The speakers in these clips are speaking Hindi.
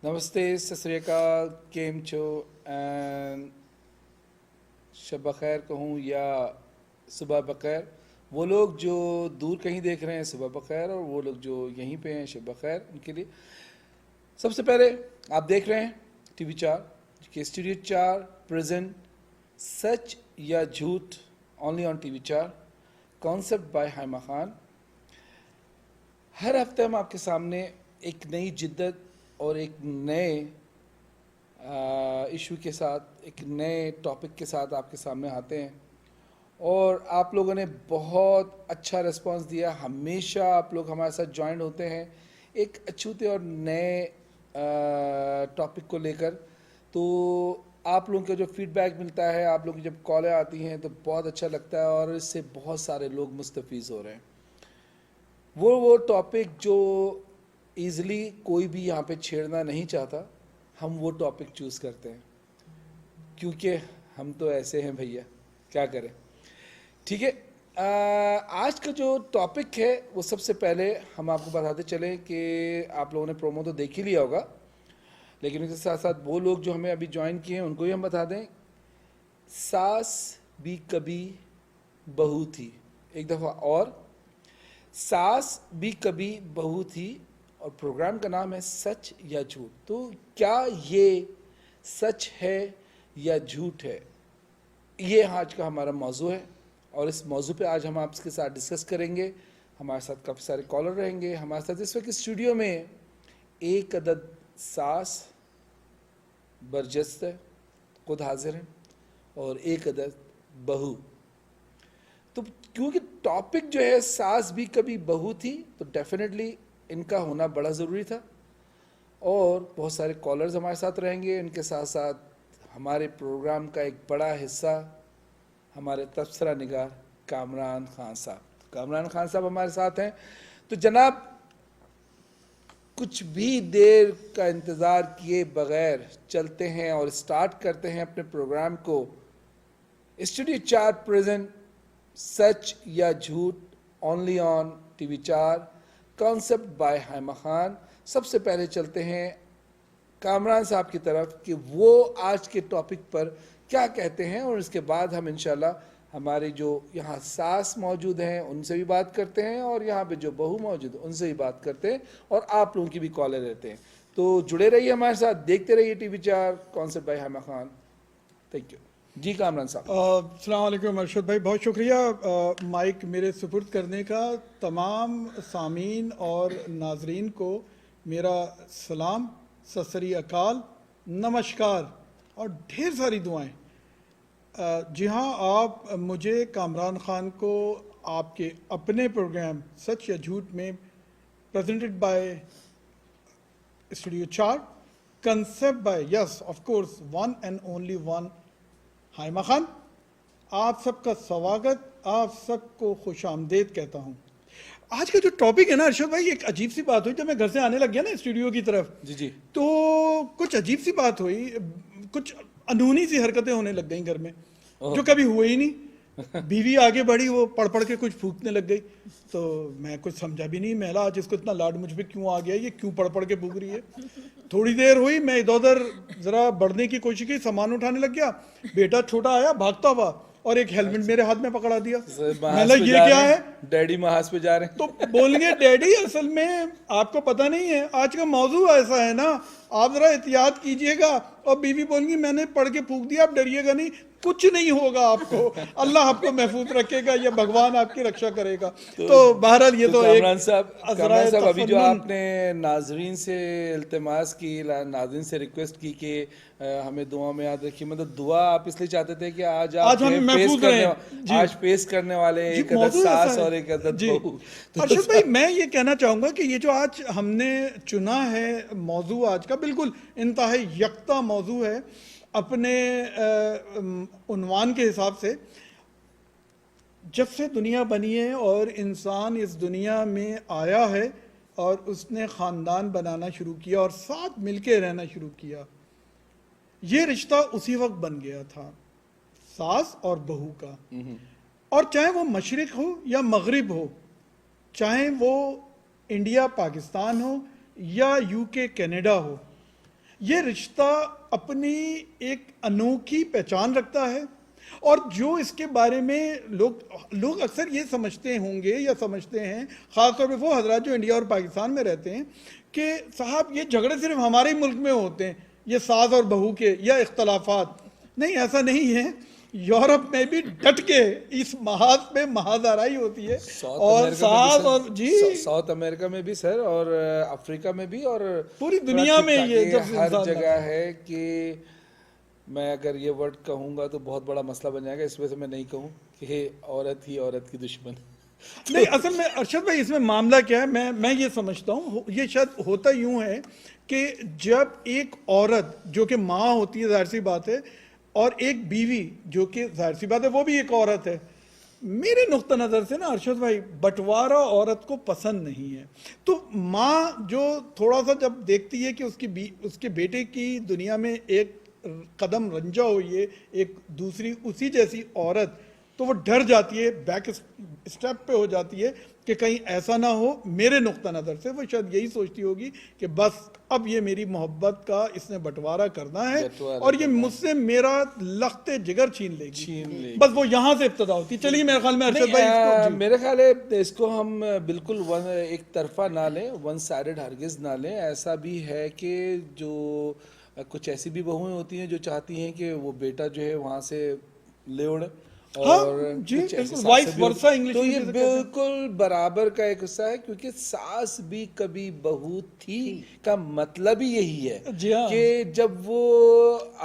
नमस्ते, सत श्री अकाल, केम छो एंड शब खैर कहूँ या सुबह बखैर। वो लोग जो दूर कहीं देख रहे हैं सुबह बखैर, और वो लोग जो यहीं पे हैं शब खैर, उनके लिए सबसे पहले आप देख रहे हैं टीवी 4 के studio 4 present Sach ya Jhooth only on TV 4 concept by Haima Khan. हर हफ्ते हम आपके सामने एक नई जिद्दत और एक नए इशू के साथ, एक नए टॉपिक के साथ आपके सामने आते हैं, और आप लोगों ने बहुत अच्छा रिस्पांस दिया। हमेशा आप लोग हमारे साथ ज्वाइन होते हैं एक अछूते और नए टॉपिक को लेकर। तो आप लोगों का जो फीडबैक मिलता है, आप लोगों की जब कॉलें आती हैं तो बहुत अच्छा लगता है, और इससे बहुत सारे लोग मुस्तफ़ीज़ हो रहे हैं। वो टॉपिक जो ईज़िली कोई भी यहाँ पे छेड़ना नहीं चाहता, हम वो टॉपिक चूज़ करते हैं, क्योंकि हम तो ऐसे हैं भैया, क्या करें। ठीक है, आज का जो टॉपिक है वो सबसे पहले हम आपको बताते चलें कि आप लोगों ने प्रोमो तो देख ही लिया होगा, लेकिन उसके साथ साथ वो लोग जो हमें अभी ज्वाइन किए हैं उनको भी हम बता दें। सास भी कभी बहू थी, एक दफ़ा और, सास भी कभी बहू थी, और प्रोग्राम का नाम है सच या झूठ। तो क्या ये सच है या झूठ है, ये आज का हमारा मौजू है, और इस मौजू पे आज हम आपके साथ डिस्कस करेंगे। हमारे साथ काफ़ी सारे कॉलर रहेंगे। हमारे साथ इस वक्त स्टूडियो में एक अदद सास बरजस्त है, खुद हाजिर हैं, और एक अदद बहू। तो क्योंकि टॉपिक जो है सास भी कभी बहू थी, तो डेफिनेटली इनका होना बड़ा ज़रूरी था, और बहुत सारे कॉलर्स हमारे साथ रहेंगे। इनके साथ साथ हमारे प्रोग्राम का एक बड़ा हिस्सा हमारे तबसरा निगार कामरान खान साहब। कामरान खान साहब हमारे साथ हैं। तो जनाब, कुछ भी देर का इंतज़ार किए बगैर चलते हैं और स्टार्ट करते हैं अपने प्रोग्राम को। Studio 4 present Sach ya Jhooth only on TV 4 concept by Haima Khan. सबसे पहले चलते हैं कामरान साहब की तरफ कि वो आज के टॉपिक पर क्या कहते हैं, और इसके बाद हम इंशाल्लाह हमारे जो यहाँ सास मौजूद हैं उनसे भी बात करते हैं, और यहाँ पे जो बहू मौजूद है उनसे भी बात करते हैं, और आप लोगों की भी कॉलें रहते हैं। तो जुड़े रहिए हमारे साथ, देखते रहिए TV 4 concept by Haima Khan. Thank you जी कामरान साहब। अस्सलाम वालेकुम अरशद भाई, बहुत शुक्रिया माइक मेरे सुपुर्द करने का। तमाम सामीन और नाजरीन को मेरा सलाम, सत श्री अकाल, नमस्कार और ढेर सारी दुआएं। जी हाँ, आप मुझे कामरान खान को आपके अपने प्रोग्राम सच या झूठ में presented by studio 4 concept by yes of course one and only one Haima Khan, आप सबका स्वागत, आप सबको खुश आमदेद कहता हूँ। आज का जो टॉपिक है ना अरशद भाई, एक अजीब सी बात हुई जब मैं घर से आने लग गया ना स्टूडियो की तरफ। जी जी। तो कुछ अजीब सी बात हुई, कुछ अनहोनी सी हरकतें होने लग गई घर में, जो कभी हुए ही नहीं। बीवी आगे बढ़ी, वो पढ़ पढ़ के कुछ फूकने लग गई, तो मैं कुछ समझा भी नहीं। मैला आज इसको इतना लाड मुझ पे क्यों आ गया, ये क्यों पढ़ पढ़ के फूक रही है। थोड़ी देर हुई, मैं इधर उधर जरा बढ़ने की कोशिश की, सामान उठाने लग गया। बेटा छोटा आया भागता हुआ, और एक हेलमेट मेरे हाथ में पकड़ा दिया। मैंने ये क्या है, डैडी महाज पे जा रहे हैं। तो बोलेंगे डैडी असल में आपको पता नहीं है, आज का मौजू ऐसा है ना, आप जरा एहतियात कीजिएगा। और बीवी बोलेंगी मैंने पढ़ के फूक दिया, आप डरिएगा नहीं, कुछ नहीं होगा आपको, अल्लाह आपको महफूज रखेगा या भगवान आपकी रक्षा करेगा। तो बहरहाल ये तो कामरान साहब, अभी जो तफन्नुन। आपने नाजरीन से इल्तिमास की, नाजरीन से रिक्वेस्ट की कि हमें दुआ में याद रखिए, मतलब दुआ आप इसलिए चाहते थे कि आज आप हम महफूज रहें। आज पेश करने वाले एक अदद सास और एक अदद बहू। अर्शद भाई, मैं ये कहना चाहूँगा कि ये जो आज हमने चुना है मौजू, आज का बिल्कुल इंतहाई यकता मौजू है अपने उन्वान के हिसाब से। जब से दुनिया बनी है और इंसान इस दुनिया में आया है और उसने ख़ानदान बनाना शुरू किया और साथ मिलके रहना शुरू किया, ये रिश्ता उसी वक्त बन गया था, सास और बहू का। और चाहे वो मशरिक हो या मगरिब हो, चाहे वो इंडिया पाकिस्तान हो या यूके कनाडा हो, ये रिश्ता अपनी एक अनोखी पहचान रखता है। और जो इसके बारे में लोग अक्सर ये समझते होंगे या समझते हैं, ख़ासतौर पे वो हजरात जो इंडिया और पाकिस्तान में रहते हैं, कि साहब ये झगड़े सिर्फ हमारे ही मुल्क में होते हैं, ये सास और बहू के या इख्तलाफात। नहीं, ऐसा नहीं है। यूरोप में भी डट के इस महाज पे महाजराई होती है। और सास और जी साउथ अमेरिका में भी सर, और अफ्रीका में भी, और पूरी दुनिया में ये जब हर इंसान जगह है कि मैं अगर ये वर्ड कहूँगा तो बहुत बड़ा मसला बन जाएगा, इस वजह से मैं नहीं कहूँ कि औरत ही औरत की दुश्मन। नहीं, असल में अरशद भाई इसमें मामला क्या है, मैं ये समझता हूँ, ये शायद होता यूं है कि जब एक औरत जो कि माँ होती है, जाहिर सी बात है, और एक बीवी जो कि जाहिर सी बात है वो भी एक औरत है, मेरे नुक्ता नज़र से ना अरशद भाई बंटवारा औरत को पसंद नहीं है। तो माँ जो थोड़ा सा जब देखती है कि उसके बेटे की दुनिया में एक कदम रंजा हुई है एक दूसरी उसी जैसी औरत, तो वो डर जाती है, बैक स्टेप पे हो जाती है कि कहीं ऐसा ना हो। मेरे नुक्ता नज़र से वो शायद यही सोचती होगी कि बस अब ये मेरी मोहब्बत का इसने बंटवारा करना है और ये मुझसे मेरा लख्ते जिगर छीन लेगी। बस वो यहाँ से इब्तदा होती है। चलिए मेरे ख्याल में अरशद भाई मेरे ख्याल है इसको हम बिल्कुल एक तरफा ना लें, वन साइडेड हरगिज ना लें। ऐसा भी है कि जो कुछ ऐसी भी बहुएं होती हैं जो चाहती हैं कि वो बेटा जो है वहाँ से ले उड़े, और हाँ, जी, वाइस वर्सा इंग्लिश तो ये बिल्कुल बराबर का एक हिस्सा है, क्योंकि सास भी कभी बहू थी का मतलब ही यही है कि जब वो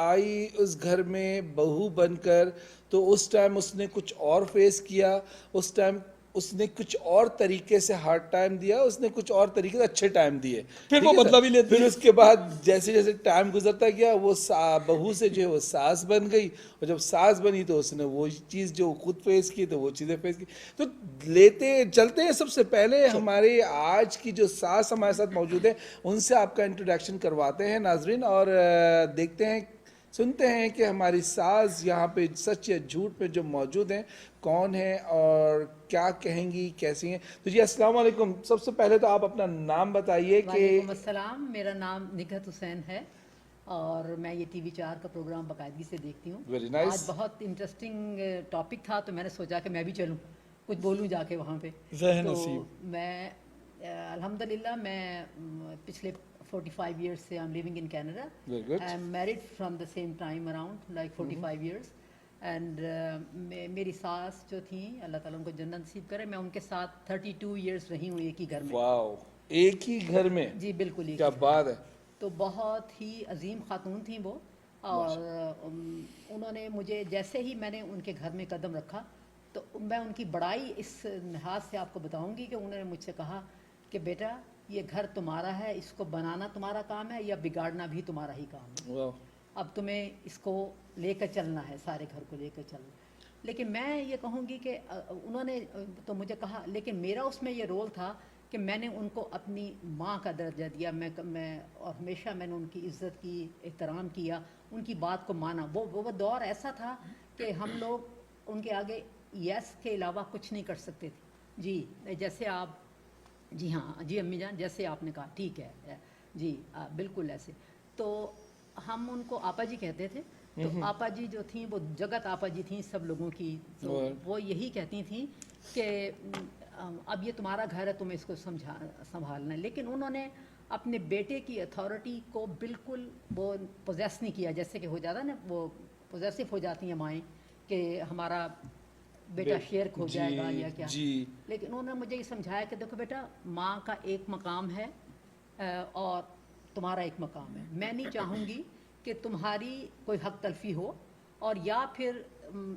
आई उस घर में बहू बनकर, तो उस टाइम उसने कुछ और फेस किया, उस टाइम उसने कुछ और तरीके से हार्ड टाइम दिया, उसने कुछ और तरीके से अच्छे टाइम दिए, फिर वो बदला भी लेती। फिर उसके बाद जैसे जैसे टाइम गुजरता गया वो बहू से जो है वो सास बन गई, और जब सास बनी तो उसने वो चीज़ जो खुद फेस की तो वो चीज़ें फेस की। तो लेते चलते हैं, सबसे पहले हमारे आज की जो सास हमारे साथ मौजूद है उनसे आपका इंट्रोडक्शन करवाते हैं नाजरीन, और देखते हैं, सुनते हैं कि हमारी सास यहाँ पे सच या झूठ में जो मौजूद हैं कौन है और क्या कहेंगी, कैसी हैं। तो जी अस्सलाम वालेकुम, सबसे पहले तो आप अपना नाम बताइए। वालेकुम अस्सलाम, मेरा नाम निगहत हुसैन है और मैं ये TV 4 का प्रोग्राम बाकायदगी से देखती हूँ। Very nice. आज बहुत इंटरेस्टिंग टॉपिक था तो मैंने सोचा कि मैं भी चलूँ, कुछ बोलूँ जाके वहाँ पे। तो मैं अल्हम्दुलिल्लाह मैं पिछले 45 years से I am living in Canada. I am married from the same time around like 45 years and मेरी सास जो थी, अल्लाह ताला उनको जन्नत नसीब करे, मैं उनके साथ 32 years रही हूँ एक ही घर में। वाओ, एक ही घर में? जी बिल्कुल, क्या बात है। तो बहुत ही अजीम खातून थी वो, और उन्होंने मुझे जैसे ही मैंने उनके घर में कदम रखा तो मैं उनकी बड़ाई इस लिहाज से आपको बताऊंगी कि उन्होंने मुझसे कहा कि बेटा ये घर तुम्हारा है, इसको बनाना तुम्हारा काम है या बिगाड़ना भी तुम्हारा ही काम है, अब तुम्हें इसको लेकर चलना है, सारे घर को लेकर चलना। लेकिन मैं ये कहूँगी कि उन्होंने तो मुझे कहा, लेकिन मेरा उसमें ये रोल था कि मैंने उनको अपनी माँ का दर्जा दिया, मैं और हमेशा मैंने उनकी इज़्ज़त की, एहतराम किया, उनकी बात को माना। वो दौर ऐसा था कि हम लोग उनके आगे यस के अलावा कुछ नहीं कर सकते थे। जी जैसे आप, जी हाँ जी अम्मी जान, जैसे आपने कहा ठीक है जी, बिल्कुल ऐसे। तो हम उनको आपा जी कहते थे। तो आपा जी जो थी वो जगत आपा जी थी सब लोगों की। तो वो यही कहती थी कि अब ये तुम्हारा घर है, तुम्हें इसको संभालना है। लेकिन उन्होंने अपने बेटे की अथॉरिटी को बिल्कुल वो पोजेस नहीं किया, जैसे कि हो जाता ना, वो पोजेसिव हो जाती हैं माएँ कि हमारा बेटा शेर खो जाएगा या क्या। लेकिन उन्होंने मुझे ये समझाया कि देखो बेटा, माँ का एक मकाम है और तुम्हारा एक मकाम है। मैं नहीं चाहूँगी कि तुम्हारी कोई हक तलफी हो और या फिर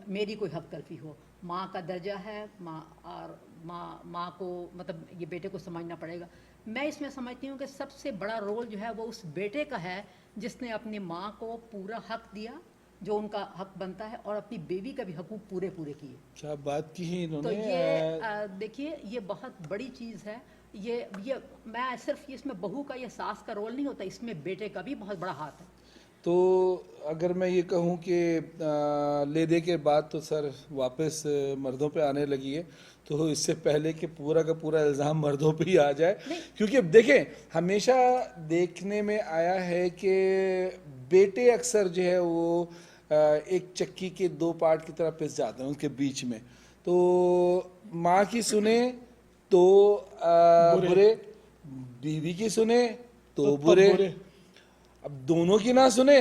मेरी कोई हक तलफी हो। माँ का दर्जा है, माँ को मतलब ये बेटे को समझना पड़ेगा। मैं इसमें समझती हूँ कि सबसे बड़ा रोल जो है वो उस बेटे का है जिसने अपनी माँ को पूरा हक दिया जो उनका हक बनता है, और अपनी बेबी का भी हकूक पूरे किए। क्या बात की है इन्होंने। तो ये देखिए, ये बहुत बड़ी चीज़ है। ये मैं सिर्फ इसमें बहू का या सास का रोल नहीं होता, इसमें बेटे का भी बहुत बड़ा हाथ है। तो अगर मैं ये कहूँ कि ले दे के बाद तो सर वापस मर्दों पे आने लगी है, तो इससे पहले कि पूरा का पूरा इल्ज़ाम मर्दों पे ही आ जाए, क्योंकि अब देखें हमेशा देखने में आया है कि बेटे अक्सर जो है वो एक चक्की के दो पार्ट की तरह पिस जाते हैं उनके बीच में। तो माँ की सुने तो बुरे, बीवी की सुने तो बुरे, अब दोनों की ना सुने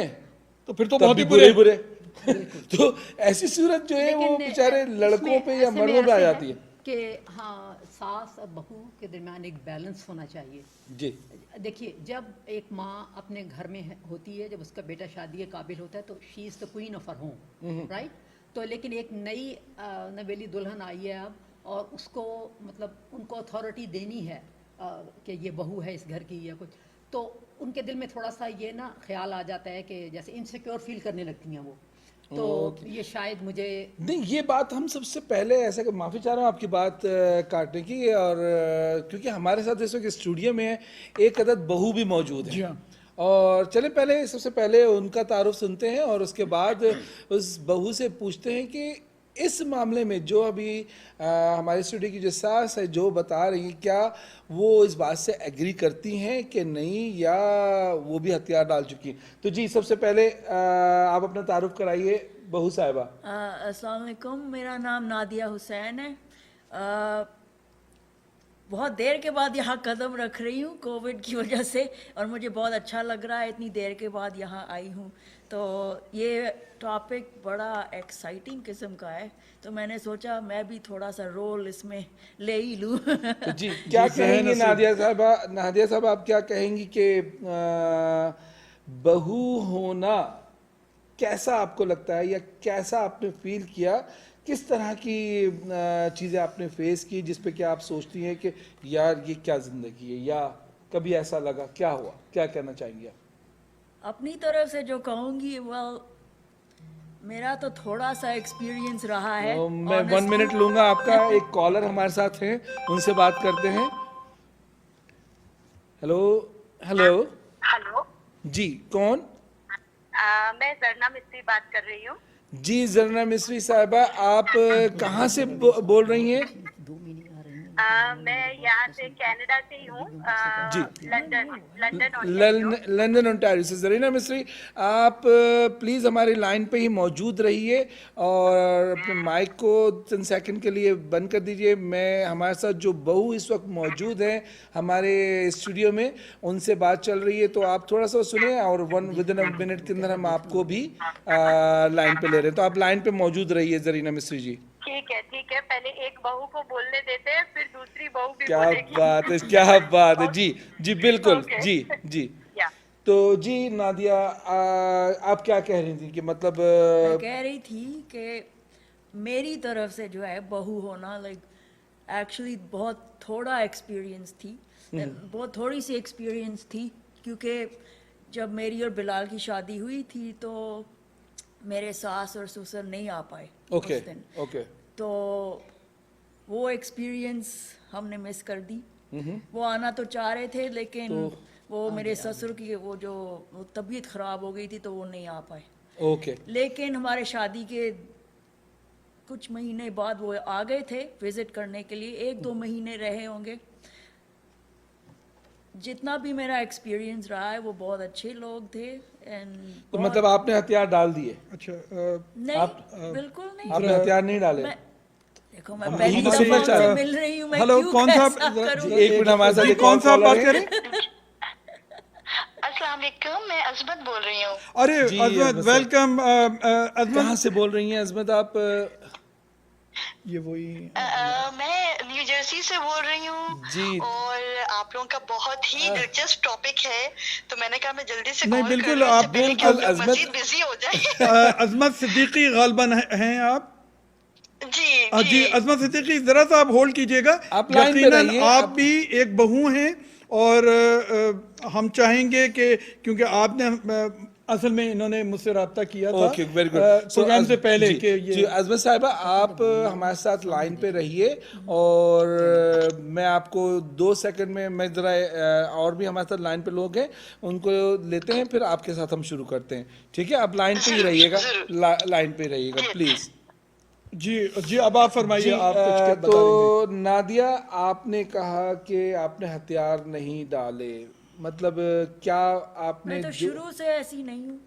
तो फिर तो तब बहुत भी ही बुरे बुरे। ही बुरे। तो ऐसी सूरत जो है वो लेकिन बेचारे लड़कों इसमें पे या ऐसे में मर्दों पे आ ऐसे जाती है। कि हाँ, सास और बहू के दरमियान एक बैलेंस होना चाहिए। जी देखिए, जब एक माँ अपने घर में होती है, जब उसका बेटा शादी के काबिल होता है, तो she is the queen of her home, right. तो लेकिन एक नई नवेली दुल्हन आई है अब, और उसको मतलब उनको अथॉरिटी देनी है कि ये बहू है इस घर की या कुछ, तो उनके दिल में थोड़ा सा ये ना ख्याल आ जाता है कि जैसे इनसिक्योर फील करने लगती हैं वो। तो ये शायद मुझे नहीं, ये बात हम सबसे पहले ऐसा, माफ़ी चाह रहा हूँ आपकी बात काटने की, और क्योंकि हमारे साथ इस वक्त स्टूडियो में एक अदद बहू भी मौजूद है। जी हाँ। और चले पहले सबसे पहले उनका तारुफ सुनते हैं और उसके बाद उस बहू से पूछते हैं कि इस मामले में जो अभी हमारे स्टूडियो की जो सास है जो बता रही हैं, क्या वो इस बात से एग्री करती हैं कि नहीं, या वो भी हथियार डाल चुकी हैं। तो जी सबसे पहले आप अपना तारुफ कराइए बहू साहिबा। अस्सलाम वालेकुम, मेरा नाम नादिया हुसैन है। बहुत देर के बाद यहाँ कदम रख रही हूँ कोविड की वजह से, और मुझे बहुत अच्छा लग रहा है इतनी देर के बाद यहाँ आई हूँ। तो ये टॉपिक बड़ा एक्साइटिंग किस्म का है, तो मैंने सोचा मैं भी थोड़ा सा रोल इसमें ले ही लूँ। तो जी क्या कहेंगी नादिया साहब, आप क्या कहेंगी कि बहू होना कैसा आपको लगता है, या कैसा आपने फील किया, किस तरह की चीज़ें आपने फेस की जिस पे क्या आप सोचती हैं कि यार ये क्या ज़िंदगी है, या कभी ऐसा लगा, क्या हुआ, क्या कहना चाहेंगी आप? अपनी तरफ से जो कहूँगी, वेल मेरा तो थोड़ा सा एक्सपीरियंस रहा है। तो मैं 1 मिनट लूँगा आपका, एक कॉलर हमारे साथ हैं, उनसे बात करते हैं। हेलो हेलो हेलो जी, कौन? मैं जरना मिस्त्री बात कर रही हूँ। जी जरना मिस्री साहिबा, आप कहाँ से बोल रही हैं? मैं यहाँ से कनाडा से ही हूँ, जी। लंदन लंदन ओंटारियो से। जरीना मिस्री, आप प्लीज़ हमारी लाइन पे ही मौजूद रहिए और अपने माइक को चंद सेकंड के लिए बंद कर दीजिए। मैं हमारे साथ जो बहू इस वक्त मौजूद हैं हमारे स्टूडियो में, उनसे बात चल रही है, तो आप थोड़ा सा सुने और विदिन अ मिनट के अंदर हम आपको भी लाइन पे ले रहे हैं। तो आप लाइन पे मौजूद रहिए जरीना मिस्री जी। ठीक है, पहले एक बहू को बोलने देते हैं, फिर दूसरी बहू भी क्या बोलेगी। बात है, क्या बात है। जी जी बिल्कुल। Okay. जी या तो जी नादिया, आप क्या कह रही थी कि मतलब मैं कह रही थी कि मेरी तरफ से जो है बहू होना, लाइक एक्चुअली बहुत थोड़ा एक्सपीरियंस थी, बहुत थोड़ी सी एक्सपीरियंस थी, क्योंकि जब मेरी और बिलाल की शादी हुई थी तो मेरे सास और ससुर नहीं आ पाए ओके उस दिन। ओके तो वो एक्सपीरियंस हमने मिस कर दी। वो आना तो चाह रहे थे, लेकिन वो मेरे ससुर की वो तबीयत ख़राब हो गई थी, तो वो नहीं आ पाए। ओके लेकिन हमारे शादी के कुछ महीने बाद वो आ गए थे विजिट करने के लिए, 1-2 महीने रहे होंगे। जितना भी मेरा एक्सपीरियंस रहा है वो बहुत अच्छे लोग थे। एंड तो मतलब आपने हथियार डाल दिए? अच्छा, नहीं, बिल्कुल नहीं। आपने हथियार नहीं डाले? देखो, मैं हम पहली यही तो दफा सुनना चाह रहे उनसे हैं। मिल रही हूँ, मैं हेलो, क्यों कौन सा ऐसा करूँ? एक मिनट, हमारे साथ जी, एक कौन और सा आप कॉलर बात है। कर रहे हैं? अस्सलाम वालेकुम, मैं अजमत बोल रही हूँ। अरे जी, अजमत, अजमत वेलकम। कहाँ अजमत, से बोल रही हैं अजमत आप? ये वही मैं न्यू जर्सी से बोल रही हूँ। जी। और आप लोगों का बहुत ही दिलचस्प टॉपिक है, तो मैंने कहा मैं जल्दी से नहीं, कॉल बिल्कुल, कर लूं, आप इससे पहले कि बिल्कुल, आप लोग अजमत। मजीद बिजी हो जाए। अजमत सिद्दीकी गालबन हैं आप? जी जी, जी अजमत सिद्दीकी, जरा सा आप होल्ड कीजिएगा। आप लाइन पे यकीनन रहिए, आप आप- भी एक बहू हैं, और हम चाहेंगे कि क्योंकि आपने असल में इन्होंने मुझसे रब्ता किया था ओके, वेरी गुड। प्रोग्राम से पहले जी, कि ये जी अजमत साहिबा, आप हमारे साथ लाइन पे रहिए और मैं आपको 2 सेकंड में, मैं ज़रा और भी हमारे साथ लाइन पे लोग हैं उनको लेते हैं, फिर आपके साथ हम शुरू करते हैं, ठीक है? आप लाइन पे ही रहिएगा, लाइन पे रहिएगा प्लीज़। जी जी, अब आप फरमाइए, आप कुछ के बता तो नादिया, आपने कहा कि आपने हथियार नहीं डाले, मतलब क्या आपने मैं तो जो शुरू से ऐसी नहीं हूँ।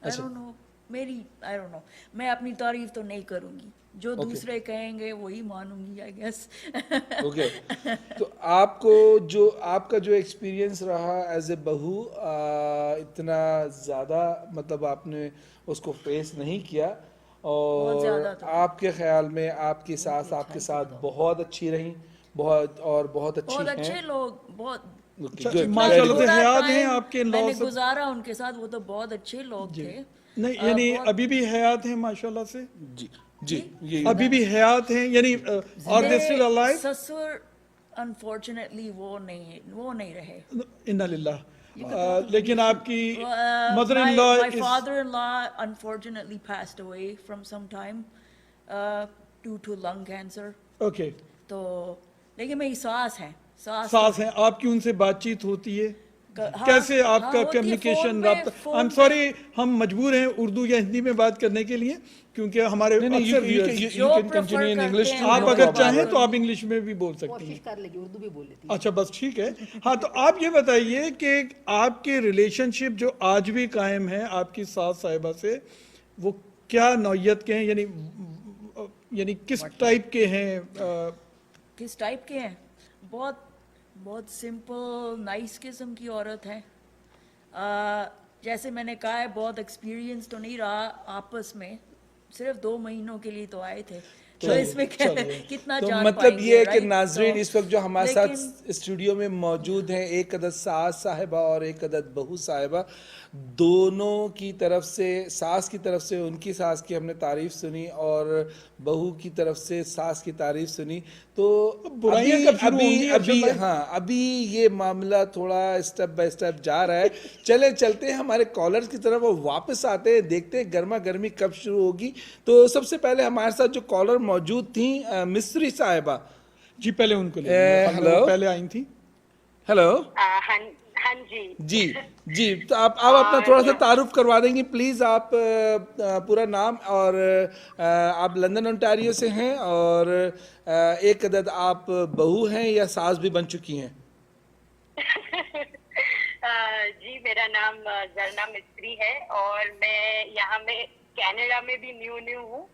I don't know, I don't know, मैं अपनी तारीफ तो नहीं करूँगी, जो दूसरे कहेंगे वही मानूंगी, आई गेस। ओके तो आपको जो आपका जो एक्सपीरियंस रहा एज ए बहू, इतना ज़्यादा मतलब आपने उसको फेस नहीं किया, बहुत ज़्यादा और था। आपके ख्याल में आपकी सास आपके साथ बहुत अच्छी रही, बहुत और बहुत अच्छी बहुत हैं? अच्छे लोग, बहुत Okay, अच्छा, good, माशाल्लाह very से good. थोड़ा हयात हैं time आपके मैंने in-laws? गुजारा उनके साथ, वो तो बहुत अच्छे लोग थे। नहीं, यानी बहुत- अभी भी हयात हैं माशाल्लाह से? जी जी, ये अभी भी हयात हैं, यानी आर दे स्टिल मेरे अलाइव? ससुर अनफॉर्चुनेटली वो नहीं रहे। इन्ना लिल्लाह। लेकिन आपकी mother in my, law my is father-in-law unfortunately passed away from some time due to lung cancer. Okay. तो लेकिन मेरी सास है, सास हैं आपकी, उनसे बातचीत होती है? हाँ, कैसे हाँ, आपका होती है, कम्युनिकेशन फोन पे- रब्ता? फोन आई एम पे- सॉरी, हम मजबूर हैं उर्दू या हिंदी में बात करने के लिए, क्योंकि हमारे नहीं, अक्सर you viewers- can जो continue prefer in करते English हैं, too, आप no अगर problem. चाहें तो आप इंग्लिश में भी बोल सकती कोशिश हैं। कर लेगी, उर्दू भी बोल लेती है। अच्छा, बस ठीक है। हाँ, तो आप ये बताइए कि आपके रिलेशनशिप जो आज भी कायम है आपकी सास साहिबा से, वो क्या नौयत के हैं, यानी किस टाइप के हैं? किस टाइप के हैं? बहुत बहुत सिंपल नाइस किस्म की औरत है। जैसे मैंने कहा है, बहुत एक्सपीरियंस तो नहीं रहा आपस में, सिर्फ 2 महीनों के लिए तो आए थे, तो चलिए, इसमें चलिए। कितना तो जान मतलब पाएंगे, ये है कि right? नाजरीन तो इस वक्त जो हमारे लेकिन साथ स्टूडियो में मौजूद हैं, एक अदद सास साहिबा और एक अदद बहू साहिबा, दोनों की तरफ से, सास की तरफ से उनकी सास की हमने तारीफ सुनी और बहू की तरफ से सास की तारीफ सुनी। तो बुराइयां अभी कब शुरू अभी होंगी, अभी अरशद भाई? हाँ, अभी ये मामला थोड़ा स्टेप बाय स्टेप जा रहा है। चलते हैं हमारे कॉलर्स की तरफ और वापस आते हैं, देखते हैं गर्मा गर्मी कब शुरू होगी। तो सबसे पहले हमारे साथ जो कॉलर मौजूद थी मिस्री साहिबा। जी, पहले उनको ले हेलो। वो पहले आई थी। हेलो हाँ जी। जी जी, तो आप अपना थोड़ा सा तारुफ करवा देंगी प्लीज़? आप पूरा नाम और आप लंदन ओंटारियो से हैं और एक अदद आप बहू हैं या सास भी बन चुकी हैं? जी, मेरा नाम जरना मिस्त्री है और मैं यहाँ में कनाडा में भी न्यू हूँ।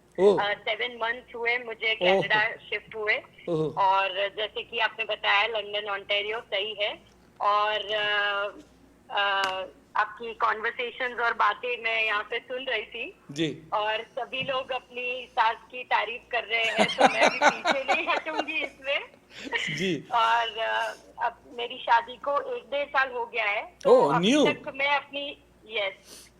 7 मंथ्स हुए मुझे कनाडा शिफ्ट हुए, और जैसे कि आपने बताया लंदन ओंटारियो सही है। और आपकी कॉन्वर्सेशंस और बातें मैं यहाँ पे सुन रही थी जी, और सभी लोग अपनी सास की तारीफ कर रहे हैं, तो मैं भी पीछे नहीं हटूंगी इसमें जी। और अब मेरी शादी को 1-1.5 साल हो गया है, तो ओह, अभी new? तक मैं अपनी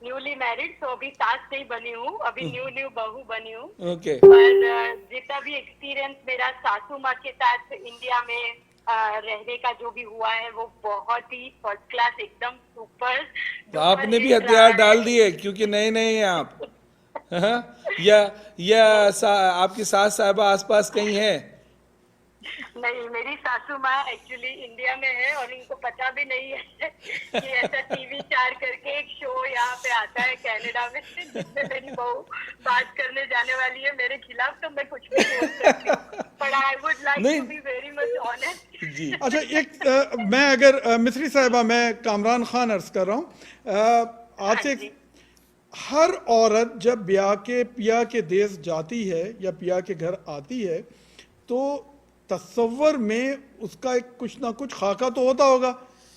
न्यूली मैरिड, तो अभी सास नहीं बनी हूँ, अभी न्यू बहू बनी हूँ। ओके। पर जितना भी एक्सपीरियंस मेरा सासू माँ के साथ इंडिया में रहने का जो भी हुआ है, वो बहुत ही फर्स्ट क्लास, एकदम सुपर। तो आपने भी हथियार डाल दिए क्योंकि नए नए हैं आप? हाँ? या आपकी सास साहिबा आसपास कहीं है? नहीं, मेरी सासू माँ एक्चुअली इंडिया में है और इनको पता भी नहीं है कि ऐसा टीवी 4 करके एक शो यहाँ पे आता है कनाडा में, जिसमें मेरी बहू बात करने जाने वाली है मेरे खिलाफ, तो मैं कुछ भी बोल सकती हूँ, but I would like to be very much honest. जी। अच्छा, एक मैं अगर मिस्री साहिबा, मैं कामरान खान अर्ज कर रहा हूँ आपसे, हर औरत जब पिया के देश जाती है या पिया के घर आती है, तो तस्वर में उसका एक कुछ ना कुछ खाका तो होता होगा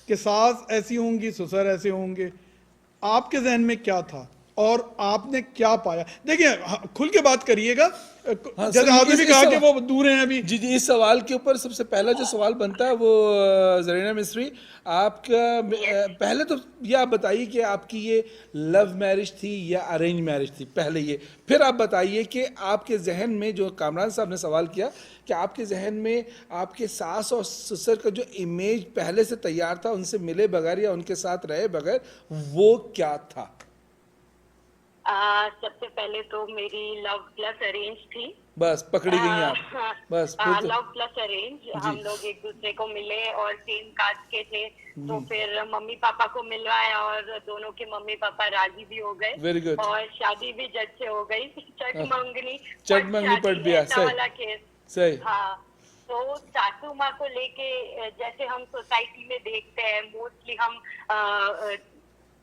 कि सास ऐसी होंगी, ससुर ऐसे होंगे। आपके जहन में क्या था और आपने क्या पाया? देखिए, खुल के बात करिएगा, जैसे आपने भी कहा कि वो दूर हैं अभी। जी जी, इस सवाल के ऊपर सबसे पहला जो सवाल बनता है वो जरीना मिस्री, आपका पहले तो ये आप बताइए कि आपकी ये लव मैरिज थी या अरेंज मैरिज थी, पहले ये, फिर आप बताइए कि आपके जहन में, जो कामरान साहब ने सवाल किया कि आपके जहन में आपके सास और ससुर का जो इमेज पहले से तैयार था, उनसे मिले बगैर या उनके साथ रहे बगैर, वो क्या था? सबसे पहले तो मेरी लव प्लस अरेंज थी। बस पकड़ी गई आप, बस फिर तो लव प्लस अरेंज। हम लोग एक दूसरे को मिले और सेम कास्ट के थे, तो फिर मम्मी पापा को मिलवाया और दोनों के मम्मी पापा राजी भी हो गए। Very good. और शादी भी जज से हो गई। चट मंगनी पड़ गया। सही वाला केस। सही। हाँ, तो सासू माँ को लेके जैसे हम सोसाइटी में देखते हैं, मोस्टली हम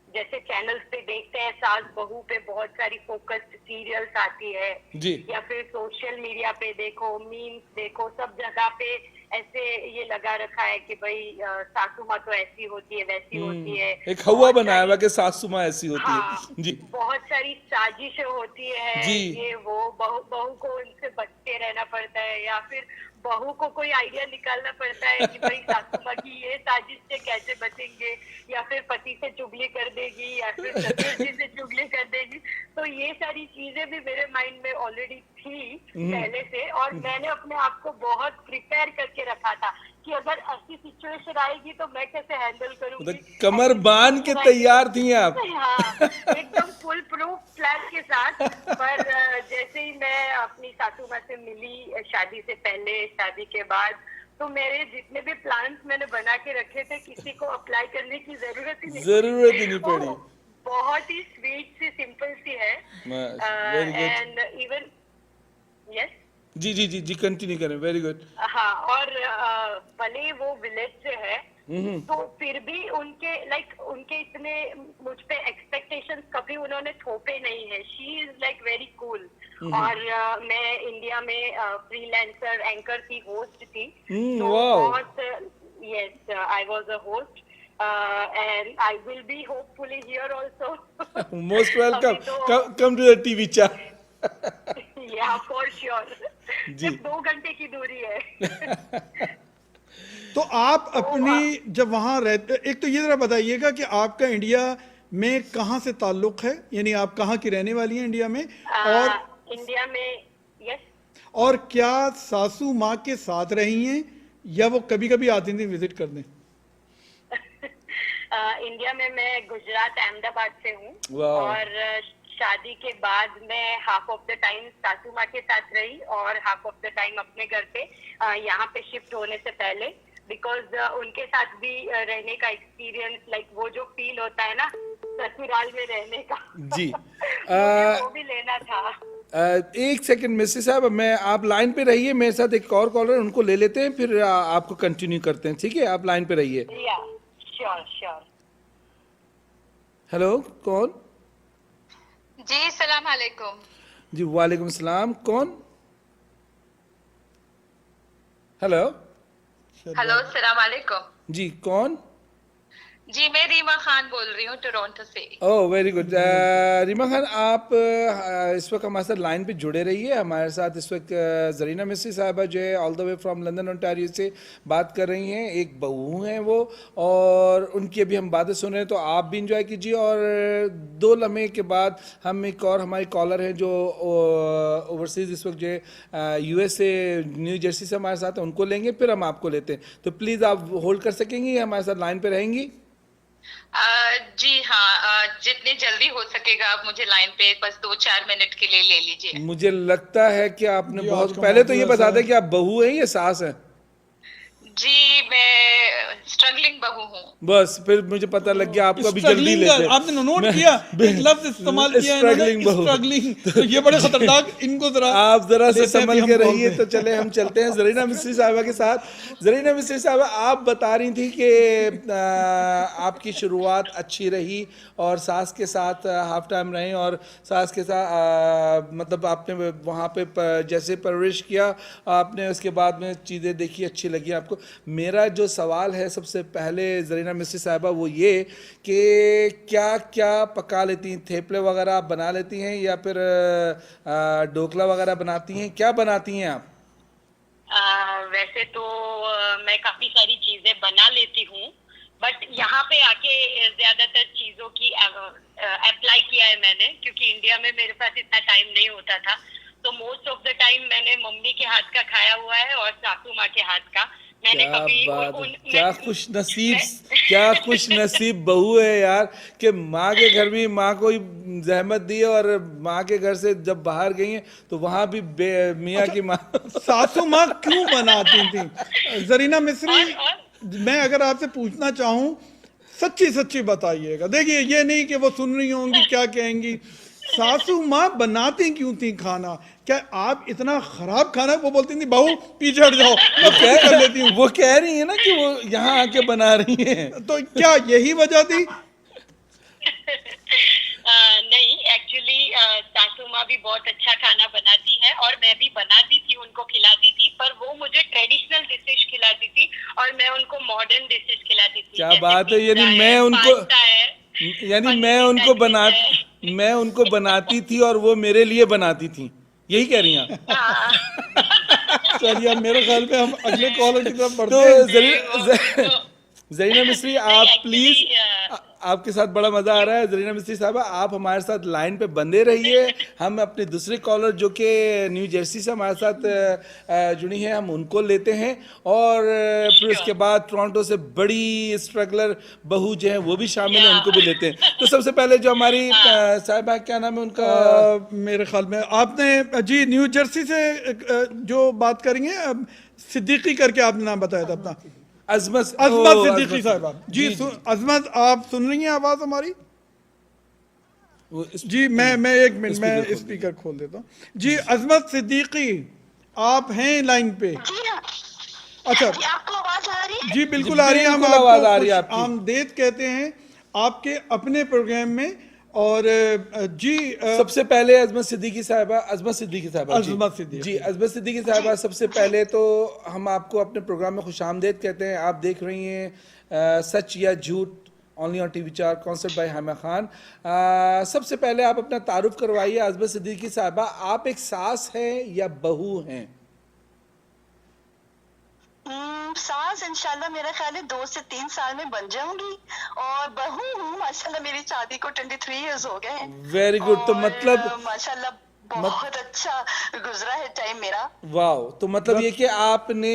जैसे चैनल्स पे देखते हैं, सास बहू पे बहुत सारी फोकस्ड सीरियल्स आती है जी। या फिर सोशल मीडिया पे देखो, मीम्स देखो, सब जगह पे ऐसे ये लगा रखा है कि भाई सासू माँ तो ऐसी होती है, वैसी होती है। एक हवा बनाया हुआ कि सासू माँ ऐसी होती हाँ, है। जी। बहुत सारी साजिशें होती है। जी। ये वो बहू को उनसे बच के रहना पड़ता है, या फिर बहू को कोई आइडिया निकालना पड़ता है कि भाई सासू माँ की ये साजिश से कैसे बचेंगे, या फिर पति से चुगली कर देगी, या फिर ससुर जी से चुगली कर देगी। तो ये सारी चीजें भी मेरे माइंड में ऑलरेडी थी पहले से, और मैंने अपने आप को बहुत प्रिपेयर करके रखा था कि अगर ऐसी सिचुएशन आएगी तो मैं कैसे हैंडल करूंगी। कमर बांध के तैयार थी आप। हाँ, एकदम फुल प्रूफ प्लान के साथ। पर जैसे ही मैं अपनी सासू माँ से मिली, शादी से पहले, शादी के बाद, तो मेरे जितने भी प्लान्स मैंने बना के रखे थे, किसी को अप्लाई करने की जरूरत ही नहीं पड़ी। बहुत ही स्वीट सी, सिंपल सी है। एंड इवन यस, जी जी जी जी, कंटिन्यू करें। Very good. हाँ, और भले वो विलेज से है, तो फिर भी उनके इतने मुझ पे एक्सपेक्टेशंस कभी उन्होंने थोपे नहीं है। She is like very cool. और मैं इंडिया में फ्रीलांसर एंकर थी, होस्ट थी। तो बहुत, yes, I was a host and I will be hopefully here also. Most welcome, come to the TV chat. Yeah for sure. जी। 2 घंटे की दूरी है। तो आप अपनी जब वहाँ रहते, एक तो ये जरा बताइएगा कि आपका इंडिया में कहाँ से ताल्लुक है, यानी आप कहाँ की रहने वाली हैं इंडिया में? और इंडिया में, यस। और क्या सासू माँ के साथ रही हैं या वो कभी कभी आती थी विजिट करने? इंडिया में मैं गुजरात अहमदाबाद से हूँ, और शादी के बाद मैं हाफ ऑफ द टाइम सासू माँ के साथ रही और हाफ ऑफ द टाइम अपने घर पे, यहाँ पे शिफ्ट होने से पहले। बिकॉज उनके साथ भी रहने का एक्सपीरियंस, लाइक वो जो फील होता है ना ससुराल में रहने का, जी। वो भी लेना था। एक सेकंड मिसेस साहब, मैं, आप लाइन पे रहिए, मेरे साथ एक और कॉलर, उनको ले लेते हैं, फिर आपको कंटिन्यू करते हैं, ठीक है? आप लाइन पे रहिए। Sure sure. हेलो, कौन? जी, सलाम अलैकुम। जी वालेकुम सलाम। कौन? हेलो हेलो, सलाम अलैकुम। जी, कौन? जी, मैं रीमा खान बोल रही हूँ टोरंटो से। Oh very good. Reema Khan, आप इस वक्त हमारे साथ लाइन पे जुड़े रहिए। हमारे साथ इस वक्त जरीना मिस्री साहबा जो है all the way from London Ontario से बात कर रही हैं। एक बहू हैं वो, और उनकी अभी हम बातें सुन रहे हैं, तो आप भी इंजॉय कीजिए। और 2 लम्हे के बाद हम एक और हमारी कॉलर हैं जो ओवरसीज़ इस वक्त जो है USA न्यू जर्सी से हमारे साथ है, उनको लेंगे, फिर हम आपको लेते हैं। तो प्लीज़ आप होल्ड कर सकेंगी, हमारे साथ लाइन पे रहेंगी? जी हाँ, जितनी जल्दी हो सकेगा आप मुझे लाइन पे बस 2-4 मिनट के लिए ले लीजिए। मुझे लगता है कि आपने बहुत, पहले तो ये बता दें कि आप बहू हैं या सास हैं? जी, मैं स्ट्रगलिंग बहू हूँ। बस फिर मुझे पता लग गया आपको अभी जल्दी लेते हैं। आपने नोट किया एक लफ्ज इस्तेमाल किया स्ट्रगलिंग बहू। स्ट्रगलिंग, तो ये बड़े खतरनाक, इनको जरा आप जरा से लेते हैं, संभल अभी के हम रहिए। बोलते तो चले हम चलते हैं जरीना मिस्री साहबा के साथ। जरीना मिस्री साहबा, आप बता रही थी कि आपकी शुरुआत अच्छी रही और सास के साथ हाफ टाइम रहे, और सास के साथ मतलब आपने वहाँ पे जैसे परवरिश किया आपने, उसके बाद में चीज़ें देखी, अच्छी लगी आपको। मेरा जो सवाल है सबसे पहले जरीना मिस्री साहबा, वो ये कि क्या क्या पका लेती हैं? थेपले वगैरह आप बना लेती हैं या फिर ढोकला वगैरह बनाती हैं? क्या बनाती हैं आप? वैसे तो मैं काफी सारी चीजें बना लेती हूँ, बट यहाँ पे आके ज्यादातर चीजों की अप्लाई किया है मैंने, क्योंकि इंडिया में मेरे पास इतना टाइम नहीं होता था। तो मोस्ट ऑफ द टाइम मैंने मम्मी के हाथ का खाया हुआ है और सासू माँ के हाथ का। मैंने क्या कभी बात है, क्या खुश नसीब बहू है यार, कि माँ के घर भी माँ को ही जहमत दी है, और माँ के घर से जब बाहर गई हैं तो वहां भी मियाँ की माँ सासू माँ क्यों बनाती थी? जरीना मिस्री, मैं अगर आपसे पूछना चाहूं, सच्ची सच्ची बताइएगा। देखिए, ये नहीं कि वो सुन रही होंगी क्या कहेंगी, सासू माँ बनाती क्यों थी खाना? क्या आप इतना खराब खाना, वो बोलती थी बहू पीछे हट जाओ, मैं खुद कर लेती हूँ। वो कह रही है ना कि वो यहाँ आके बना रही हैं। तो क्या यही वजह थी? नहीं, एक्चुअली सासू माँ भी बहुत अच्छा खाना बनाती है और मैं भी बनाती थी, उनको खिलाती थी, पर वो मुझे ट्रेडिशनल डिशेज खिलाती थी और मैं उनको मॉडर्न डिशेज खिलाती थी। क्या बात है, यानी मैं उनको, यानी मैं उनको बनाती थी और वो मेरे लिए बनाती थी, यही कह रही हैं आप? चलिए, मेरे ख्याल में हम अगले कॉलर की तरफ बढ़ते हैं। तो जरीना मिस्री, आप प्लीज, आपके साथ बड़ा मजा आ रहा है। जरीना मिस्री साहबा, आप हमारे साथ लाइन पे बंदे रहिए। हम अपने दूसरे कॉलर जो कि न्यू जर्सी से हमारे साथ जुड़ी हैं, हम उनको लेते हैं, और फिर उसके बाद टोरंटो से बड़ी स्ट्रगलर बहू जो है वो भी शामिल है, उनको भी लेते हैं। तो सबसे पहले जो हमारी साहिबा, क्या नाम है उनका? मेरे ख्याल में आपने जी न्यू जर्सी से जो बात करेंगे, सिद्दीकी करके आपने नाम बताया था अपना। अजमत सिद्दीकी साहिबा जी। अजमत, आप सुन रही हैं आवाज हमारी? जी, मैं एक मिनट, मैं स्पीकर खोल देता हूँ जी। अजमत सिद्दीकी, आप हैं लाइन पे? जी हाँ। अच्छा, जी, आपको आवाज आ रही है? जी बिल्कुल आ रही है। हम आवाज आ रही है आपको आमदेद कहते हैं आपके अपने प्रोग्राम में। और जी, सबसे पहले अजमत सिद्दीकी साहिबा, जी अजमत सिद्दीकी साहिबा, सबसे पहले तो हम आपको अपने प्रोग्राम में खुशामदेद कहते हैं। आप देख रही हैं Sach ya Jhooth, only on TV 4, concert by Hamia Khan. सबसे पहले आप अपना तारुफ करवाइए अजमत सिद्दीकी साहिबा, आप एक सास हैं या बहू हैं? सास इंशाल्लाह मेरा ख्याल है 2 से 3 साल में बन जाऊंगी, और बहू हूँ माशाल्लाह, मेरी शादी को 23 इयर्स हो गए हैं। Very good. तो मतलब माशाल्लाह बहुत अच्छा गुजरा है टाइम मेरा। वाह, तो मतलब ये कि आपने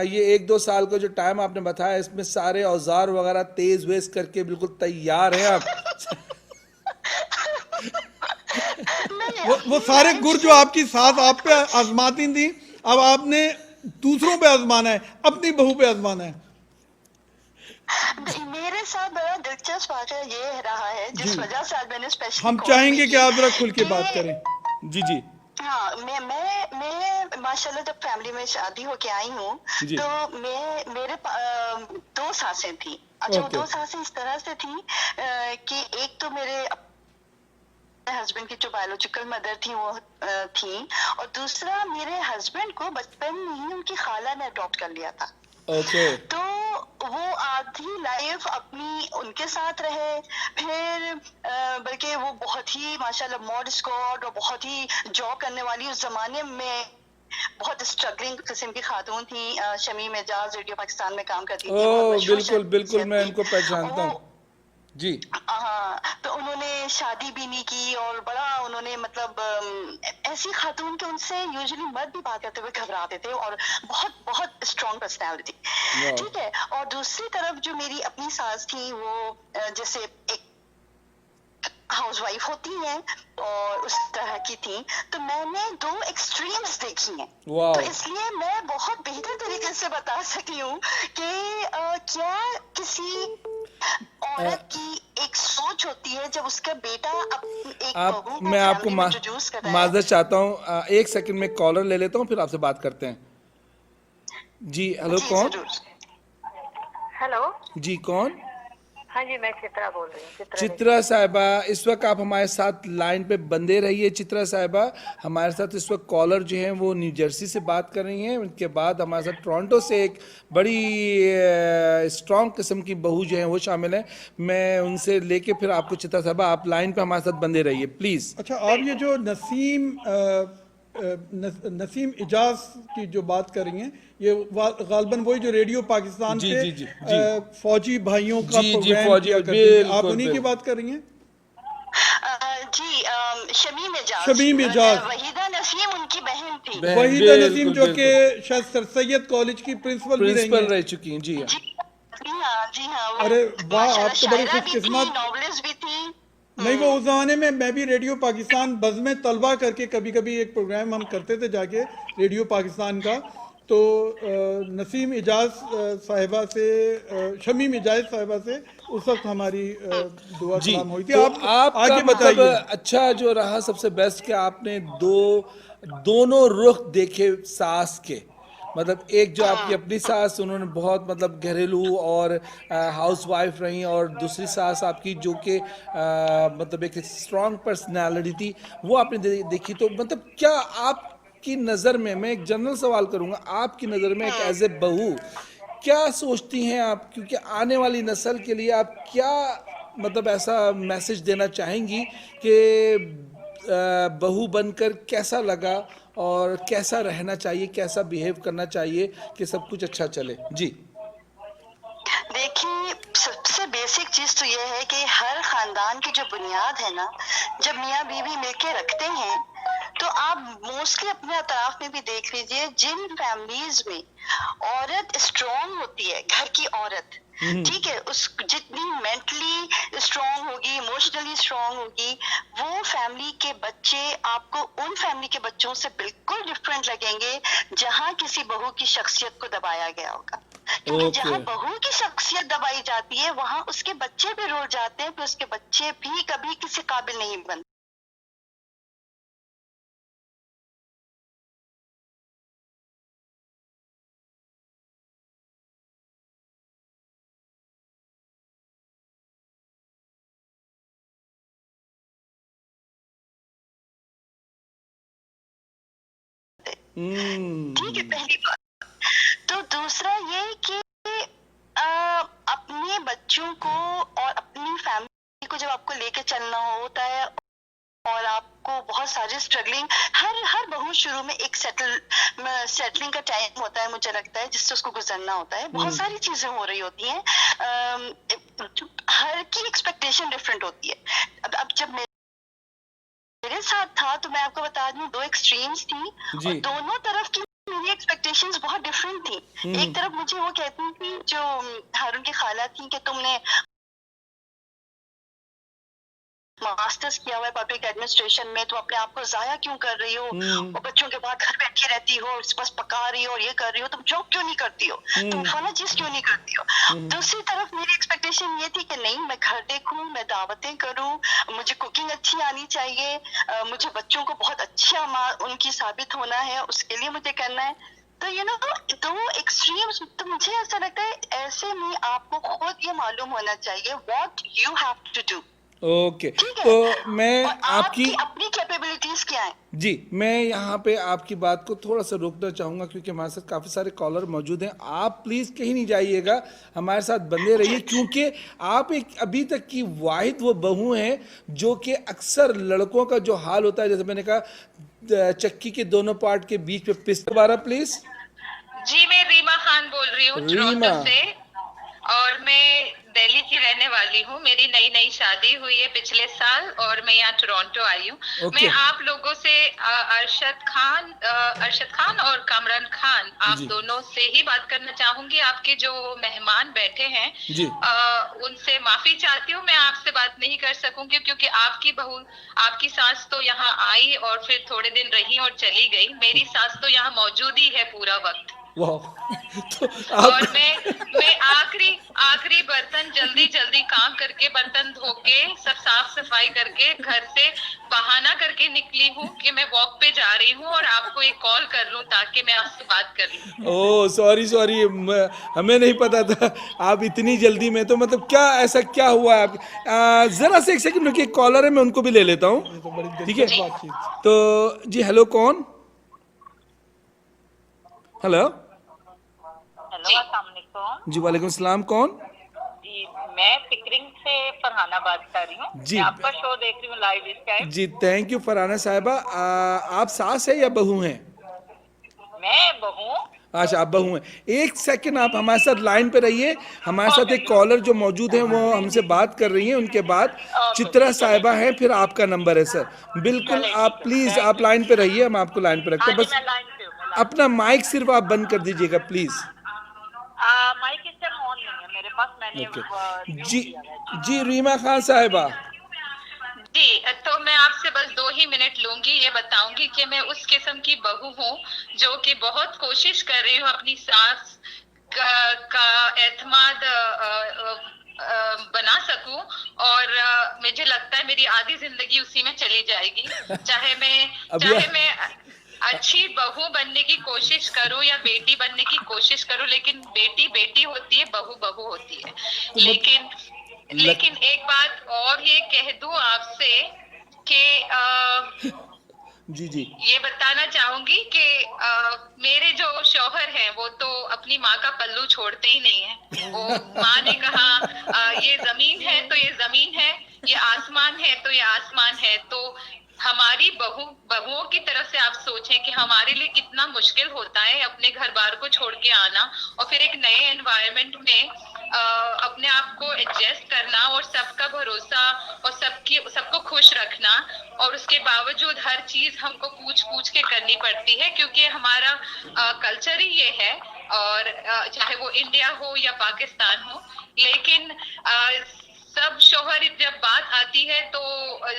ये 1-2 साल का जो टाइम आपने बताया, इसमें सारे औजार वगैरह तेज वेज करके बिल्कुल तैयार हैं आप। वो सारे गुर जो आपकी सास आप पे आजमाती थी, अब आपने दूसरों पे आजमाना है, अपनी बहू पे आजमाना है। मेरे साथ बड़ा दिलचस्प वाक़या ये रहा है, जिस वजह से आज मैंने स्पेशली, हम चाहेंगे कि आप जरा खुल के बात करें। जी जी। हाँ, मैं माशाल्लाह जब फैमिली में शादी होके आई हूँ, तो मेरे 2 सासें थी। अच्छा, वो 2 सासें इस तरह से थी कि एक तो मेरे हस्बैंड की जो बायोलॉजिकल मदर थी वो थी, और दूसरा मेरे हस्बैंड को बचपन में ही उनकी खाला ने अडॉप्ट कर लिया था। तो वो आधी लाइफ अपनी उनके साथ रहे, फिर बल्कि वो बहुत ही माशाल्लाह मॉडर्न स्कॉट और बहुत ही जॉब करने वाली, उस जमाने में बहुत स्ट्रगलिंग किस्म की खातून थी। शमीम एजाज रेडियो पाकिस्तान में काम करती थी। बिल्कुल बिल्कुल, मैं इनको पहचानता हूँ जी। हाँ, तो उन्होंने शादी भी नहीं की, और बड़ा उन्होंने मतलब ऐसी खातून के उनसे यूजुअली मर्द भी बात करते हुए घबराते थे, और बहुत बहुत स्ट्रॉन्ग पर्सनैलिटी, ठीक है। और दूसरी तरफ जो मेरी अपनी सास थी, वो जैसे एक हाउसवाइफ होती हैं और उस तरह की थी। तो मैंने 2 एक्सट्रीम्स देखी हैं, तो इसलिए मैं बहुत बेहतर तरीके से बता सकी हूँ कि क्या किसी औरत की एक सोच होती है जब उसका बेटा एक मैं आपको माजरत चाहता हूँ, 1 सेकंड में कॉलर ले लेता हूँ, फिर आपसे बात करते हैं जी। हेलो, कौन? हेलो जी, कौन? हाँ जी, मैं चित्रा बोल रही हूँ। चित्रा साहिबा, इस वक्त आप हमारे साथ लाइन पे बंदे रहिए। चित्रा साहिबा, हमारे साथ इस वक्त कॉलर जो हैं वो न्यू जर्सी से बात कर रही हैं। उनके बाद हमारे साथ टोरंटो से एक बड़ी स्ट्रॉन्ग किस्म की बहू जो हैं वो शामिल हैं। मैं उनसे लेके फिर आपको, चित्रा साहिबा आप लाइन पे हमारे साथ बंदे रहिए प्लीज़। अच्छा, आप ये जो नसीम इजाज की जो बात कर रही हैं, ये गालबन वही जो रेडियो पाकिस्तान पे फौजी भाइयों का प्रोग्राम किया करते हैं, आप उन्हीं की बात कर रही हैं? जी, शमीम एजाज। शमीम एजाज। वहीदा नसीम उनकी बहन थी। वहीदा नसीम जो कि शायद सर सैयद कॉलेज की प्रिंसिपल भी रह चुकी हैं। जी हाँ जी हाँ। अरे वाह, आप तो बड़ी खुशकिस्मत। नॉवेलिस्ट भी थी। नहीं, वो उस जमाने में मैं भी रेडियो पाकिस्तान बज़्म तलबा करके कभी कभी एक प्रोग्राम हम करते थे जाके रेडियो पाकिस्तान का, तो नसीम एजाज साहिबा से, शमीम एजाज साहिबा से उस वक्त हमारी दुआ सलाम हुई थी। तो आप आगे बताइए। अच्छा जो रहा सबसे बेस्ट कि आपने दोनों रुख देखे सास के, मतलब एक जो आपकी अपनी सास, उन्होंने बहुत मतलब घरेलू और हाउस वाइफ रही, और दूसरी सास आपकी जो कि मतलब एक स्ट्रॉन्ग पर्सनालिटी थी, वो आपने देखी। तो मतलब क्या आपकी नज़र में, मैं एक जनरल सवाल करूँगा, आपकी नज़र में एक एज ए बहू क्या सोचती हैं आप, क्योंकि आने वाली नस्ल के लिए आप क्या मतलब ऐसा मैसेज देना चाहेंगी कि बहू बनकर कैसा लगा और कैसा रहना चाहिए, कैसा बिहेव करना चाहिए कि सब कुछ अच्छा चले? जी देखिए, सबसे बेसिक चीज तो यह है कि हर खानदान की जो बुनियाद है ना, जब मियाँ बीवी मिलके रखते हैं, तो आप मोस्टली अपने अतराफ में भी देख लीजिए, जिन फैमिलीज में औरत स्ट्रॉन्ग होती है, घर की औरत, ठीक है, उस जितनी मेंटली स्ट्रॉन्ग होगी, इमोशनली स्ट्रॉन्ग होगी, वो फैमिली के बच्चे आपको उन फैमिली के बच्चों से बिल्कुल डिफरेंट लगेंगे जहां किसी बहू की शख्सियत को दबाया गया होगा। क्योंकि जहां बहू की शख्सियत दबाई जाती है, वहां उसके बच्चे भी रुल जाते हैं, फिर उसके बच्चे भी कभी किसी काबिल नहीं बनते। ठीक है, पहली बात। तो दूसरा ये कि अपने बच्चों को और अपनी फैमिली को जब आपको लेके चलना होता है, और आपको बहुत सारी स्ट्रगलिंग, हर बहू शुरू में एक सेटलिंग का टाइम होता है, मुझे लगता है, जिससे उसको गुजरना होता है। बहुत सारी चीजें हो रही होती हैं, हर की एक्सपेक्टेशन डिफरेंट होती है। अब जब मेरे साथ था, तो मैं आपको बता दूं, दो एक्सट्रीम्स थी और दोनों तरफ की मेरी एक्सपेक्टेशंस बहुत डिफरेंट थी। एक तरफ मुझे वो कहती थी, जो हारून की खाला थी, कि तुमने मास्टर्स किया हुआ है पब्लिक एडमिनिस्ट्रेशन में, तो अपने आप को जाया क्यों कर रही हो, और बच्चों के बाद घर बैठी रहती हो, बस पका रही हो और ये कर रही हो, तुम जॉब क्यों नहीं करती हो, तुम खाना चीज क्यों नहीं करती हो। दूसरी तरफ मेरी एक्सपेक्टेशन ये थी कि नहीं, मैं घर देखूं, मैं दावतें करूं, मुझे कुकिंग अच्छी आनी चाहिए, मुझे बच्चों को बहुत अच्छा माँ उनकी साबित होना है, उसके लिए मुझे करना है। तो दो एक्सट्रीम्स, तो मुझे ऐसा लगता है ऐसे में आपको खुद ये मालूम होना चाहिए what you have to do. Okay, तो मैं आपकी अपनी कैपेबिलिटीज क्या है। जी, मैं यहाँ पे आपकी बात को थोड़ा सा रोकना चाहूँगा, क्योंकि हमारे साथ काफ़ी सारे कॉलर मौजूद हैं। आप प्लीज़ कहीं नहीं जाइएगा, हमारे साथ बने रहिए, क्योंकि आप एक अभी तक की वाहिद वो बहू हैं जो कि अक्सर लड़कों का जो हाल होता है, जैसे मैंने कहा, चक्की के दोनों पार्ट के बीच पे पिस। दोबारा प्लीज़। जी, मैं रीमा खान बोल रही हूँ टोरंटो से, और मैं दिल्ली की रहने वाली हूँ। मेरी नई शादी हुई है पिछले साल, और मैं यहाँ टोरंटो आई हूँ। मैं आप लोगों से अरशद खान और कामरान खान, आप दोनों से ही बात करना चाहूंगी। आपके जो मेहमान बैठे हैं, उनसे माफी चाहती हूँ, मैं आपसे बात नहीं कर सकूंगी, क्योंकि आपकी बहू, आपकी सास तो यहाँ आई और फिर थोड़े दिन रही और चली गई। मेरी सास तो यहाँ मौजूद ही है पूरा वक्त। तो और मैं आखिरी बर्तन जल्दी काम करके, बर्तन धो के, सब साफ सफाई करके, घर से बहाना करके निकली हूँ कि मैं वॉक पे जा रही हूँ और आपको एक कॉल कर लूँ ताकि मैं आपसे बात कर लूँ। ओह सॉरी, हमें नहीं पता था आप इतनी जल्दी में। तो मतलब क्या ऐसा क्या हुआ आप, जरा से एक सेकंड रुकिए, कॉलर है, मैं उनको भी ले लेता हूँ, ठीक है? तो जी, हेलो, कौन? हेलो जी, वालेकुम सलाम, कौन? जी, मैं पिकरिंग से फरहाना बात कर रही हूँ जी। आपका शो देख रही हूँ लाइव इस टाइम जी। Thank you Farhana Sahiba. आप सास है या बहू हैं? मैं बहू। अच्छा, आप बहू हैं। एक सेकंड आप हमारे साथ लाइन पे रहिए। हमारे साथ एक कॉलर जो मौजूद हैं वो हमसे बात कर रही हैं, उनके बाद चित्रा साहिबा है, फिर आपका नंबर है सर। बिल्कुल, आप प्लीज आप लाइन पे रहिए, हम आपको लाइन पे रखते हैं। बस अपना माइक सिर्फ आप बंद कर दीजिएगा प्लीज। माइक इस टाइम ऑन नहीं है मेरे पास, मैंने जी रीमा खान साहिबा जी, तो मैं आपसे बस 2 ही मिनट लूंगी। ये बताऊंगी कि मैं उस किस्म की बहू हूँ जो कि बहुत कोशिश कर रही हूँ अपनी सास का एतमाद बना सकूं, और मुझे लगता है मेरी आधी जिंदगी उसी में चली जाएगी। चाहे मैं अच्छी बहू बनने की कोशिश करूं या बेटी बनने की कोशिश करूं, लेकिन बेटी बेटी होती है, बहू बहू होती है। लेकिन एक बात और ये कह दूं आपसे कि जी ये बताना चाहूंगी कि मेरे जो शौहर हैं वो तो अपनी माँ का पल्लू छोड़ते ही नहीं है। वो माँ ने कहा ये जमीन है तो ये जमीन है, ये आसमान है तो ये आसमान है। तो हमारी बहुओं की तरफ से आप सोचें कि हमारे लिए कितना मुश्किल होता है अपने घर बार को छोड़ के आना और फिर एक नए एनवायरनमेंट में अपने आप को एडजस्ट करना और सबका भरोसा और सबको खुश रखना, और उसके बावजूद हर चीज हमको पूछ के करनी पड़ती है, क्योंकि हमारा कल्चर ही ये है। और चाहे वो इंडिया हो या पाकिस्तान हो, लेकिन सब शौहर जब बात आती है तो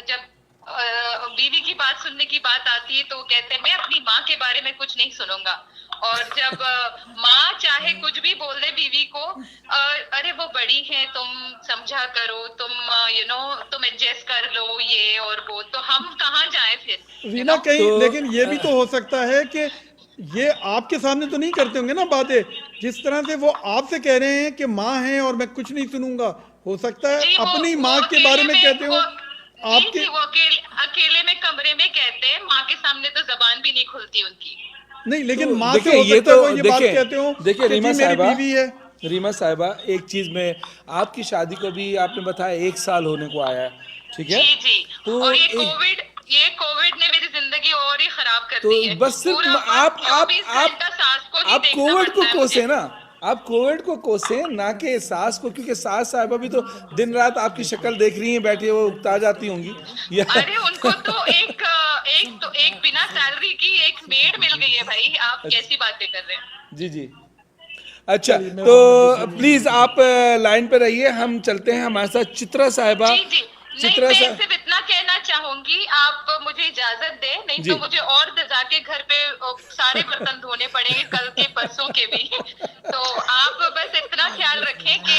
जब बीवी की बात सुनने की बात आती है तो कहते हैं मैं अपनी माँ के बारे में कुछ नहीं सुनूंगा। और जब माँ चाहे कुछ भी बोल दे बीवी को, अरे वो बड़ी है, तुम समझा करो, तुम एडजस्ट कर लो ये और वो, तो हम कहाँ जाए फिर। रीना कहीं लेकिन ये भी तो हो सकता है कि ये आपके सामने तो नहीं करते होंगे ना बातें, जिस तरह से वो आपसे कह रहे हैं कि माँ है और मैं कुछ नहीं सुनूंगा। हो सकता है अपनी माँ के बारे में कहते हो आपके। वो अकेले में कमरे में कहते हैं, माँ के सामने तो जबान भी नहीं खुलती उनकी। नहीं, लेकिन तो माँ से हो सकता है वो ये बात कहते हो। देखिए रीमा साहिबा, बीवी है। रीमा साहिबा, एक चीज में आपकी शादी को भी आपने बताया 1 साल होने को आया है, ठीक है? जी। तो और ये कोविड ने मेरी जिंदगी और ही खराब कर दी है। बस सिर्फ आप कोविड को कोसे ना, आप कोविड को कोसे ना कि सास को, क्योंकि सास साहिबा भी तो दिन रात आपकी शक्ल देख रही हैं, बैठे वो उकता जाती होंगी। अरे उनको तो एक बिना सैलरी की एक मेड मिल गई है भाई, आप कैसी बातें कर रहे हैं। जी अच्छा, तो प्लीज आप लाइन पे रहिए, हम चलते हैं हमारे साथ चित्रा साहिबा। चित्रा नहीं, मैं सिर्फ इतना कहना चाहूंगी, आप मुझे इजाजत दें, नहीं तो मुझे और जाके घर पे सारे बर्तन धोने पड़ेंगे, कल के परसों के भी। तो आप बस इतना ख्याल रखें कि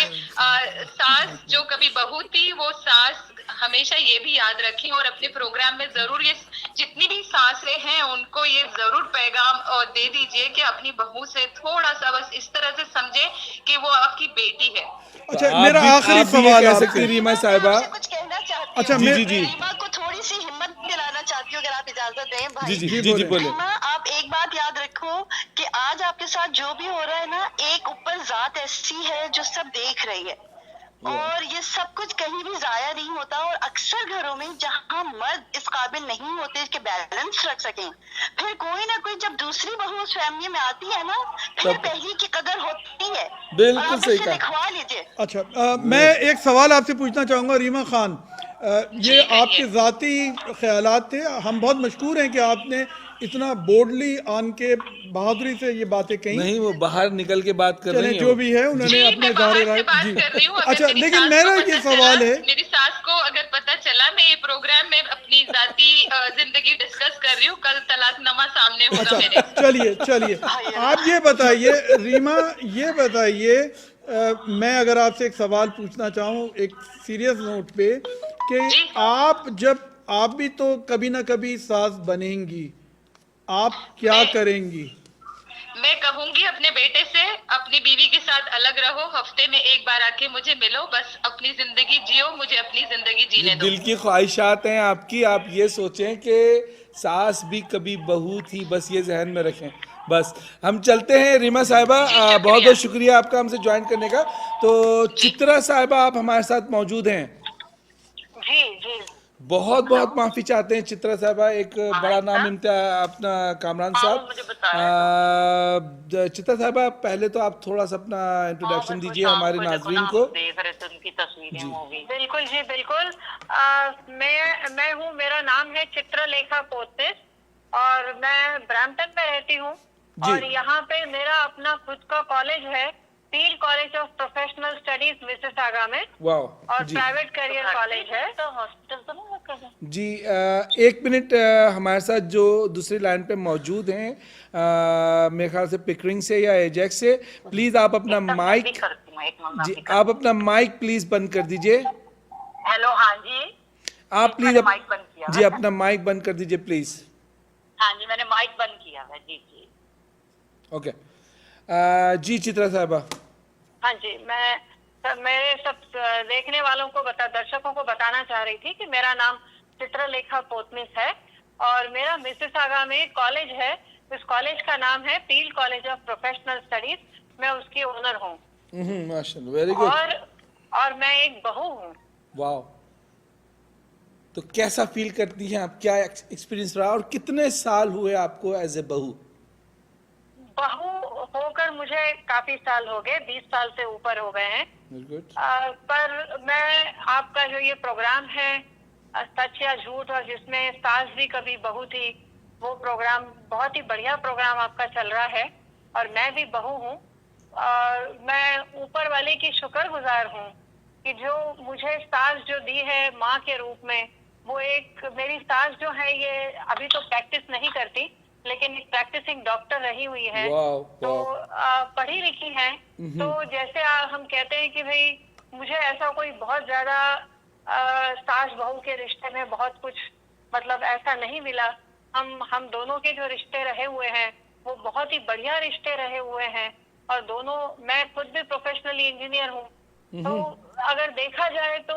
सास जो कभी बहू थी वो सास हमेशा ये भी याद रखें, और अपने प्रोग्राम में जरूर ये जितनी भी सासें हैं उनको ये जरूर पैगाम दे दीजिए कि अपनी बहू से थोड़ा सा बस इस तरह से समझे कि वो आपकी बेटी है। अच्छा, मेरा आखिरी सवाल आपसे रीमा साहिबा, कुछ कहना चाहती अच्छा हूँ। जी रीमा को थोड़ी सी हिम्मत दिलाना चाहती हूँ, अगर आप इजाजत दें भाई। जी बोले। रीमा, आप एक बात याद रखो कि आज आपके साथ जो भी हो रहा है ना, एक ऊपर जात ऐसी है जो सब देख रही है, और ये सब कुछ कहीं भी जाया नहीं होता। और अक्सर घरों में जहाँ मर्द इस काबिल नहीं होते कि बैलेंस रख सकें, फिर कोई ना कोई जब दूसरी बहू उस फैमिली में आती है ना, फिर पहली की कदर होती है। बिल्कुल सही कहा। दिखवा लीजिए। अच्छा, मैं एक सवाल आपसे पूछना चाहूँगा रीमा खान। ये आपके ज़ाती ख्यालात थे। हम बहुत मशहूर हैं कि आपने इतना बोल्डली आन के बहादुरी से ये बातें कही। नहीं, वो बाहर निकल के बात कर रही हैं, जो भी है उन्होंने अपने ज़ाहिर राय जी। अच्छा, लेकिन मेरा ये सवाल है, मेरी सास को अगर पता चला मैं ये प्रोग्राम में अपनी जाती जिंदगी डिस्कस कर रही हूँ, कल तलाकनामा सामने होगा मेरे। चलिए आप ये बताइए रीमा, ये बताइए, मैं अगर आपसे एक सवाल पूछना चाहूँ एक सीरियस नोट पे, कि आप भी तो कभी ना कभी सास बनेंगी, आप क्या करेंगी? मैं कहूंगी अपने बेटे से अपनी बीवी के साथ अलग रहो, हफ्ते में एक बार आके मुझे मिलो, बस अपनी जिंदगी जियो, मुझे अपनी जिंदगी जीने दो। दिल की ख्वाहिशात हैं आपकी, आप ये सोचें कि सास भी कभी बहू थी, बस ये जहन में रखें। बस हम चलते हैं रीमा साहिबा, बहुत बहुत शुक्रिया आपका हमसे ज्वाइन करने का। तो चित्रा साहिबा, आप हमारे साथ मौजूद हैं। जी। बहुत बहुत माफी चाहते हैं चित्रा साहबा, एक बड़ा नाम अपना कामरान साहब। मुझे बताया चित्रा साहबा, पहले तो आप थोड़ा सा अपना इंट्रोडक्शन दीजिए हमारे नाजरीन को। देख रहे थे उनकी तस्वीरें मूवी। बिल्कुल जी बिल्कुल। मैं हूँ, मेरा नाम है चित्रलेखा पोतनिस और मैं ब्रैम्पटन में रहती हूँ। और यहाँ पे मेरा अपना खुद का कॉलेज है, Peel College of Professional Studies Mississauga में। वाह। और प्राइवेट करियर कॉलेज है। तो हॉस्पिटल तो नहीं वर्क कर रहे? जी, एक मिनट, हमारे साथ जो दूसरी लाइन पे मौजूद हैं, मेरे ख्याल से पिकरिंग से या एजेक्स से, प्लीज आप अपना माइक, जी आप अपना माइक प्लीज बंद कर दीजिए। हेलो, हाँ जी, आप प्लीज माइक बंद किया। जी अपना माइक बंद कर दीजिए प्लीज। हाँ जी, मैंने माइक बंद किया है। जी जी ओके। जी चित्रा साहबा। हाँ जी, मेरे सब देखने वालों को दर्शकों को बताना चाह रही थी कि मेरा नाम चित्रलेखा पोतनिस है और मेरा मिसिसागा में कॉलेज है। इस कॉलेज का नाम है Peel College of Professional studies. मैं उसकी ओनर हूँ। माशाल्लाह, वेरी गुड। और मैं एक बहू हूँ। वाह। तो कैसा फील करती हैं आप, क्या एक्सपीरियंस रहा और कितने साल हुए आपको एज ए बहू? बहू होकर मुझे काफी साल हो गए, 20 साल से ऊपर हो गए हैं। पर मैं आपका जो ये प्रोग्राम है सच या झूठ, और जिसमें सास भी कभी बहू थी, वो प्रोग्राम बहुत ही बढ़िया प्रोग्राम आपका चल रहा है और मैं भी बहू हूँ। और मैं ऊपर वाले की शुक्रगुजार हूँ कि जो मुझे सास जो दी है माँ के रूप में, वो एक मेरी सास जो है ये अभी तो प्रैक्टिस नहीं करती, लेकिन एक प्रैक्टिसिंग डॉक्टर रही हुई है। तो पढ़ी लिखी है। तो जैसे हम कहते हैं कि भाई मुझे ऐसा कोई बहुत ज्यादा सास बहू के रिश्ते में बहुत कुछ मतलब ऐसा नहीं मिला। हम दोनों के जो रिश्ते रहे हुए हैं वो बहुत ही बढ़िया रिश्ते रहे हुए हैं। और दोनों, मैं खुद भी प्रोफेशनली इंजीनियर हूँ। तो अगर देखा जाए तो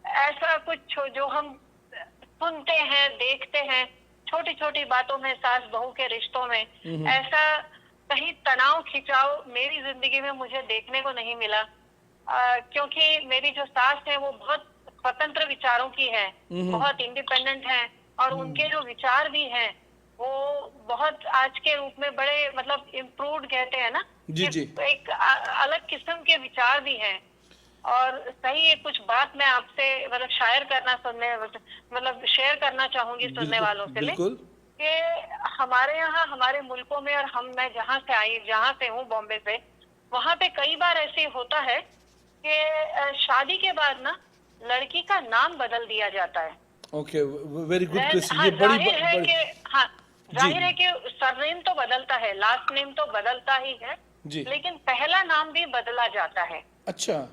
ऐसा कुछ जो हम सुनते हैं देखते हैं छोटी छोटी बातों में सास बहू के रिश्तों में, ऐसा कहीं तनाव खिंचाव मेरी जिंदगी में मुझे देखने को नहीं मिला। क्योंकि मेरी जो सास है वो बहुत स्वतंत्र विचारों की है, बहुत इंडिपेंडेंट है और उनके जो विचार भी हैं वो बहुत आज के रूप में बड़े मतलब इम्प्रूव्ड कहते हैं ना, एक अलग किस्म के विचार भी हैं। और सही है, कुछ बात मैं आपसे मतलब शेयर करना चाहूंगी सुनने वालों से कि हमारे यहाँ हमारे मुल्कों में और मैं जहाँ से हूँ बॉम्बे से, वहाँ पे कई बार ऐसे होता है कि शादी के बाद ना लड़की का नाम बदल दिया जाता है। Okay, very good question. ये जाहिर है कि सरनेम तो बदलता है, लास्ट नेम तो बदलता ही है, लेकिन पहला नाम भी बदला जाता है। अच्छा।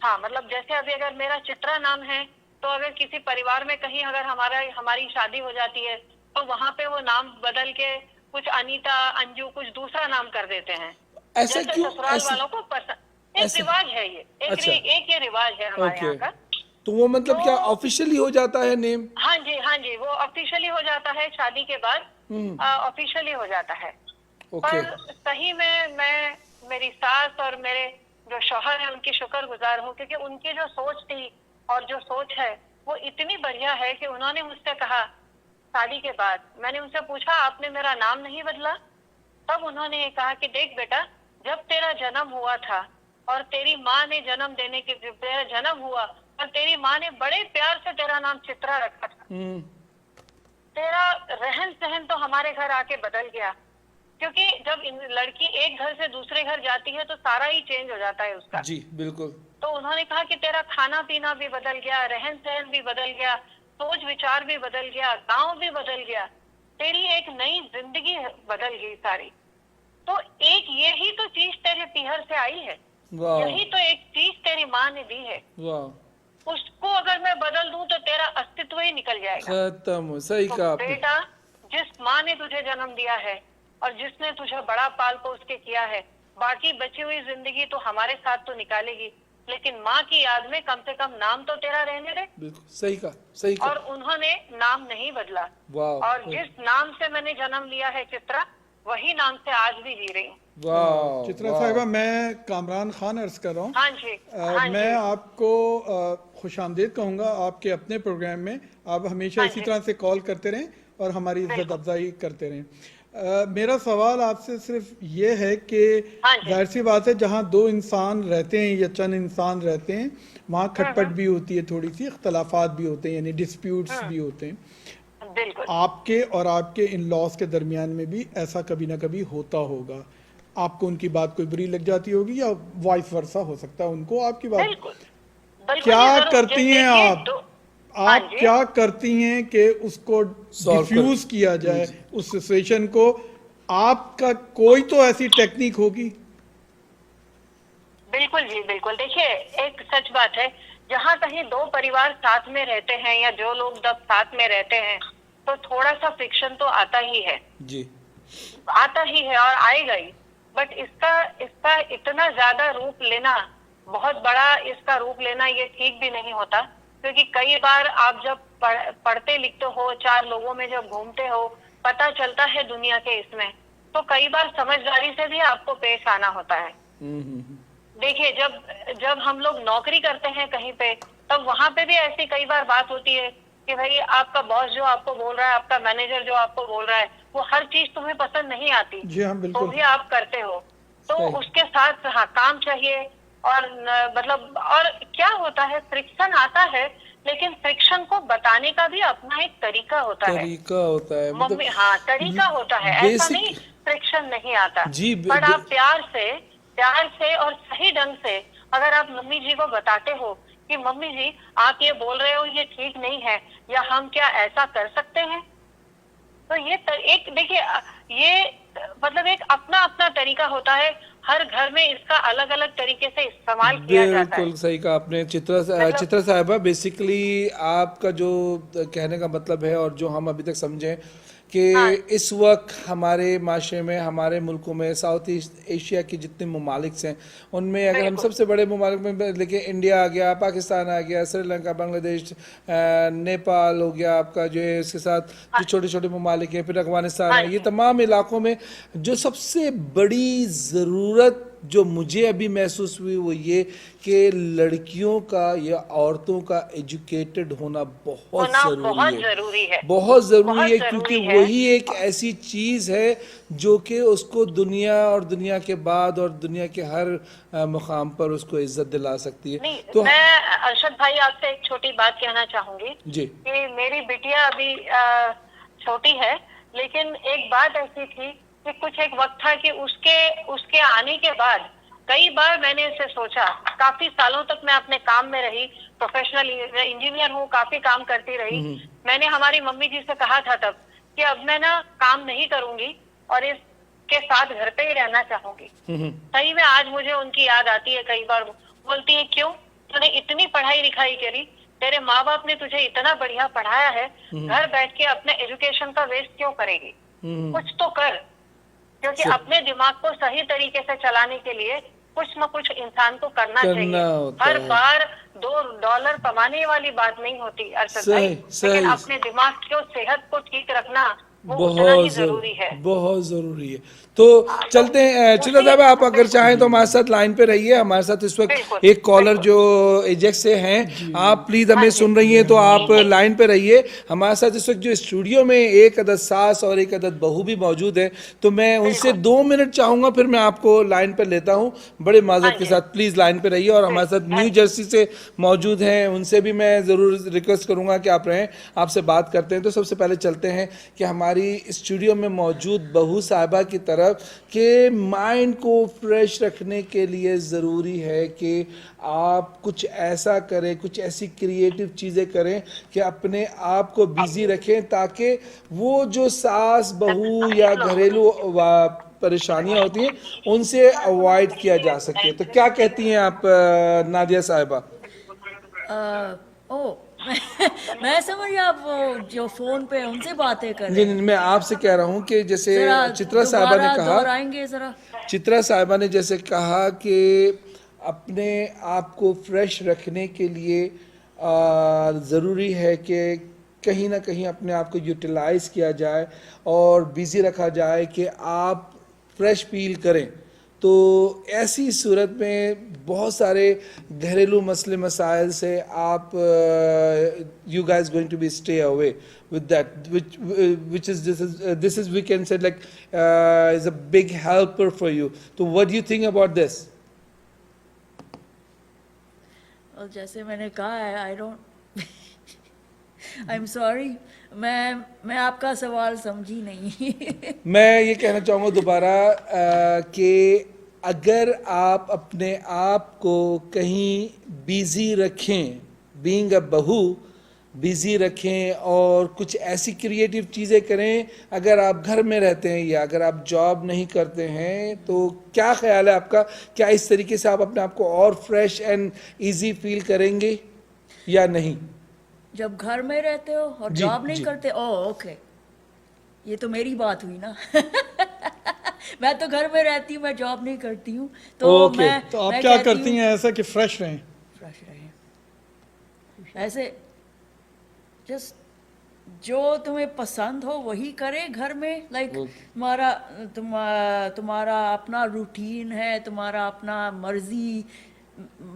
हाँ, मतलब जैसे अभी अगर मेरा चित्रा नाम है तो अगर किसी परिवार में कहीं अगर हमारी शादी हो जाती है तो वहाँ पे वो नाम बदल के कुछ अनीता, अंजू कुछ दूसरा नाम कर देते हैं। ऐसा क्यों? ससुराल वालों को एक रिवाज है ये, एक ये रिवाज है हमारे यहाँ का। तो वो मतलब क्या ऑफिशियली हो जाता है नेम? हाँ जी, वो ऑफिशियली हो जाता है, शादी के बाद ऑफिशियली हो जाता है। पर सही में मैं मेरी सास और मेरे जो शौहर है उनकी शुक्रगुजार हूँ, क्योंकि उनकी जो सोच थी और जो सोच है वो इतनी बढ़िया है कि उन्होंने मुझसे कहा शादी के बाद, मैंने उनसे पूछा आपने मेरा नाम नहीं बदला? तब उन्होंने ये कहा कि देख बेटा, जब तेरा जन्म हुआ था और तेरी माँ ने तेरा जन्म हुआ और तेरी माँ ने बड़े प्यार से तेरा नाम चित्रा रखा था, तेरा रहन सहन तो हमारे घर आके बदल गया। क्योंकि जब लड़की एक घर से दूसरे घर जाती है तो सारा ही चेंज हो जाता है उसका। जी बिल्कुल। तो उन्होंने कहा कि तेरा खाना पीना भी बदल गया, रहन सहन भी बदल गया, सोच विचार भी बदल गया, गांव भी बदल गया, तेरी एक नई जिंदगी बदल गई सारी। तो एक यही तो चीज तेरे पीहर से आई है, यही तो एक चीज तेरी माँ ने दी है। उसको अगर मैं बदल दूं तो तेरा अस्तित्व ही निकल जाएगा, खत्म। सही कहा बेटा, जिस माँ ने तुझे जन्म दिया है और जिसने तुझे बड़ा पाल पोस के किया है, बाकी बची हुई जिंदगी तो हमारे साथ तो निकालेगी, लेकिन माँ की याद में कम से कम नाम तो तेरा रहने दे। बिल्कुल सही कहा। और उन्होंने नाम नहीं बदला। और जिस नाम से मैंने जन्म लिया है चित्रा, वही नाम से आज भी जी रही हूँ। वाह चित्रा साहिबा, मैं कामरान खान अर्ज कर रहा हूँ। हाँ जी, हाँ मैं जी। आपको खुशामदीद कहूँगा आपके अपने प्रोग्राम में। आप हमेशा हाँ इसी जी। तरह से कॉल करते रहें और हमारी इज्जत अफजाई करते रहें। मेरा सवाल आपसे सिर्फ ये है कि हाँ जी। जाहिर सी बात है, जहाँ दो इंसान रहते हैं या चंद इंसान रहते हैं, वहाँ खटपट भी होती है, थोड़ी सी इख्तलाफात भी होते हैं, यानी डिस्प्यूट्स भी होते हैं। बिल्कुल। आपके और आपके इन लॉज के दरमियान में भी ऐसा कभी ना कभी होता होगा। आपको उनकी बात कोई बुरी लग जाती होगी या वाइस वर्सा हो सकता है उनको आपकी बात। बिल्कुल बिल्कुल, क्या ये जरूर। करती हैं देखिए, आप? हाँ आप जी। क्या करती हैं कि उसको Solve डिफ्यूज किया जाए उस सिचुएशन को? आपका कोई तो ऐसी टेक्निक होगी। बिल्कुल जी, बिल्कुल। देखिए, एक सच बात है, जहाँ कहीं दो परिवार साथ में रहते हैं या जो लोग जब साथ में रहते हैं तो थोड़ा सा फ्रिक्शन तो आता ही है, जी आता ही है और आएगा ही। बट इसका इतना ज्यादा रूप लेना, बहुत बड़ा इसका रूप लेना, ये ठीक भी नहीं होता। क्योंकि कई बार आप जब पढ़ते लिखते हो, चार लोगों में जब घूमते हो, पता चलता है दुनिया के इसमें, तो कई बार समझदारी से भी आपको पेश आना होता है। देखिए, जब हम लोग नौकरी करते हैं कहीं पे, तब वहां पे भी ऐसी कई बार बात होती है कि भाई आपका बॉस जो आपको बोल रहा है, आपका मैनेजर जो आपको बोल रहा है, वो हर चीज तुम्हें पसंद नहीं आती। जी हाँ, बिल्कुल। तो भी आप करते हो, तो उसके साथ हाँ काम चाहिए। और मतलब, और क्या होता है, फ्रिक्शन आता है, लेकिन फ्रिक्शन को बताने का भी अपना एक तरीका होता है। तरीका होता है, मम्मी, हाँ, तरीका होता है, ऐसा basic- नहीं फ्रिक्शन नहीं आता। जी, पर आप प्यार से और सही ढंग से अगर आप मम्मी जी को बताते हो कि मम्मी जी आप ये बोल रहे हो, ये ठीक नहीं है, या हम क्या ऐसा कर सकते हैं, तो ये एक, देखिए, ये मतलब एक अपना अपना तरीका होता है। हर घर में इसका अलग अलग तरीके से इस्तेमाल किया जाता है। बिल्कुल सही कहा आपने चित्रा साहिबा। बेसिकली आपका जो कहने का मतलब है और जो हम अभी तक समझे कि इस वक्त हमारे माशरे में, हमारे मुल्कों में, साउथ ईस्ट एशिया के जितने ममालिक हैं उनमें अगर हम सबसे बड़े ममालिक में देखिए, इंडिया आ गया, पाकिस्तान आ गया, श्रीलंका, बांग्लादेश, नेपाल हो गया आपका, जो है इसके साथ जो छोटे छोटे ममालिक हैं, फिर अफगानिस्तान है, ये तमाम इलाकों में जो सबसे बड़ी ज़रूरत जो मुझे अभी महसूस हुई वो ये कि लड़कियों का या औरतों का एजुकेटेड होना बहुत ज़रूरी है, बहुत ज़रूरी है, क्योंकि वही एक ऐसी चीज़ है जो कि उसको दुनिया और दुनिया के बाद और दुनिया के हर मुकाम पर उसको इज्जत दिला सकती है। तो मैं अरशद भाई आपसे एक छोटी बात कहना चाहूंगी जी कि मेरी बिटिया अभी छोटी है, लेकिन एक बात ऐसी थी कि कुछ एक वक्त था कि उसके आने के बाद कई बार मैंने इसे सोचा। काफी सालों तक मैं अपने काम में रही, प्रोफेशनल इंजीनियर हूँ, काफी काम करती रही। मैंने हमारी मम्मी जी से कहा था तब कि अब मैं ना काम नहीं करूंगी और इसके साथ घर पे ही रहना चाहूंगी। सही में आज मुझे उनकी याद आती है, कई बार बोलती है क्यों तूने इतनी पढ़ाई लिखाई करी, तेरे माँ बाप ने तुझे इतना बढ़िया पढ़ाया है, घर बैठ के अपने एजुकेशन का वेस्ट क्यों करेगी, कुछ तो कर। क्योंकि अपने दिमाग को सही तरीके से चलाने के लिए कुछ न कुछ इंसान को करना चाहिए। हर बार $2 कमाने वाली बात नहीं होती अरशद भाई, लेकिन अपने दिमाग को, सेहत को ठीक रखना बहुत जरूरी है, बहुत जरूरी है। तो चलते हैं चित्रा साहब, आप अगर चाहें तो हमारे साथ लाइन पे रहिए। हमारे साथ इस वक्त एक कॉलर जो एजेक्स से हैं, आप प्लीज हमें सुन रही हैं तो आप लाइन पे रहिए। हमारे साथ इस वक्त जो स्टूडियो में एक अदद सास और एक अदद बहू भी मौजूद है, तो मैं उनसे 2 मिनट चाहूंगा, फिर मैं आपको लाइन पे लेता हूँ बड़े माजरत के साथ। प्लीज लाइन पे रहिए। और हमारे साथ न्यू जर्सी से मौजूद हैं, उनसे भी मैं जरूर रिक्वेस्ट करूंगा कि आप रहें, आपसे बात करते हैं। तो सबसे पहले चलते हैं कि हमारी स्टूडियो में मौजूद बहू साहिबा की तरफ कि माइंड को फ्रेश रखने के लिए ज़रूरी है कि आप कुछ ऐसा करें, कुछ ऐसी क्रिएटिव चीज़ें करें कि अपने आप को बिजी रखें, ताकि वो जो सास बहू या घरेलू परेशानियां होती हैं उनसे अवॉइड किया जा सके। तो क्या कहती हैं आप नादिया साहिबा? मैं समझ आप वो जो फोन पे उनसे बातें कर रहे हैं। मैं आपसे कह रहा हूँ कि जैसे चित्रा साहिबा ने कहा, चित्रा साहिबा ने जैसे कहा कि अपने आप को फ्रेश रखने के लिए ज़रूरी है कि कहीं ना कहीं अपने आप को यूटिलाइज किया जाए और बिजी रखा जाए कि आप फ्रेश फील करें, तो ऐसी सूरत में बहुत सारे घरेलू मसले मसाइल से आप you guys going to be stay away with that which is this is we can say like is a big helper for you. तो what do you think about this? और जैसे मैंने कहा है, I don't I am sorry, मैं आपका सवाल समझी नहीं। मैं ये कहना चाहूँगा दोबारा कि अगर आप अपने आप को कहीं बिजी रखें, बीइंग अ बहू बिजी रखें और कुछ ऐसी क्रिएटिव चीज़ें करें, अगर आप घर में रहते हैं या अगर आप जॉब नहीं करते हैं, तो क्या ख्याल है आपका, क्या इस तरीके से आप अपने आप को और फ्रेश एंड इजी फील करेंगे या नहीं? जब घर में रहते हो और जी, जॉब नहीं जी। करते, ओके, ये तो मेरी बात हुई ना। मैं तो घर में रहती हूँ, मैं जॉब नहीं करती हूँ, तो ओके, मैं तो आप मैं क्या कहती करती हूँ, हैं ऐसा कि फ्रेश रहें? फ्रेश रहे ऐसे, जस्ट जो तुम्हें पसंद हो वही करे घर में। लाइक तुम्हारा अपना रूटीन है, तुम्हारा अपना मर्जी।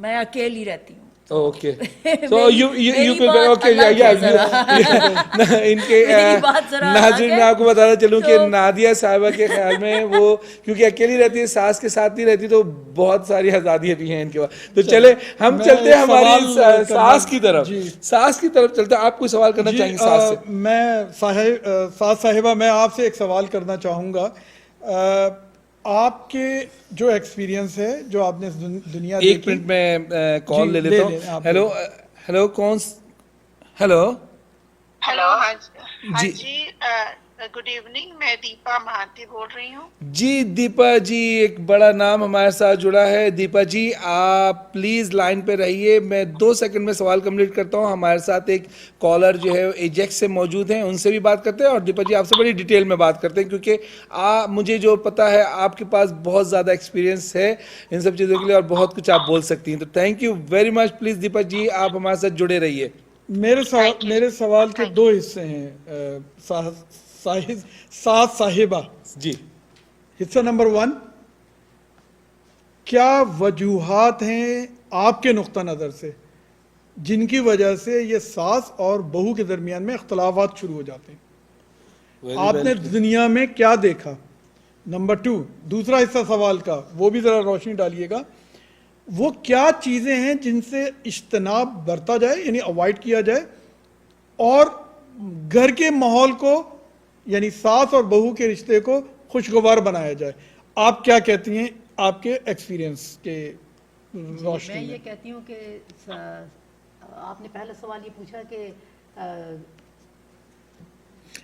मैं अकेली रहती हूँ। ओके, मेरी- सो यू मेरी प्रिपेयर, बात ओके, अलग या है जरा। इनके मेरी बात जरा अलग नाज़रीन, है। मैं आपको बताना चलूं कि तो- नादिया साहिबा के ख्याल में वो क्योंकि अकेली रहती है, सास के साथ नहीं रहती, तो बहुत सारी आज़ादियाँ भी हैं इनके पास। तो चले हम मैं चलते हैं हमारी सवाल सास की करना- तरफ, जी। सास की तरफ चलते हैं। आप कोई सवाल करना जी, चाहेंगे सास से? मैं सास साहिबा, मैं आपसे एक सवाल करना चाहूँगा। आपके जो एक्सपीरियंस है, जो आपने दुनिया एक देखी, मिनट में कॉल जी, ले ले लेता लें, हूँ। आप हेलो हेलो, कौन? हेलो हेलो, हाँ जी। जी, गुड इवनिंग, मैं दीपा महांती बोल रही हूँ। जी दीपा जी, एक बड़ा नाम हमारे साथ जुड़ा है। दीपा जी आप प्लीज़ लाइन पे रहिए, मैं 2 सेकंड में सवाल कंप्लीट करता हूँ। हमारे साथ एक कॉलर जो है एजेक्स से मौजूद हैं, उनसे भी बात करते हैं और दीपा जी आपसे बड़ी डिटेल में बात करते हैं, क्योंकि मुझे जो पता है आपके पास बहुत ज़्यादा एक्सपीरियंस है इन सब चीज़ों के लिए और बहुत कुछ आप बोल सकती हैं। तो thank you very much. Please Deepa ji आप हमारे साथ जुड़े रहिए। मेरे सवाल के 2 हिस्से हैं। सास साहिबा जी, हिस्सा नंबर 1, क्या वजूहात हैं आपके नुक्ता नज़र से जिनकी वजह से ये सास और बहू के दरमियान में इख्तलाफात शुरू हो जाते हैं? आपने दुनिया में क्या देखा? नंबर 2, दूसरा हिस्सा सवाल का, वो भी ज़रा रोशनी डालिएगा। वो क्या चीज़ें हैं जिनसे इज्तनाब बरता जाए, यानी अवॉइड किया जाए, और घर के माहौल को, यानी सास और बहू के रिश्ते को खुशगवार बनाया जाए? आप क्या कहती हैं आपके एक्सपीरियंस के रोशनी मैं ये में? कहती हूँ कि आपने पहला सवाल ये पूछा कि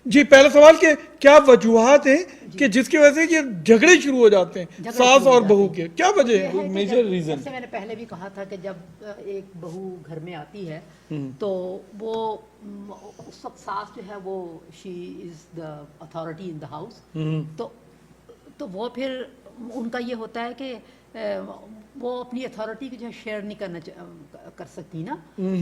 जी, पहला सवाल कि क्या वजूहात हैं कि जिसकी वजह से ये झगड़े शुरू हो जाते हैं झगड़े सास शुरू हो और जाते बहू हैं। के? क्या वजह ये है? है कि major जब- reason। जैसे मैंने पहले भी कहा था कि जब एक बहू घर में आती है तो वो उस वक्त सास जो है वो she is the authority in the house. तो वो फिर उनका ये होता है कि वो अपनी अथॉरिटी को जो है शेयर नहीं कर सकती ना।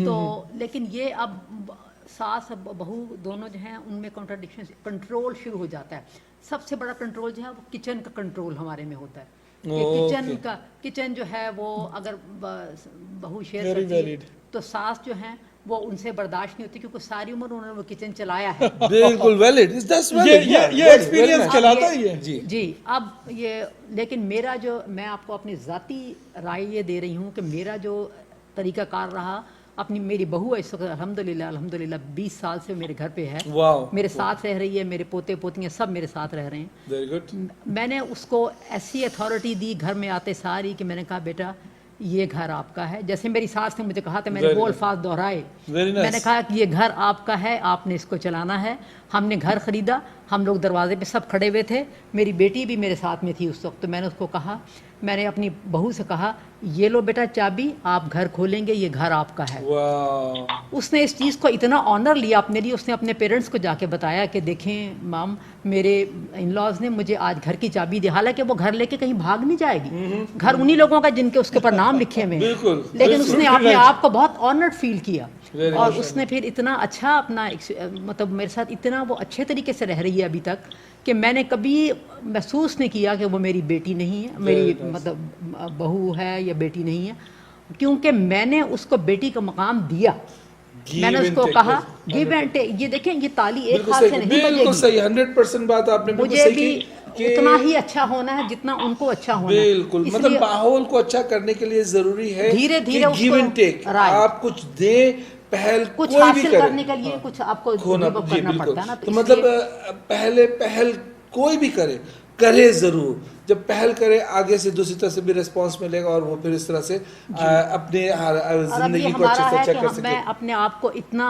तो लेकिन ये अब सास और बहू दोनों जो हैं उनमें कॉन्ट्राडिक्शन, कंट्रोल शुरू हो जाता है। सबसे बड़ा कंट्रोल जो है वो किचन का कंट्रोल हमारे में होता है कि किचन जो है वो अगर बहू शेयर Very करती है valid। तो सास जो है वो उनसे बर्दाश्त नहीं होती, क्योंकि सारी उम्र उन्होंने वो किचन चलाया है। बिल्कुल वैलिड, दैट्स ये वैलिड। ये एक्सपीरियंस अब कहलाता है ये? जी जी। अब ये लेकिन मेरा जो, मैं आपको अपनी ज़ाती राय ये दे रही हूँ कि मेरा जो तरीक़ाकार रहा, अपनी मेरी बहू है इस वक्त अल्हम्दुलिल्लाह 20 साल से मेरे घर पे है, वाह, मेरे साथ रह रही है, मेरे पोते पोतियाँ सब मेरे साथ रह रहे हैं। Very good. मैंने उसको ऐसी अथॉरिटी दी घर में आते सारी कि मैंने कहा बेटा ये घर आपका है। जैसे मेरी सास ने मुझे कहा था, मैंने Very वो good। अल्फाज दोहराए। Very nice। मैंने कहा कि ये घर आपका है, आपने इसको चलाना है हमने घर ख़रीदा, हम लोग दरवाजे पे सब खड़े हुए थे, मेरी बेटी भी मेरे साथ में थी उस वक्त। तो मैंने उसको कहा, मैंने अपनी बहू से कहा, ये लो बेटा चाबी, आप घर खोलेंगे, ये घर आपका है। उसने इस चीज़ को इतना ऑनर लिया अपने लिए, उसने अपने पेरेंट्स को जाके बताया कि देखें माम, मेरे इन लॉज ने मुझे आज घर की चाबी दी। हालांकि वो घर लेके कहीं भाग नहीं जाएगी, घर उन्हीं लोगों का जिनके उसके ऊपर नाम लिखे हुए हैं, लेकिन उसने अपने आप को बहुत ऑनर्ड फील किया। और उसने फिर इतना अच्छा अपना मतलब मेरे साथ इतना वो अच्छे तरीके से रह रही है अभी तक कि मैंने कभी महसूस नहीं किया कि वो मेरी बेटी नहीं है, मेरी मतलब बहू है या बेटी नहीं है, क्योंकि मैंने उसको बेटी का मकाम दिया। मैंने उसको कहा गिव एंड टेक। ये देखें, ये ताली एक हाथ से नहीं बजेगी। बिल्कुल सही, 100% बात आपने बिल्कुल मुझे सही भी उतना ही अच्छा होना है जितना उनको अच्छा होना है। बिल्कुल, मतलब माहौल को अच्छा करने के लिए जरूरी है धीरे धीरे गिव एंड टेक। आप कुछ दे, पहल कुछ कोई भी हासिल करे, करने के लिए कुछ आपको करना पड़ता है ना। तो मतलब पहल कोई भी करे जरूर। जब पहल करे, आगे से दूसरी तरफ से भी रिस्पांस मिलेगा और वो फिर इस तरह से अपने जिंदगी को अच्छे से अच्छा कर सके। मैं अपने आप को इतना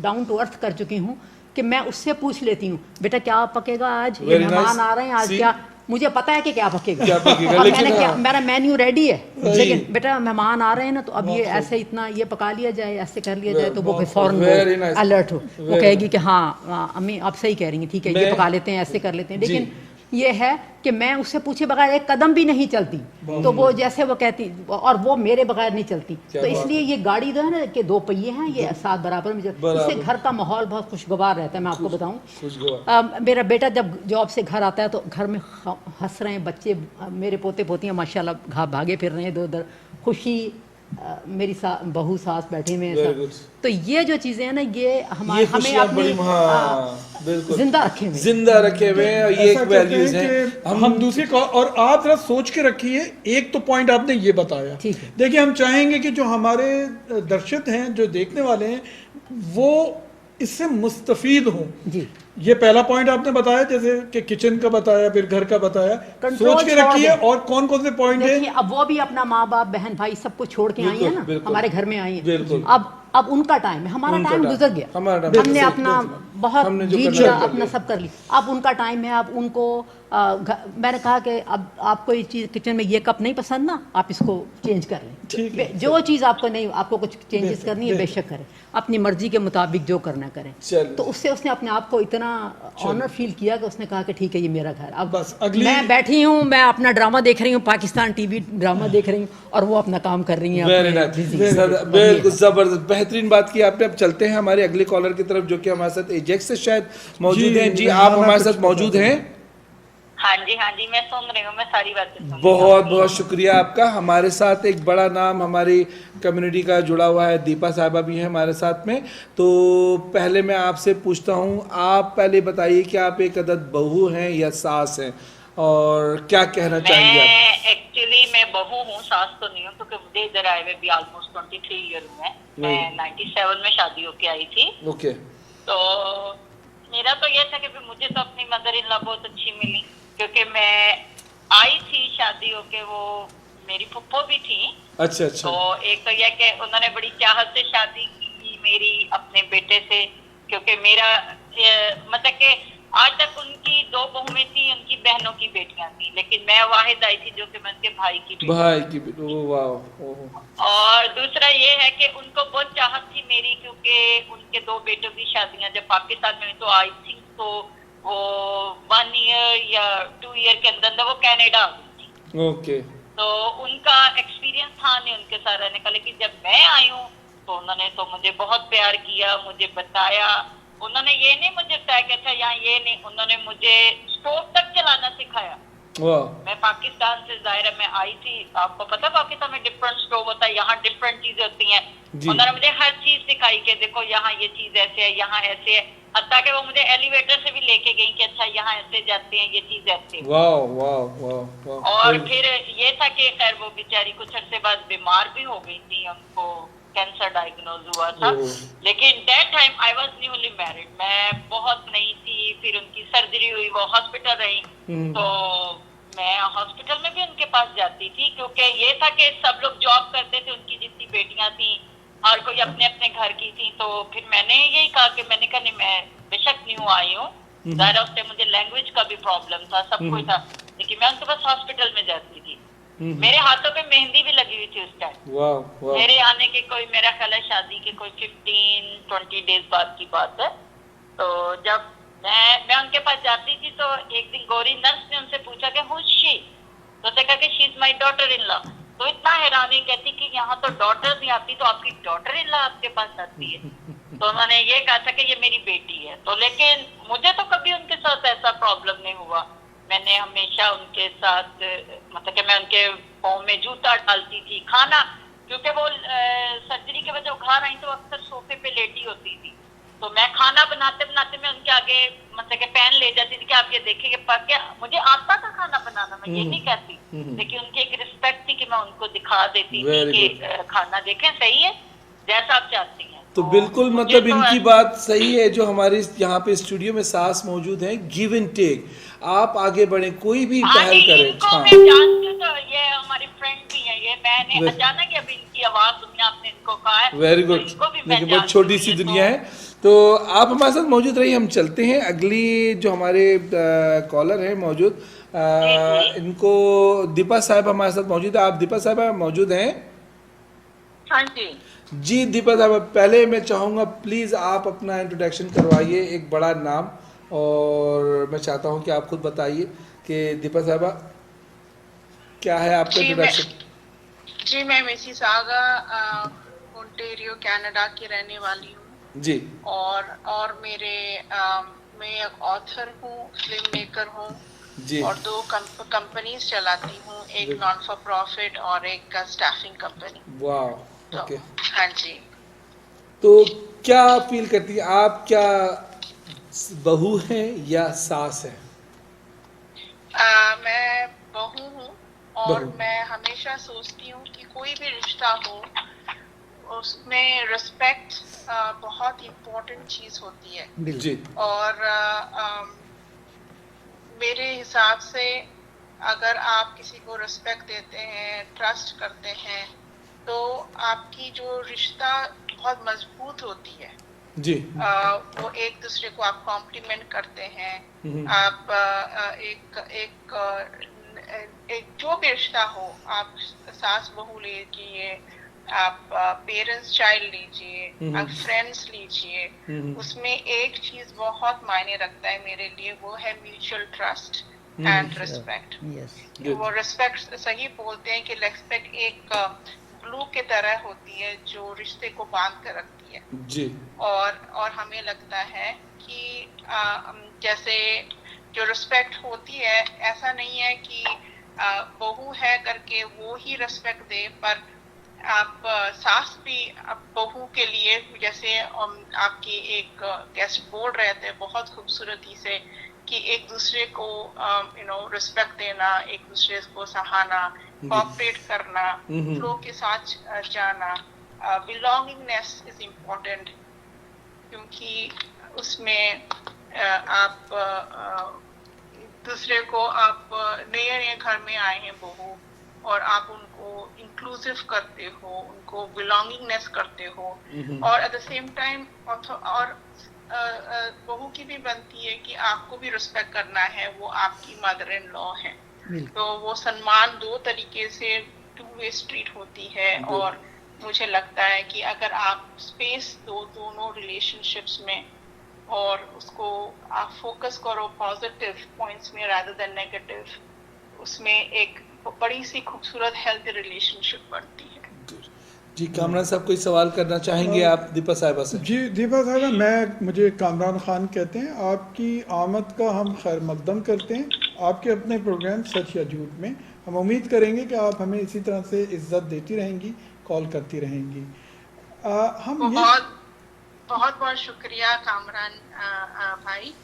डाउन टू अर्थ कर चुकी हूँ कि मैं उससे पूछ लेती हूँ, बेटा क्या पकेगा आज, ये मेहमान आ रहे हैं आज, क्या मुझे पता है कि क्या पकेगा, मेरा मेन्यू रेडी है, लेकिन बेटा मेहमान आ रहे हैं ना, तो अब ये ऐसे इतना ये पका लिया जाए, ऐसे कर लिया जाए, तो वो फिर फौरन अलर्ट हो, वो कहेगी कि हाँ अम्मी आप सही कह रही हैं, ठीक है ये पका लेते हैं, ऐसे कर लेते हैं। लेकिन ये है कि मैं उससे पूछे बगैर एक कदम भी नहीं चलती, तो वो जैसे वो कहती, और वो मेरे बगैर नहीं चलती। तो इसलिए ये गाड़ी जो है ना कि 2 पहिए हैं, ये साथ बराबर में इससे घर का माहौल बहुत खुशगवार रहता है। मैं आपको बताऊं, मेरा बेटा जब जॉब से घर आता है तो घर में हंस रहे हैं बच्चे, मेरे पोते पोतियाँ माशाल्लाह भागे फिर रहे हैं इधर उधर, खुशी, मेरी बहू सास बैठे हुए हैं। तो ये जो चीजें हैं ना, ये हमें अपनी जिंदा रखे हुए हैं, ये एक वैल्यूज हैं। हम दूसरे को, और आप जरा सोच के रखिए, एक तो पॉइंट आपने ये बताया, देखिए हम चाहेंगे कि जो हमारे दर्शक हैं, जो देखने वाले हैं, वो इससे मुस्तफीद हों जी। ये पहला पॉइंट आपने बताया, जैसे कि किचन का बताया, फिर घर का बताया, सोच के रखिए। और कौन कौन से पॉइंट है, अब वो भी अपना माँ बाप बहन भाई सबको छोड़ के आई है ना, हमारे घर में आई है। अब उनका टाइम है, हमारा टाइम गुजर गया, हमने अपना बहुत जी लिया, अपना सब कर लिया। अब उनका टाइम है, अब उनको मैंने कहा कि अब आपको ये चीज़ किचन में ये कप नहीं पसंद ना, आप इसको चेंज कर लें। जो चीज़ आपको नहीं, आपको कुछ चेंजेस करनी है बेशक करें, अपनी मर्जी के मुताबिक जो करना करें। तो उससे उसने अपने आप को इतना ऑनर फील किया कि उसने कहा कि ठीक है ये मेरा घर। अब बस मैं बैठी हूँ, मैं अपना ड्रामा देख रही हूँ, पाकिस्तान टीवी ड्रामा देख रही हूँ, और वो अपना काम कर रही हैं। बिल्कुल जबरदस्त, बेहतरीन बात की आपने। अब चलते हैं हमारे अगले कॉलर की तरफ, जो कि हमारे साथ एजेक्स से शायद मौजूद हैं। जी आप हमारे साथ मौजूद हैं? हाँ जी मैं सुन रही हूँ, मैं सारी बातें सुन रही हूँ। बहुत बहुत शुक्रिया आपका। हमारे साथ एक बड़ा नाम हमारी कम्युनिटी का जुड़ा हुआ है, दीपा साहिबा भी हैं हमारे साथ में। तो पहले मैं आपसे पूछता हूँ, आप पहले बताइए कि आप एक अदद बहू हैं या सास हैं, और क्या कहना चाहेंगे आप? एक्चुअली मैं बहू हूँ, सास तो नहीं हूँ, क्योंकि मुझे इधर आए हुए भी ऑलमोस्ट 23 ईयर हुए हैं। मैं 97 में शादी होके आई थी। ओके। तो मेरा तो ये था कि मुझे तो अपनी मदर इन लॉ बहुत अच्छी मिली, क्योंकि मैं आई थी शादी होके, वो मेरी फुप्पो भी थी। अच्छा। तो एक तो यह कि उन्होंने बड़ी चाहत से शादी की मेरी अपने बेटे से, क्योंकि मेरा मतलब कि आज तक उनकी 2 बहुएं थी, उनकी बहनों की बेटियां थी, लेकिन मैं वाहिद आई थी जो कि मैं उनके भाई की बेटी। और दूसरा ये है कि उनको बहुत चाहत थी मेरी, क्योंकि उनके 2 बेटों की शादियां जब पाकिस्तान में तो आई थी, तो वो 1 ईयर या 2 ईयर के अंदर वो कनाडा आ गई थी। ओके। तो उनका एक्सपीरियंस था नहीं उनके साथ रहने का, लेकिन जब मैं आई हूँ तो उन्होंने तो मुझे बहुत प्यार किया, मुझे बताया। उन्होंने ये नहीं मुझे बताया कि अच्छा यहाँ ये नहीं, उन्होंने मुझे स्टोव तक चलाना सिखाया। मैं पाकिस्तान से ज़ाहिर है मैं आई थी, आपको पता पाकिस्तान में डिफरेंट स्टोव होता है, यहाँ डिफरेंट चीजें होती हैं। उन्होंने मुझे हर चीज सिखाई कि देखो यहाँ ये चीज ऐसे है, यहाँ ऐसे है, हत्ता कि वो मुझे एलिवेटर से भी लेके गई कि अच्छा यहाँ ऐसे जाते हैं, ये चीज ऐसे। और फिर ये था कि खैर वो बेचारी कुछ अरसे बाद बीमार भी हो गई थी, उनको कैंसर डायग्नोज हुआ था। लेकिन that time I was newly married, मैं बहुत नई थी। फिर उनकी सर्जरी हुई, वो हॉस्पिटल रही, तो मैं हॉस्पिटल में भी उनके पास जाती थी, क्योंकि ये था कि सब लोग जॉब करते थे, उनकी जितनी बेटियां थी और कोई अपने अपने घर की थी। तो फिर मैंने यही कहा कि मैंने कहा नहीं, मैं बेशक न्यू आई हूँ, ज़ाहिर है उससे मुझे लैंग्वेज का भी प्रॉब्लम था, सब कुछ था, लेकिन मैं उनके पास हॉस्पिटल में जाती थी। मेरे हाथों पे मेहंदी भी लगी हुई थी उस टाइम। मेरे आने के कोई, मेरा ख्याल है शादी के कोई 15-20 डेज बाद की बात है। तो जब मैं उनके पास जाती थी तो एक दिन गौरी नर्स ने उनसे पूछा कि हूँ शी, तो उसने कहा कि she is my daughter in law. तो इतना हैरानी, कहती कि यहाँ तो डॉटर नहीं आती, तो आपकी डॉटर इन लॉ आपके पास आती है। तो उन्होंने ये कहा था कि ये मेरी बेटी है। तो लेकिन मुझे तो कभी उनके साथ ऐसा प्रॉब्लम नहीं हुआ। मैंने हमेशा उनके साथ, मतलब कि मैं उनके पाँव में जूता डालती थी, खाना, क्योंकि वो सर्जरी के वजह वो घर आई तो अक्सर सोफे पे लेटी होती थी, तो मैं खाना बनाते बनाते मैं उनके आगे मतलब कि पैन ले जाती थी कि आप ये देखेंगे पक गया। मुझे आता था खाना बनाना, मैं ये नहीं कहती, लेकिन उनकी एक रिस्पेक्ट थी कि मैं उनको दिखा देती थी कि खाना देखें, सही है जैसा आप चाहती हैं। तो बिल्कुल मतलब इनकी बात सही है, जो हमारे यहाँ पे स्टूडियो में सास मौजूद है, गिव एंड टेक, आप आगे बढ़े, कोई भी पहल करे। हाँ, मैं जानती हूँ, तो ये हमारी फ्रेंड भी है, ये मैंने अचानक अभी इनकी आवाज सुनी, आपने इनको कहा है, वेरी गुड, लेकिन बहुत छोटी सी दुनिया है। तो आप हमारे साथ मौजूद रहिए, हम चलते हैं अगली जो हमारे कॉलर हैं मौजूद, इनको दीपा साहब हमारे साथ मौजूद है। आप दीपा साहब मौजूद हैं? हाँ जी जी दीपा साहब, पहले मैं चाहूँगा प्लीज़ आप अपना इंट्रोडक्शन करवाइए, एक बड़ा नाम, और मैं चाहता हूँ कि आप खुद बताइए कि दीपा साहबा क्या है आपका इंट्रोडक्शन। जी मैं मिसिसागा ओंटारियो कनाडा की रहने वाली हूँ जी, और मैं एक ऑथर हूँ, फिल्म मेकर हूँ जी, और 2 कंपनीज चलाती हूँ, एक नॉन फॉर प्रॉफिट और एक स्टाफिंग कंपनी। वाह, ओके। हाँ जी। तो क्या फील करती है आप, क्या बहू हैं या सास है? मैं बहू हूँ और मैं हमेशा सोचती हूँ कि कोई भी रिश्ता हो उसमें रिस्पेक्ट बहुत इम्पोर्टेंट चीज होती है। जी। और मेरे हिसाब से अगर आप किसी को रिस्पेक्ट देते हैं, ट्रस्ट करते हैं, तो आपकी जो रिश्ता बहुत मजबूत होती है। जी। वो एक दूसरे को आप कॉम्प्लीमेंट करते हैं, आप एक जो भी रिश्ता हो, आप सास बहू लीजिए, आप पेरेंट्स चाइल्ड लीजिए, आप फ्रेंड्स लीजिए, उसमें एक चीज बहुत मायने रखता है मेरे लिए, वो है म्यूचुअल ट्रस्ट एंड रिस्पेक्ट। वो रिस्पेक्ट, सही बोलते हैं कि रिस्पेक्ट एक ग्लू के तरह होती है जो रिश्ते को बांध कर रखती है। जी। और हमें लगता है कि जैसे जो रिस्पेक्ट होती है, ऐसा नहीं है कि बहू है करके वो ही रिस्पेक्ट दे, पर आप सास भी बहू के लिए, जैसे आपकी एक गेस्ट बोल रहे थे बहुत खूबसूरती से कि एक दूसरे को रिस्पेक्ट देना, एक दूसरे को सहाना, कोऑपरेट करना, फ्लो के साथ जाना, बिलोंगिंगनेस इज इम्पोर्टेंट, क्योंकि उसमें आप दूसरे को, आप नए घर में आए हैं बहू, और आप उनको इंक्लूसिव करते हो, उनको बिलोंगिंगनेस करते हो, और एट द सेम टाइम और बहू की भी बनती है कि आपको भी रिस्पेक्ट करना है, वो आपकी मदर इन लॉ है, तो वो सम्मान 2 तरीके से 2 वे स्ट्रीट होती है। और मुझे लगता है कि अगर आप स्पेस दो दोनों रिलेशनशिप्स में, और उसको आप फोकस करो पॉजिटिव पॉइंट्स में रादर देन नेगेटिव, उसमें एक बड़ी सी खूबसूरत हेल्थी रिलेशनशिप बनती है। जी, कामरान साहब कोई सवाल करना चाहेंगे आप दीपा साहिबा से? जी दीपा साहिबा, मुझे कामरान खान कहते हैं, आपकी आमद का हम खैर मकदम करते हैं आपके अपने प्रोग्राम सच या झूठ में। हम उम्मीद करेंगे कि आप हमें इसी तरह से इज्जत देती रहेंगी, कॉल करती रहेंगी। हम बहुत बहुत शुक्रिया कामरान भाई,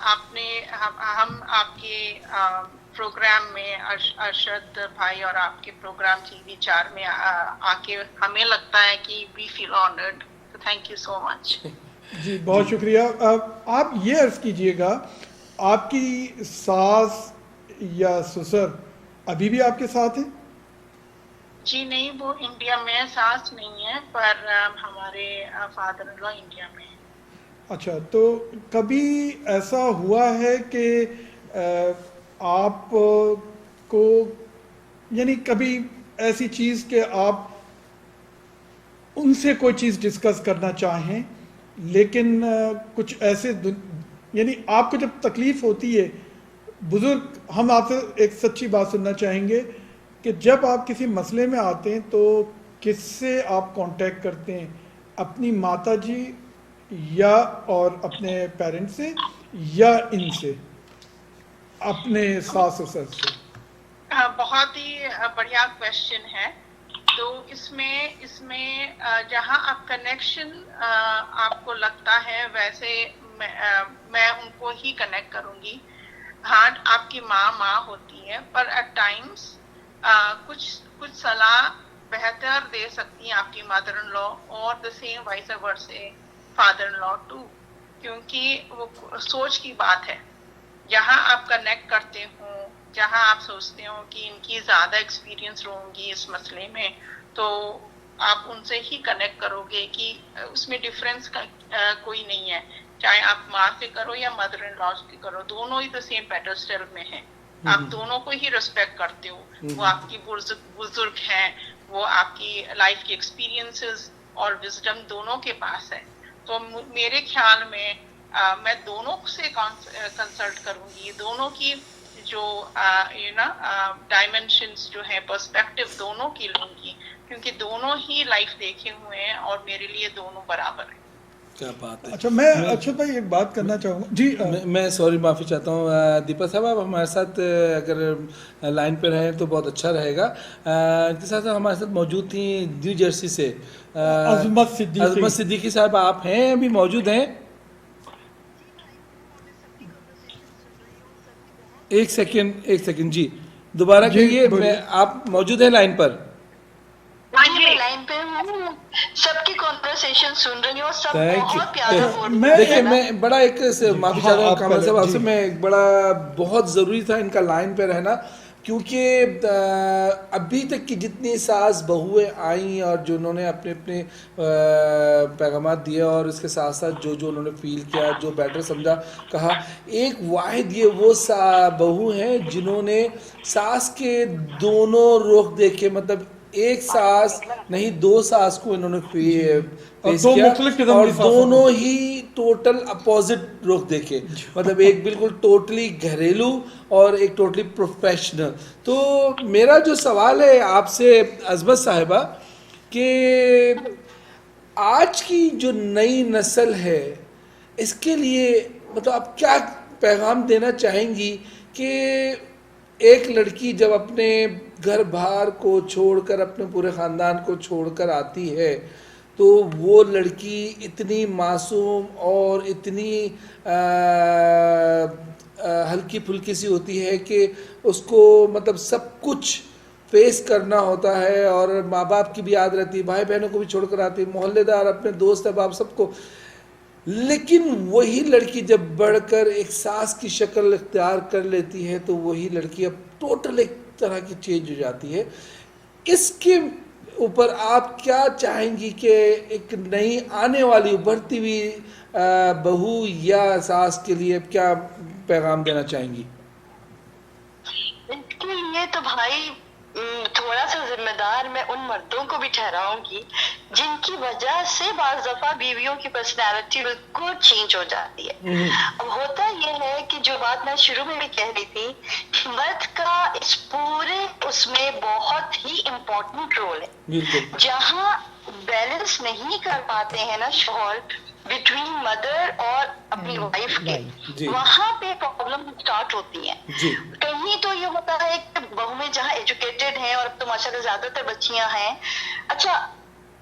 आपने हम आपके प्रोग्राम में, अरशद भाई और आपके प्रोग्राम TV 4 में आके हमें लगता है कि वी फील ऑनर्ड, तो थैंक यू सो मच। जी बहुत शुक्रिया। आप ये अर्ज कीजिएगा, आपकी सास या ससुर अभी भी आपके साथ हैं? जी नहीं, वो इंडिया में सास नहीं है, पर हमारे फादर इन लॉ इंडिया में है। अच्छा, तो कभी ऐसा हुआ है कि आप को यानी कभी ऐसी चीज़ कि आप उनसे कोई चीज़ डिस्कस करना चाहें, लेकिन कुछ ऐसे यानी आपको जब तकलीफ़ होती है, बुज़ुर्ग, हम आपसे एक सच्ची बात सुनना चाहेंगे कि जब आप किसी मसले में आते हैं तो किससे आप कांटेक्ट करते हैं, अपनी माता जी या और अपने पेरेंट्स से या इनसे, अपने सास ससुर से? बहुत ही बढ़िया क्वेश्चन है। तो इसमें जहाँ आप कनेक्शन आपको लगता है वैसे मैं उनको ही कनेक्ट करूँगी। हाँ, आपकी माँ होती है, पर एट टाइम्स कुछ सलाह बेहतर दे सकती है आपकी मदर इन लॉ, और the same vice versa father in law too, क्योंकि वो सोच की बात है। जहाँ आप कनेक्ट करते हो, जहाँ आप सोचते हो कि इनकी ज़्यादा एक्सपीरियंस होंगी इस मसले में, तो आप उनसे ही कनेक्ट करोगे कि उसमें डिफरेंस कोई नहीं है। चाहे आप माँ से करो या मदर इन लॉ से करो, दोनों ही द सेम पेडस्टल में है। आप दोनों को ही रिस्पेक्ट करते हो। वो आपकी बुजुर्ग हैं, वो आपकी लाइफ की एक्सपीरियंसेस और विजडम दोनों के पास है। तो मेरे ख्याल में मैं दोनों से कंसल्ट करूंगी, दोनों की जो डायमेंशंस जो है, पर्सपेक्टिव दोनों की लूंगी, क्योंकि दोनों ही लाइफ देखे हुए हैं और मेरे लिए दोनों बराबर हैं। क्या बात है। अच्छा, मैं अक्षत भाई एक बात करना चाहूँगा जी। मैं सॉरी, माफ़ी चाहता हूँ दीपा साहब, आप हमारे साथ अगर लाइन पे रहें तो बहुत अच्छा रहेगा। इनके साथ हमारे साथ मौजूद थी न्यू जर्सी से अजमत सिद्दीकी साहब, आप हैं अभी मौजूद हैं? एक सेकंड जी, दोबारा कहिए। आप मौजूद हैं लाइन पर? लाइन पे हूँ, सबकी कॉन्वर्सेशन सुन रही हूँ, सब बहुत प्यारा बोल रहे हैं। देखिए, मैं बड़ा एक माफी चाहता हूँ कामल साहब आपसे, मैं एक बड़ा बहुत ज़रूरी था इनका लाइन पे रहना, क्योंकि अभी तक की जितनी सास बहुएं आई और जो उन्होंने अपने अपने पैगामात दिए और इसके साथ साथ जो जो उन्होंने फील किया, जो बेटर समझा, कहा, एक वाहिद ये वो बहू हैं जिन्होंने सास के दोनों रुख देखे, मतलब एक सास नहीं, दो सास को इन्होंने फेस किया और दोनों ही टोटल अपोजिट रुख देखे, मतलब एक बिल्कुल टोटली घरेलू और एक टोटली प्रोफेशनल। तो मेरा जो सवाल है आपसे अजमत साहिबा, कि आज की जो नई नस्ल है इसके लिए मतलब आप क्या पैगाम देना चाहेंगी कि एक लड़की जब अपने घर बार को छोड़कर, अपने पूरे ख़ानदान को छोड़कर आती है, तो वो लड़की इतनी मासूम और इतनी हल्की फुल्की सी होती है कि उसको मतलब सब कुछ फेस करना होता है, और माँ बाप की भी याद रहती है, भाई बहनों को भी छोड़कर आती है, मोहल्लेदार, अपने दोस्त अहबाब सबको। लेकिन वही लड़की जब बढ़कर एक सास की शक्ल इख्तियार कर लेती है तो वही लड़की अब टोटल एक तरह की चेंज हो जाती है। इसके ऊपर आप क्या चाहेंगी कि एक नई आने वाली उभरती हुई बहू या सास के लिए क्या पैगाम देना चाहेंगी? इनके लिए तो भाई थोड़ा सा जिम्मेदार मैं उन मर्दों को भी ठहराऊंगी जिनकी वजह से बाज़ दफा बीवियों की पर्सनैलिटी बिल्कुल चेंज हो जाती है। अब होता यह है कि जो बात मैं शुरू में भी कह रही थी, मर्द का इस पूरे उसमें बहुत ही इम्पोर्टेंट रोल है। जहाँ बैलेंस नहीं कर पाते हैं ना शौहर बिटवीन मदर और अपनी वाइफ के, वहाँ पे प्रॉब्लम स्टार्ट होती है। कहीं तो ये होता है कि बहू में जहाँ एजुकेटेड हैं, और अब तो माशाल्लाह ज्यादातर बच्चियां हैं। अच्छा,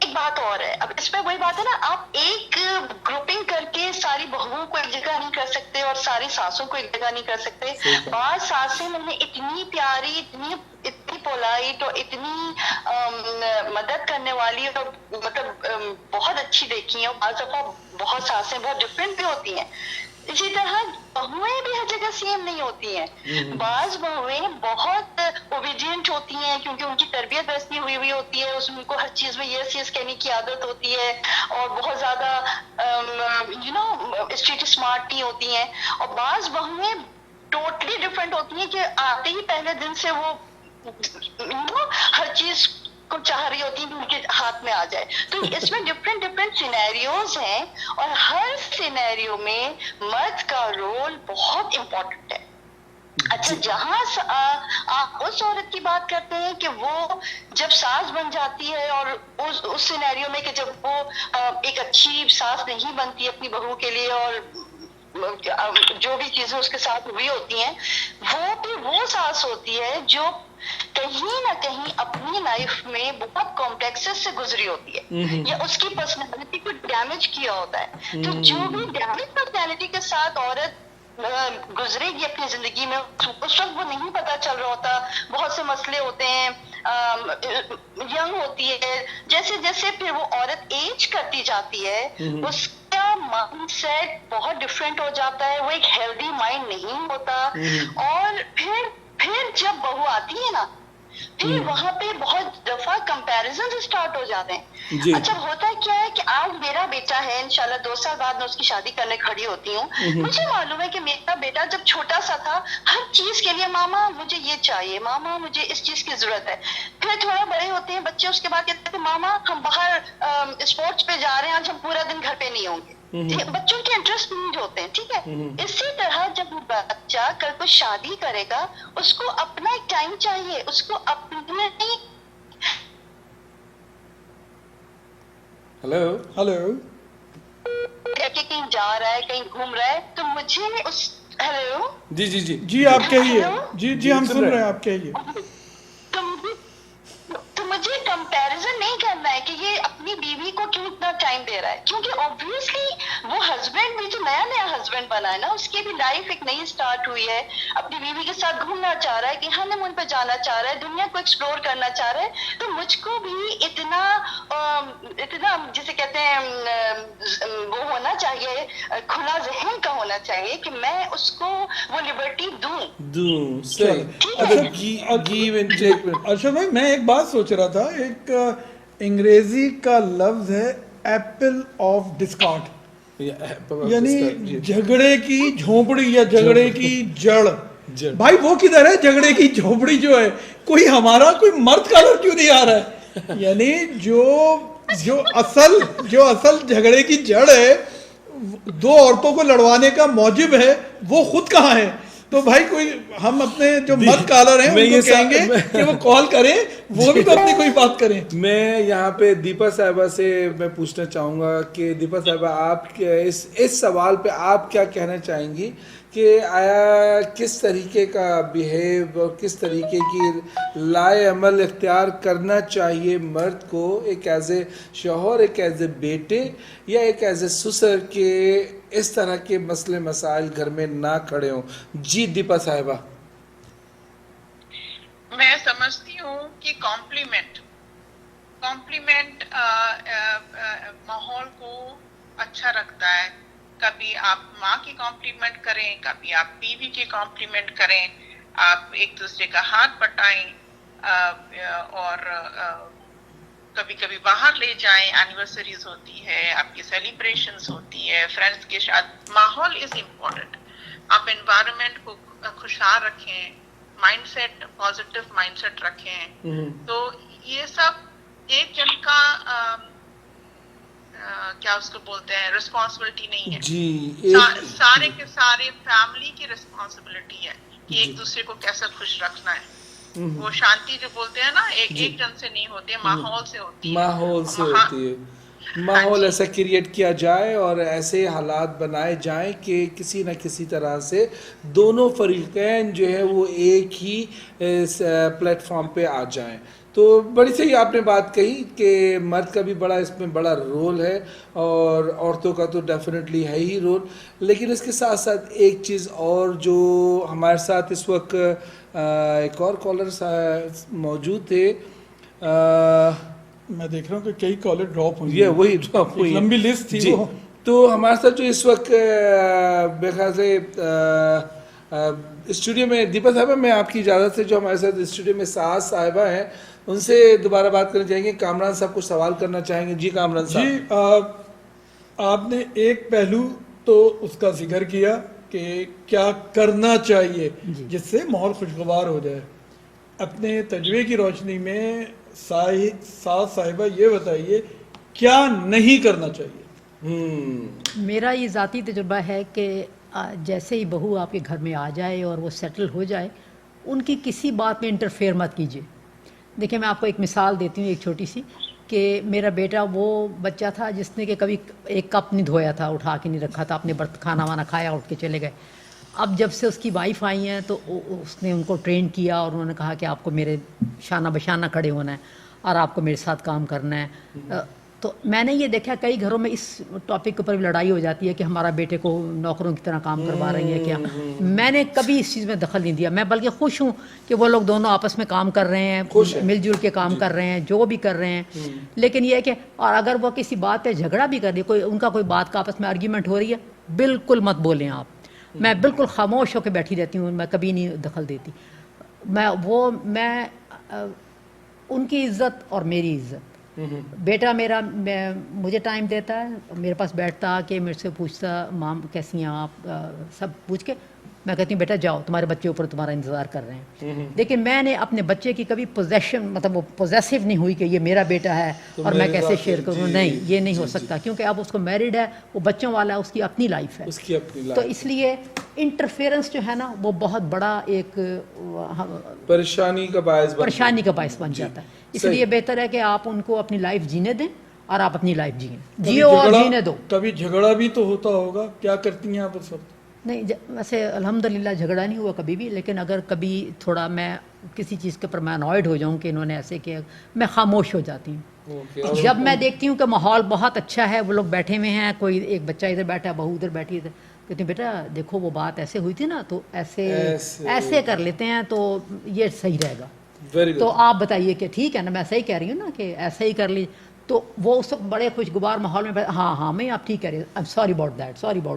एक बात और है, अब इसमें वही बात है ना, आप एक ग्रुपिंग करके सारी बहुओं को एक जगह नहीं कर सकते और सारी सासों को एक जगह नहीं कर सकते। बाद सासें मैंने इतनी प्यारी, इतनी पोलाइट और इतनी मदद करने वाली और मतलब बहुत अच्छी देखी है, और बाद दफा बहुत सासें बहुत डिफरेंट भी होती हैं। इसी तरह बहुएं भी हर जगह सेम नहीं होती हैं। बाज बहुएं बहुत ओबीडियंट होती हैं क्योंकि उनकी तरबियत वैसी हुई हुई होती है, उसमें उनको हर चीज में यस यस कहने की आदत होती है और बहुत ज्यादा स्ट्रीट स्मार्ट नहीं होती हैं। और बाज बहुएं टोटली डिफरेंट होती हैं कि आते ही पहले दिन से वो हर चीज को चाह रही होती है कि उनके हाथ में आ जाए। तो इसमें डिफरेंट डिफरेंट सिनेरियोज हैं और हर सिनेरियो में मर्द का रोल बहुत इम्पोर्टेंट है। अच्छा, जहां आप उस औरत की बात करते हैं कि वो जब सास बन जाती है और उस सिनेरियो में कि जब वो एक अच्छी सास नहीं बनती अपनी बहू के लिए और जो भी चीजें उसके साथ हुई होती हैं, वो भी वो सास होती है जो कहीं ना कहीं अपनी लाइफ में बहुत कॉम्प्लेक्सेस से गुजरी होती है या उसकी पर्सनैलिटी को डैमेज किया होता है। तो जो भी डैमेज पर्सनैलिटी के साथ औरत गुजरेगी अपनी जिंदगी में, उस वक्त वो नहीं पता चल रहा होता, बहुत से मसले होते हैं, यंग होती है, जैसे जैसे फिर वो औरत एज करती जाती है उसका माइंडसेट बहुत डिफरेंट हो जाता है, वो एक हेल्दी माइंड नहीं होता। और फिर जब बहू आती है ना, फिर वहां पे बहुत दफा कंपैरिजन स्टार्ट हो जाते हैं। अच्छा, होता है क्या है कि आज मेरा बेटा है, इंशाल्लाह 2 साल बाद मैं उसकी शादी करने खड़ी होती हूँ, मुझे मालूम है कि मेरा बेटा जब छोटा सा था हर चीज के लिए मामा मुझे ये चाहिए, मामा मुझे इस चीज की जरूरत है। फिर थोड़ा बड़े होते हैं बच्चे, उसके बाद कहते हैं मामा हम बाहर स्पोर्ट्स पे जा रहे हैं, आज हम पूरा दिन घर पे नहीं होंगे। बच्चों के इंटरेस्ट नहीं होते हैं, ठीक है। इसी तरह जब बच्चा कल को शादी करेगा, उसको अपना एक टाइम चाहिए, उसको अपने हेलो कहीं जा रहा है, कहीं घूम रहा है, तो मुझे उस हेलो जी आप कहिए। जी हम सुन रहे हैं, आप कहिए। तो मुझे कंपैरिजन नहीं करना है कि ये अपनी बीवी को क्यों इतना टाइम दे रहा है, क्योंकि ऑब्वियसली वो हस्बैंड भी जो नया नया हस्बैंड बना है ना, उसकी भी लाइफ एक नई स्टार्ट हुई है, अपनी बीवी के साथ घूमना चाह रहा है, कि हनीमून पे जाना चाह रहा है, दुनिया को एक्सप्लोर करना चाह रहा है। तो मुझको भी इतना जिसे कहते हैं वो होना चाहिए, खुला जहन का होना चाहिए कि मैं उसको वो लिबर्टी दूं। सही। अच्छा भाई, मैं एक बात सोच रहा था, एक अंग्रेजी का लफ्ज है एप्पल ऑफ डिस्कॉर्ड, यानी झगड़े की झोपड़ी या झगड़े की जड़। भाई वो किधर है झगड़े की झोपड़ी जो है? कोई हमारा कोई मर्द कलर क्यों नहीं आ रहा है? यानी जो असल झगड़े की जड़ है, 2 औरतों को लड़वाने का मौजिब है, वो खुद कहाँ है? तो भाई कोई हम अपने जो मर्द कॉलर हैं उनको कहेंगे कि वो कॉल करें, वो भी तो अपनी कोई बात करें। मैं यहाँ पे दीपा साहिबा से मैं पूछना चाहूँगा कि दीपा साहिबा, आप इस सवाल पे आप क्या कहना चाहेंगी कि आया किस तरीके का बिहेव और किस तरीके की लाए अमल इख्तियार करना चाहिए मर्द को, एक एज ए शौहर, एक एज ए बेटे या एक एज ए ससुर, के इस तरह के मसले मसाइल घर में ना खड़े हों? जी दीपा साहिबा। मैं समझती हूँ कि कॉम्प्लीमेंट माहौल को अच्छा रखता है। कभी आप माँ की कॉम्प्लीमेंट करें, कभी आप बीवी की कॉम्प्लीमेंट करें, आप एक दूसरे का हाथ बटाएं और कभी कभी बाहर ले जाएं। एनिवर्सरीज होती है, आपकी सेलिब्रेशंस होती है, फ्रेंड्स के साथ। माहौल इज इम्पोर्टेंट। आप एनवायरनमेंट को खुशहाल रखें, माइंडसेट पॉजिटिव माइंडसेट रखें। तो ये सब एक जन का क्या उसको बोलते हैं, रिस्पॉन्सिबिलिटी नहीं है जी, सारे के सारे फैमिली की रिस्पॉन्सिबिलिटी है कि एक दूसरे को कैसे खुश रखना है। वो शांति जो बोलते हैं ना, एक जन से नहीं होती है, माहौल से होती है। माहौल ऐसा क्रिएट किया जाए और ऐसे हालात बनाए जाएं कि किसी न किसी तरह से दोनों फरीकैन जो है वो एक ही प्लेटफॉर्म पे आ जाएं। तो बड़ी सही आपने बात कही कि मर्द का भी बड़ा इसमें बड़ा रोल है और औरतों का तो डेफिनेटली है ही रोल, लेकिन इसके साथ साथ एक चीज़ और जो हमारे साथ इस वक्त एक और कॉलर मौजूद थे, मैं देख रहा हूँ कि कई कॉलर ड्रॉप हुई, ये वही ड्रॉप हुई, लंबी लिस्ट थी वो। तो हमारे साथ जो इस वक्त मेरे ख्याल से स्टूडियो में दीपा साहबा, मैं आपकी इजाज़त से जो हमारे साथ स्टूडियो में साज साहिबा हैं उनसे दोबारा बात करना चाहेंगे। कामरान साहब कुछ सवाल करना चाहेंगे? जी कामरान साहब। जी, आपने एक पहलू तो उसका जिक्र किया कि क्या करना चाहिए जिससे माहौल खुशगवार हो जाए। अपने तजर्बे की रोशनी में साज साहिबा ये बताइए क्या नहीं करना चाहिए? मेरा ये ज़ाती तजुर्बा है कि जैसे ही बहू आपके घर में आ जाए और वो सेटल हो जाए, उनकी किसी बात में इंटरफेयर मत कीजिए। देखिए, मैं आपको एक मिसाल देती हूँ, एक छोटी सी, कि मेरा बेटा वो बच्चा था जिसने कि कभी एक कप नहीं धोया था, उठा के नहीं रखा था, अपने बर्तन खाना वाना खाया, उठ के चले गए। अब जब से उसकी वाइफ आई हैं तो उसने उनको ट्रेन किया और उन्होंने कहा कि आपको मेरे शाना बशाना खड़े होना है और आपको मेरे साथ काम करना है। तो मैंने ये देखा कई घरों में इस टॉपिक के ऊपर भी लड़ाई हो जाती है कि हमारा बेटे को नौकरों की तरह काम करवा रही है क्या। मैंने कभी इस चीज़ में दखल नहीं दिया। मैं बल्कि खुश हूँ कि वो लोग दोनों आपस में काम कर रहे हैं, मिलजुल के काम कर रहे हैं, जो भी कर रहे हैं। लेकिन ये है कि और अगर वो किसी बात पे झगड़ा भी कर रही है, कोई उनका कोई बात का आपस में आर्ग्यूमेंट हो रही है, बिल्कुल मत बोलें आप। मैं बिल्कुल खामोश होकर बैठी रहती हूँ, मैं कभी नहीं दखल देती। मैं उनकी इज्जत और मेरी इज्जत। बेटा मेरा मुझे टाइम देता है, मेरे पास बैठता कि मेरे से पूछता माम कैसी हैं आप, सब पूछ के मैं कहती हूँ बेटा जाओ, तुम्हारे बच्चे ऊपर तुम्हारा इंतज़ार कर रहे हैं। लेकिन मैंने अपने बच्चे की कभी पोजेशन, मतलब वो पोजेसिव नहीं हुई कि ये मेरा बेटा है और मैं कैसे शेयर करूँ। नहीं, ये नहीं हो सकता, क्योंकि अब उसको मैरिड है, वो बच्चों वाला है, उसकी अपनी लाइफ है, उसकी अपनी लाइफ। तो इसलिए इंटरफेरेंस जो है ना वो बहुत बड़ा एक परेशानी का बायस बन जाता है। इसलिए बेहतर है कि आप उनको अपनी लाइफ जीने दें और आप अपनी लाइफ जियो और जीने दो। कभी झगड़ा भी तो होता होगा, क्या करती हैं आप उस वक्त? नहीं, वैसे अल्हम्दुलिल्लाह झगड़ा नहीं हुआ कभी भी, लेकिन अगर कभी थोड़ा मैं किसी चीज़ के ऊपर मैं अनॉयड हो जाऊँ कि इन्होंने ऐसे किया, मैं खामोश हो जाती हूँ। जब मैं देखती हूँ कि माहौल बहुत अच्छा है, वो लोग बैठे हुए हैं, कोई एक बच्चा इधर बैठा है, बहू उधर बैठी है, कहती हूँ बेटा देखो वो बात ऐसे हुई थी ना, तो ऐसे कर लेते हैं तो ये सही रहेगा। तो आप बताइए कि ठीक है ना, मैं सही कह रही हूँ ना कि ऐसे ही कर ली। तो वो उस वक्त बड़े खुशगवार माहौल में हाँ मैं आप ठीक कह रही हूँ, I am sorry about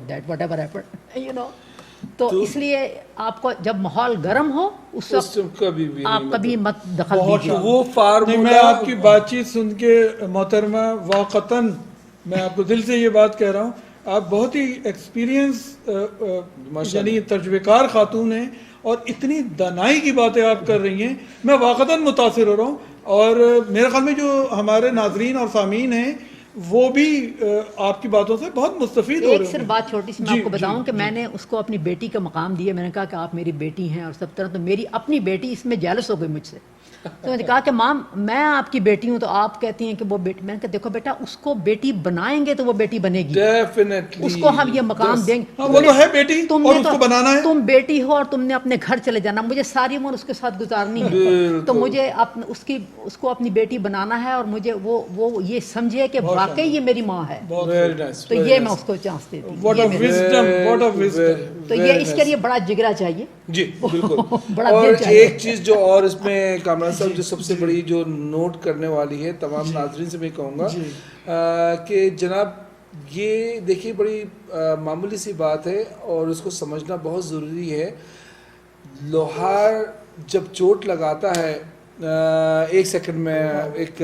that what ever happened, you know. तो इसलिए आपको जब माहौल गर्म हो उस वक्त आप कभी मत दखल दीजिए। वो फार्मूला, मैं आपकी बातचीत सुन के मोहतरमा वाक़तन मैं आपको दिल से ये बात कह रहा हूँ, आप बहुत ही एक्सपीरियंस यानी तजुर्बेकार खातून हैं और इतनी दानाई की बातें आप कर रही हैं, मैं वाक़तन मुतासिर हो रहा हूँ। और मेरे ख्याल में जो हमारे नाजरीन और सामीन हैं वो भी आपकी बातों से बहुत मुस्तफ़ीद हो रहे हैं। एक सिर्फ बात छोटी सी मैं आपको बताऊं कि मैंने उसको अपनी बेटी का मकाम दिया। मैंने कहा कि आप मेरी बेटी हैं और सब तरह, तो मेरी अपनी बेटी इसमें जेलस हो गई मुझसे। तो मैंने कहा कि माम मैं आपकी बेटी हूं तो आप कहती हैं कि वो बेटी। मैंने कहा देखो बेटा, उसको बेटी बनाएंगे तो वो बेटी बनेगी, डेफिनेटली उसको हम ये मकाम देंगे। वो तो है बेटी और उसको बनाना है। तुम बेटी हो और तुमने अपने घर चले जाना, मुझे सारी उम्र उसके साथ गुजारनी है, तो मुझे उसको अपनी बेटी बनाना है और मुझे वो ये समझे कि वाकई ये मेरी माँ है। तो ये मैं उसको चांस देती हूँ। तो ये इसके लिए बड़ा जिगरा चाहिए जी, बिल्कुल। बड़ा और दिल चाहिए। एक चीज़ जो और इसमें कामरान साहब जो सबसे बड़ी जो नोट करने वाली है, तमाम नाज़रीन से मैं कहूँगा कि जनाब ये देखिए बड़ी मामूली सी बात है और उसको समझना बहुत ज़रूरी है। लोहार जब चोट लगाता है, एक सेकंड में एक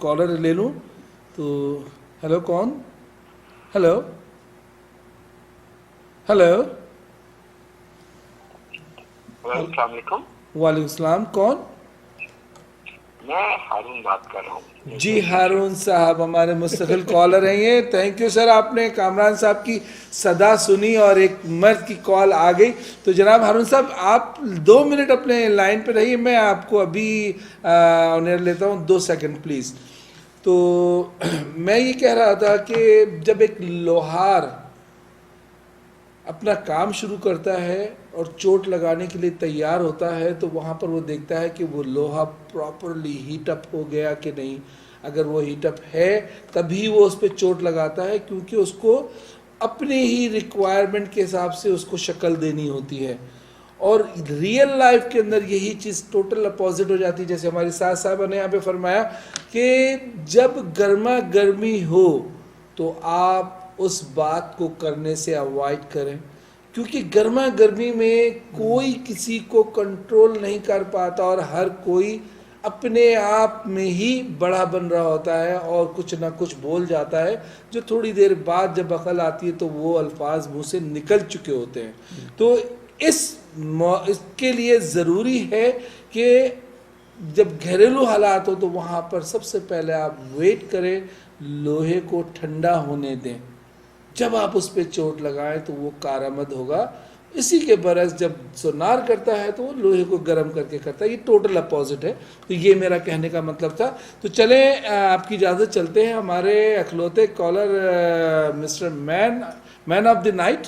कॉलर ले लूँ तो हेलो, कौन? हेलो वालेकुम सलाम, कौन? मैं हारून बात कर रहा हूँ। जी हारून साहब हमारे मुस्तकिल कॉलर हैं ये। थैंक यू सर, आपने कामरान साहब की सदा सुनी और एक मर्द की कॉल आ गई। तो जनाब हारून साहब आप 2 मिनट अपने लाइन पे रहिए, मैं आपको अभी ऑनर लेता हूँ, 2 सेकंड प्लीज़। तो मैं ये कह रहा था कि जब एक लोहार अपना काम शुरू करता है और चोट लगाने के लिए तैयार होता है तो वहाँ पर वो देखता है कि वो लोहा प्रॉपरली हीटअप हो गया कि नहीं। अगर वो हीटअप है तभी वो उस पर चोट लगाता है, क्योंकि उसको अपनी ही रिक्वायरमेंट के हिसाब से उसको शक्ल देनी होती है। और रियल लाइफ के अंदर यही चीज़ टोटल अपोजिट हो जाती है। जैसे हमारी सास साहबा ने यहाँ पे फरमाया कि जब गर्मा गर्मी हो तो आप उस बात को करने से अवॉइड करें, क्योंकि गर्मा गर्मी में कोई किसी को कंट्रोल नहीं कर पाता और हर कोई अपने आप में ही बड़ा बन रहा होता है और कुछ ना कुछ बोल जाता है जो थोड़ी देर बाद जब अकल आती है तो वो अल्फाज मुंह से निकल चुके होते हैं। तो इसके लिए ज़रूरी है कि जब घरेलू हालात हो तो वहाँ पर सबसे पहले आप वेट करें, लोहे को ठंडा होने दें, जब आप उस पर चोट लगाएं तो वो कारामद होगा। इसी के बरस जब सोनार करता है तो वो लोहे को गर्म करके करता है, ये टोटल अपोजिट है। तो ये मेरा कहने का मतलब था। तो चलें, आपकी इजाज़त, चलते हैं हमारे अखलौते caller mister man of the night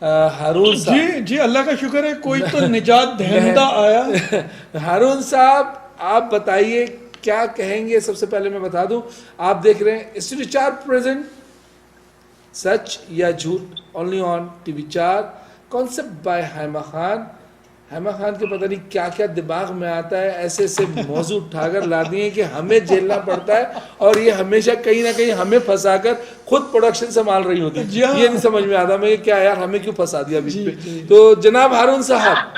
Haroon साहब। जी अल्लाह का शुक्र है, कोई तो निजात दहिंदा आया। हारून साहब, आप बताइए क्या कहेंगे। सबसे पहले मैं बता दूं, आप देख रहे हैं studio 4 present Sach ya Jhooth only on TV 4, concept by Haima Khan. Haima Khan के पता नहीं क्या क्या दिमाग में आता है, ऐसे ऐसे मौजू उठाकर ला दिए कि हमें झेलना पड़ता है और ये हमेशा कहीं ना कहीं हमें फंसाकर खुद प्रोडक्शन संभाल रही होती है। ये नहीं समझ में आता मैं क्या यार हमें क्यों फंसा दिया बीच पे। तो जनाब हारून साहब,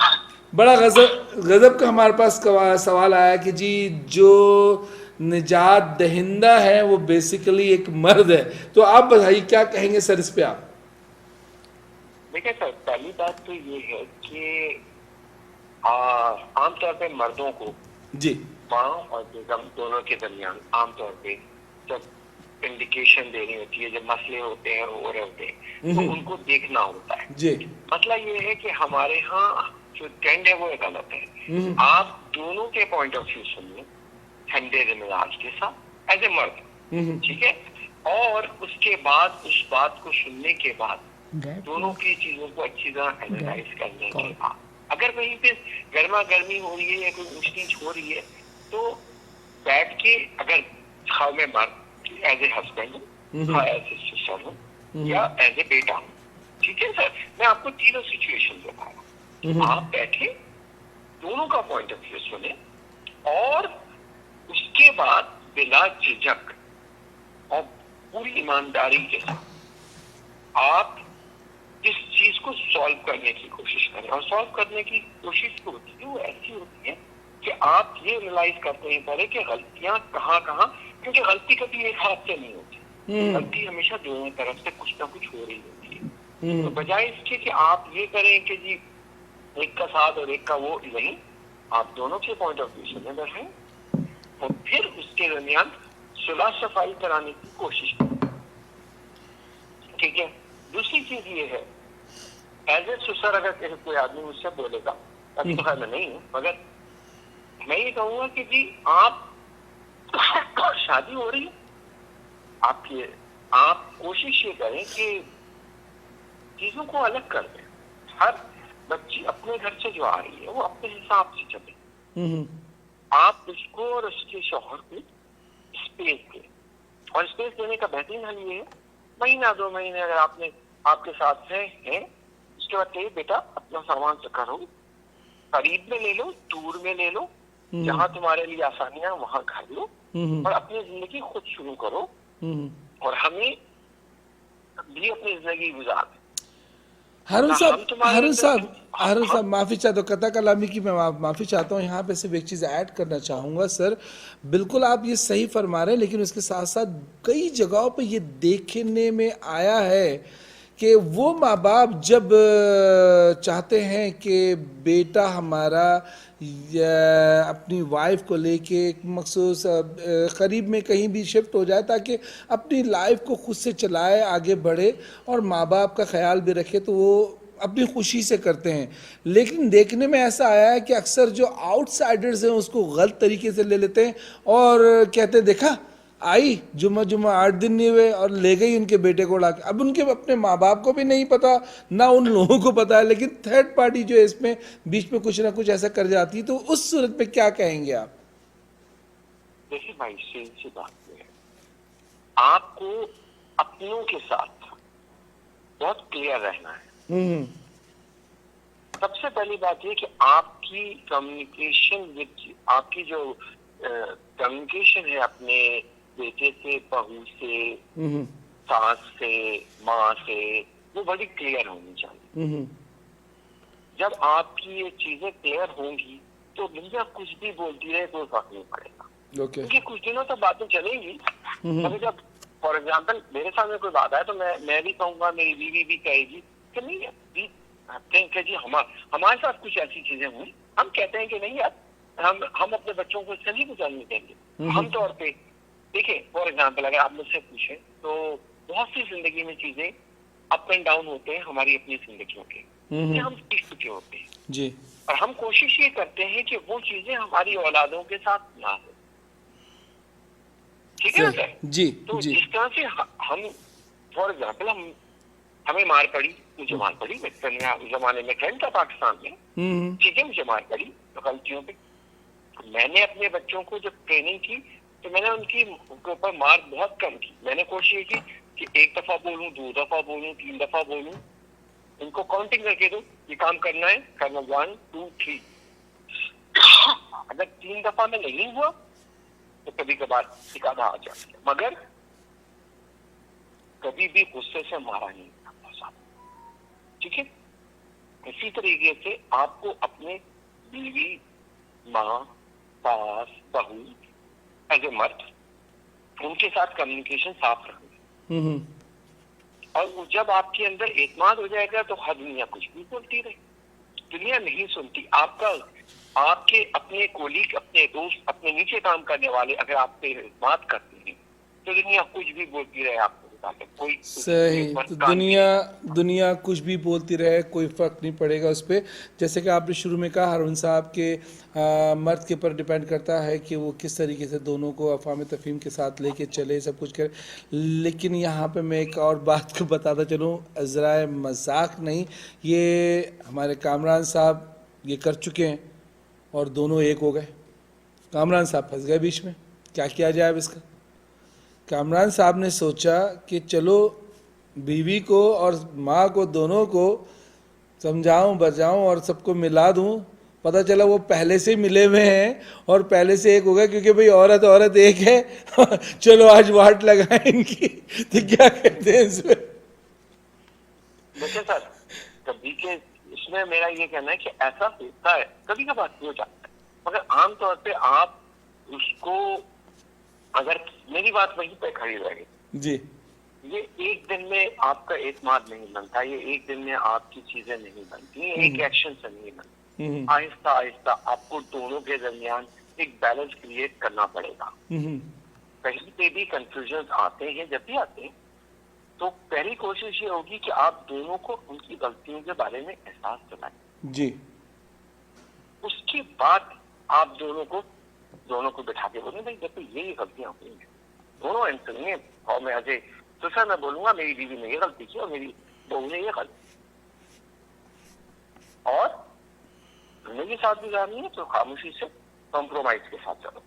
बड़ा गजब का हमारे पास सवाल आया कि जी जो निजात दहिंदा है वो बेसिकली एक मर्द है। तो आप बताइए क्या कहेंगे सर इस पे आप। देखिए सर, पहली बात तो ये है कि आमतौर पे मर्दों को जी माँ और बेगम दोनों के दरमियान आमतौर पे जब इंडिकेशन देनी होती है, जब मसले होते हैं, हो रहे होते हैं, तो उनको देखना होता है। जी मसला ये है कि हमारे यहाँ जो ट्रेंड है वो गलत है। आप दोनों के पॉइंट ऑफ व्यू सुनिए ठंडे मिजाज के साथ एज ए मर्द, ठीक है, और उसके बाद उस बात को सुनने के बाद दोनों की चीजों को अच्छी तरह एनालाइज करने के बाद अगर कहीं पे गर्मा गर्मी हो रही है या कोई ऊंच नीच हो रही है तो बैठ के, अगर खाओ में मर्द एज ए हस्बैंड हूँ, एज ए सिस्टर हूँ या एज ए बेटा हूँ, ठीक है सर, मैं आपको तीनों सिचुएशन बता रहा हूँ। आप बैठे, दोनों का पॉइंट ऑफ व्यू सुने और उसके बाद बिना झिझक और पूरी ईमानदारी के साथ आप इस चीज को सॉल्व करने की कोशिश करें। और सॉल्व करने की कोशिश जो होती है वो ऐसी होती है कि आप ये रियलाइज करते हैं पहले कि गलतियां कहाँ, क्योंकि गलती कभी एक हाथ से नहीं होती, गलती हमेशा दोनों तरफ से कुछ ना कुछ हो रही होती है। तो बजाय इसके कि आप ये करें कि जी एक का साथ और एक का वो नहीं, आप दोनों के पॉइंट ऑफ व्यू सुने बैठे और फिर उसके दरमियान सुलह सफाई कराने की कोशिश करें, ठीक है। दूसरी चीज ये है, एज ए सिस्टर अगर कोई आदमी मुझसे बोलेगा, अभी तो खैर मैं नहीं हूँ, मगर मैं ये कहूंगा कि जी आप शादी हो रही है, आप कोशिश ये करें कि चीजों को अलग कर दें। हर बच्ची अपने घर से जो आ रही है वो अपने हिसाब से चले, आप उसको और उसके शौहर को स्पेस दें। और स्पेस देने का बेहतरीन हल ये है, महीना 2 महीने अगर आपके साथ है, उसके बाद कहिए बेटा अपना सामान से करो, करीब में ले लो, दूर में ले लो, जहाँ तुम्हारे लिए आसानियां वहां घर लो और अपनी जिंदगी खुद शुरू करो और हमें भी अपनी जिंदगी गुजार। हारून साहब माफ़ी चाहता हूँ, कथा कलामी की मैं माफ़ी चाहता हूँ। यहाँ पे सिर्फ एक चीज़ ऐड करना चाहूँगा सर, बिल्कुल आप ये सही फरमा रहे हैं, लेकिन उसके साथ साथ कई जगहों पे ये देखने में आया है कि वो माँ बाप जब चाहते हैं कि बेटा हमारा अपनी वाइफ को लेके एक मखसूस करीब में कहीं भी शिफ्ट हो जाए ताकि अपनी लाइफ को खुद से चलाए, आगे बढ़े और माँ बाप का ख्याल भी रखे, तो वो अपनी खुशी से करते हैं। लेकिन देखने में ऐसा आया है कि अक्सर जो आउटसाइडर्स हैं उसको गलत तरीके से ले लेते हैं और कहते हैं देखा आई जुम्मा 8 दिन नहीं हुए और ले गई उनके बेटे को लाके। अब उनके अपने माँ बाप को भी नहीं पता, ना उन लोगों को पता है, लेकिन थर्ड पार्टी जो है इसमें बीच में कुछ ना कुछ ऐसा कर जाती है। तो उस सूरत में क्या कहेंगे आप? देखिए भाई, सी बात है, आपको अपनों के साथ बहुत क्लियर रहना है। सबसे पहली बात ये कि आपकी कम्युनिकेशन विद, आपकी जो कम्युनिकेशन है अपने बेटे से, बहू से, सास से, माँ से, वो बड़ी क्लियर होनी चाहिए। जब आपकी ये चीजें क्लियर होंगी तो दुनिया कुछ भी बोलती रहे कोई फर्क नहीं पड़ेगा, क्योंकि कुछ दिनों तक बातें चलेंगी। अभी जब फॉर एग्जाम्पल मेरे सामने कोई बात आए तो मैं भी कहूंगा, मेरी बीवी भी कहेगी कि नहीं यार जी हमारे साथ कुछ ऐसी चीजें हुई, हम कहते हैं कि नहीं यार हम अपने बच्चों को इससे नहीं गुजारने देंगे। हम तौर पे देखिए, फॉर एग्जाम्पल अगर आप मुझसे पूछें तो बहुत सी जिंदगी में चीजें अप एंड डाउन होते हैं हमारी अपनी जिंदगियों के, ये हम सीख चुके होते हैं जी। और हम कोशिश ये करते हैं कि वो चीजें हमारी औलादों के साथ ना हो। ठीक है ना सर? जी तो जी। जिस तरह से हम फॉर एग्जाम्पल हमें मार पड़ी, मुझे मार पड़ी, उस जमाने में ट्रेंड था पाकिस्तान में, ठीक है, मुझे मार पड़ी तो गलतियों पे मैंने अपने बच्चों को जब ट्रेनिंग की तो मैंने उनके ऊपर मार बहुत कम की। मैंने कोशिश की कि 1 दफा बोलूं, 2 दफा बोलूं, 3 दफा बोलूं, इनको काउंटिंग करके दो, ये काम करना है, करना 1 2 3। अगर 3 दफा में नहीं हुआ तो कभी कभार एक आधा आ जाता, मगर कभी भी गुस्से से मारा नहीं। ठीक है, इसी तरीके से आपको अपने बीवी, माँ, सास, बहू एज ए मर्द उनके साथ कम्युनिकेशन साफ रखना। और जब आपके अंदर एतमाद हो जाएगा तो हर दुनिया कुछ भी बोलती रहे, दुनिया नहीं सुनती। आपके अपने कोलीग, अपने दोस्त, अपने नीचे काम करने वाले अगर आप पे एतमाद करते हैं तो दुनिया कुछ भी बोलती रहे आपको, कोई सही। तो दुनिया कुछ भी बोलती रहे, कोई फ़र्क नहीं पड़ेगा उस पर। जैसे कि आपने शुरू में कहा, हारून साहब के मर्द के ऊपर डिपेंड करता है कि वो किस तरीके से दोनों को अफ़ाम तफ़हीम के साथ लेके चले, सब कुछ करे। लेकिन यहाँ पे मैं एक और बात को बताता चलूँ, ज़रा मजाक नहीं, ये हमारे कामरान साहब ये कर चुके हैं और दोनों एक हो गए। कामरान साहब फंस गए बीच में, क्या किया जाए अब इसका? कामरान साहब ने सोचा कि चलो बीवी को और माँ को दोनों को समझाऊं, बजाऊं और सबको मिला दूं। पता चला वो पहले से मिले हुए हैं और पहले से एक हो गया, क्योंकि भाई औरत एक है। चलो आज वाट लगाएं इनकी, तो क्या कहते हैं इसमें? देखिए सर, कभी के इसमें मेरा ये कहना है कि ऐसा होता है, कभी कभार हो जाता है, मगर आमतौर पे आप उसको, अगर मेरी बात वहीं पे खड़ी रहेगी जी, ये एक दिन में आपका एतमाद नहीं बनता, ये एक दिन में आपकी चीजें नहीं बनती, एक एक्शन से नहीं बनती। आहिस्ता आहिस्ता आपको दोनों के दरमियान एक बैलेंस क्रिएट करना पड़ेगा। कहीं पे भी कंफ्यूजन आते हैं, जब भी आते हैं तो पहली कोशिश ये होगी कि आप दोनों को उनकी गलतियों के बारे में एहसास दिलाएं जी। उसके बाद आप दोनों को बिठा के बोले, भाई देखो यही गलतियां हुई हैं, दोनों आंसर में, और मैं अजय तो सर मैं बोलूंगा मेरी बीवी ने ये गलती की और मेरी बहू ने ये गलती, और तुम्हें भी साथ गुजारनी है तो खामोशी से कॉम्प्रोमाइज के साथ चलो,